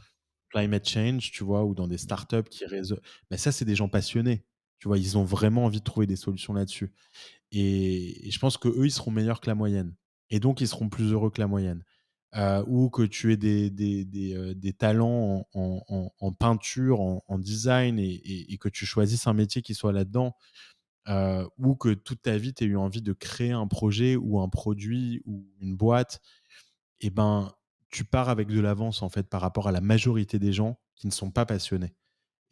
climate change, tu vois, ou dans des Mmh. startups qui réseau bah, ça, c'est des gens passionnés. Tu vois? Ils ont vraiment envie de trouver des solutions là-dessus et je pense qu'eux, ils seront meilleurs que la moyenne et donc ils seront plus heureux que la moyenne. Ou que tu aies des talents en peinture, en design et que tu choisisses un métier qui soit là-dedans, ou que toute ta vie, tu aies eu envie de créer un projet ou un produit ou une boîte et ben, tu pars avec de l'avance, en fait, par rapport à la majorité des gens qui ne sont pas passionnés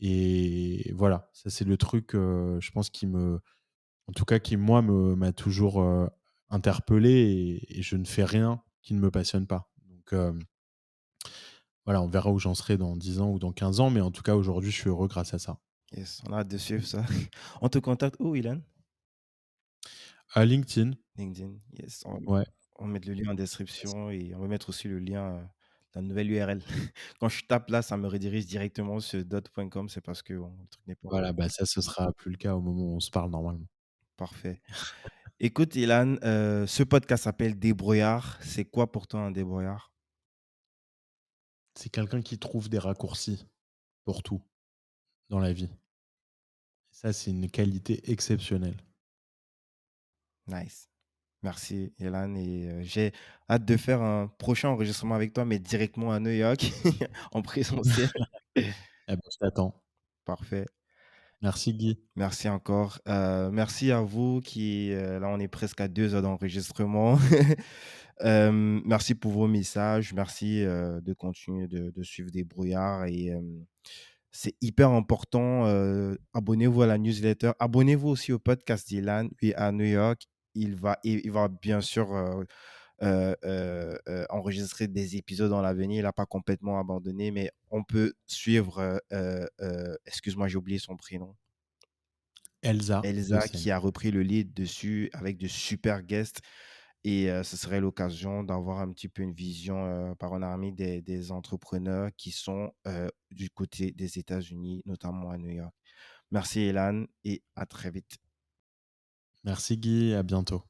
et voilà, ça, c'est le truc, je pense qui me en tout cas qui, moi, m'a toujours, interpellé et je ne fais rien qui ne me passionne pas. Donc voilà, on verra où j'en serai dans 10 ans ou dans 15 ans, mais en tout cas, aujourd'hui, je suis heureux grâce à ça. Yes, on a hâte de suivre ça. On te contacte où, Ilan? À LinkedIn, LinkedIn. Yes, ouais. On va mettre le lien en description et on va mettre aussi le lien, la nouvelle URL. Quand je tape là, ça me redirige directement sur dot.com, c'est parce que bon, le truc n'est pas Voilà, bah, ça, ce sera plus le cas au moment où on se parle normalement. parfait. Écoute Ilan, ce podcast s'appelle Débrouillard. C'est quoi pour toi un débrouillard? C'est quelqu'un qui trouve des raccourcis pour tout dans la vie. Ça, c'est une qualité exceptionnelle. Nice. Merci Ilan et j'ai hâte de faire un prochain enregistrement avec toi, mais directement à New York en présentiel. Eh ben, je t'attends. Parfait. Merci Guy. Merci encore. Merci à vous qui, là, on est presque à 2 heures d'enregistrement. Merci pour vos messages. Merci, de continuer de suivre des brouillards et c'est hyper important, abonnez-vous à la newsletter. Abonnez-vous aussi au podcast d'Ilan, lui à New York. Il va bien sûr, enregistrer des épisodes dans l'avenir. Il n'a pas complètement abandonné, mais on peut suivre, excuse-moi, j'ai oublié son prénom. Elsa de Elsa Seine. qui a repris le lead dessus avec de super guests et ce serait l'occasion d'avoir un petit peu une vision, panoramique des entrepreneurs qui sont, du côté des États-Unis, notamment à New York. Merci Elan et à très vite. Merci Guy, à bientôt.